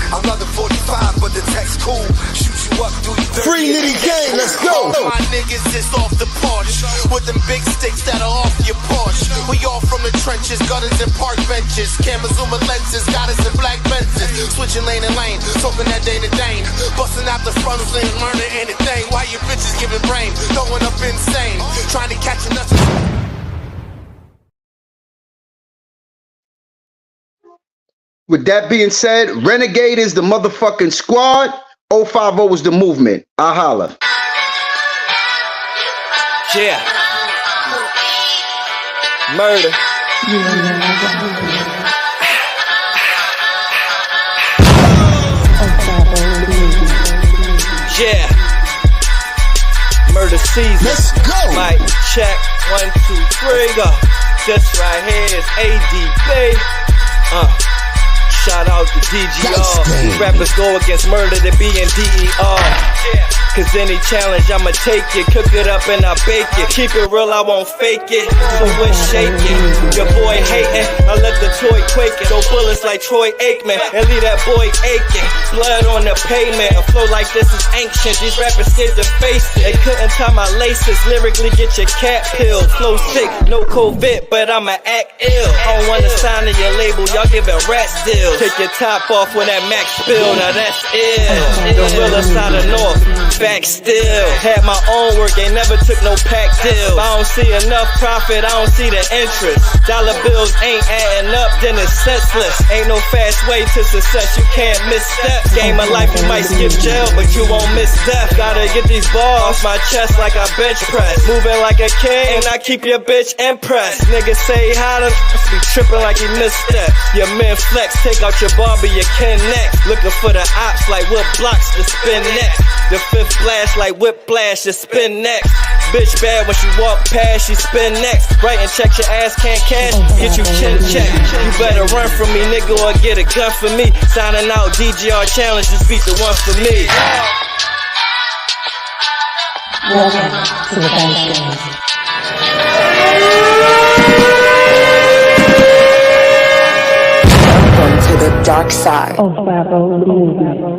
I'm not the 45, but the text cool. Shoot you up, do you Free Nitty Gang, let's go. My niggas is off the porch with them big sticks that are off your Porsche. We all from the trenches, gutters and park benches. Camera zoom lenses, got us in black Benzes. Switching lane and lane, talking that day to day. Busting out the front saying murder anything. Why you bitches giving brain? Throwing up insane, trying to catch us. With that being said, Renegade is the motherfucking squad. 050 is the movement. I holla. Yeah. Murder. Yeah. Murder season. Let's go. Mic check. 1, 2, 3. Go. This right here is ADB. Shout out to DGR. These rappers go against murder, they be in DER. Cause any challenge, I'ma take it. Cook it up and I bake it. Keep it real, I won't fake it. So we're shaking. Your boy hating, I let the toy quake it. Throw bullets like Troy Aikman and leave that boy aching. Blood on the pavement, a flow like this is ancient. These rappers scared to face it. They couldn't tie my laces. Lyrically get your cat peeled. Flow sick, no COVID, but I'ma act ill. I don't wanna sign to your label, y'all giving rats deals. Take your top off when that Mac spill, now that's ill. The realest side of North, back still. Had my own work, ain't never took no pack deals. I don't see enough profit, I don't see the interest. Dollar bills ain't adding up, then it's senseless. Ain't no fast way to success, you can't misstep. Game of life, you might skip jail, but you won't miss death. Gotta get these balls off my chest like I bench press. Moving like a king, and I keep your bitch impressed. Niggas say how to be tripping like he misstep. Your men flex, take out your barber, your kin next. Looking for the ops like what blocks to spin next. The fifth blast like whiplash to spin next. Bitch bad when she walk past, she spin next. Writing checks your ass can't cash, get you chin check. You better run from me, nigga, or get a gun for me. Signing out DGR challenge, just beat the one for me. Welcome to the Thanksgiving. Welcome to the dark side. 050 movement.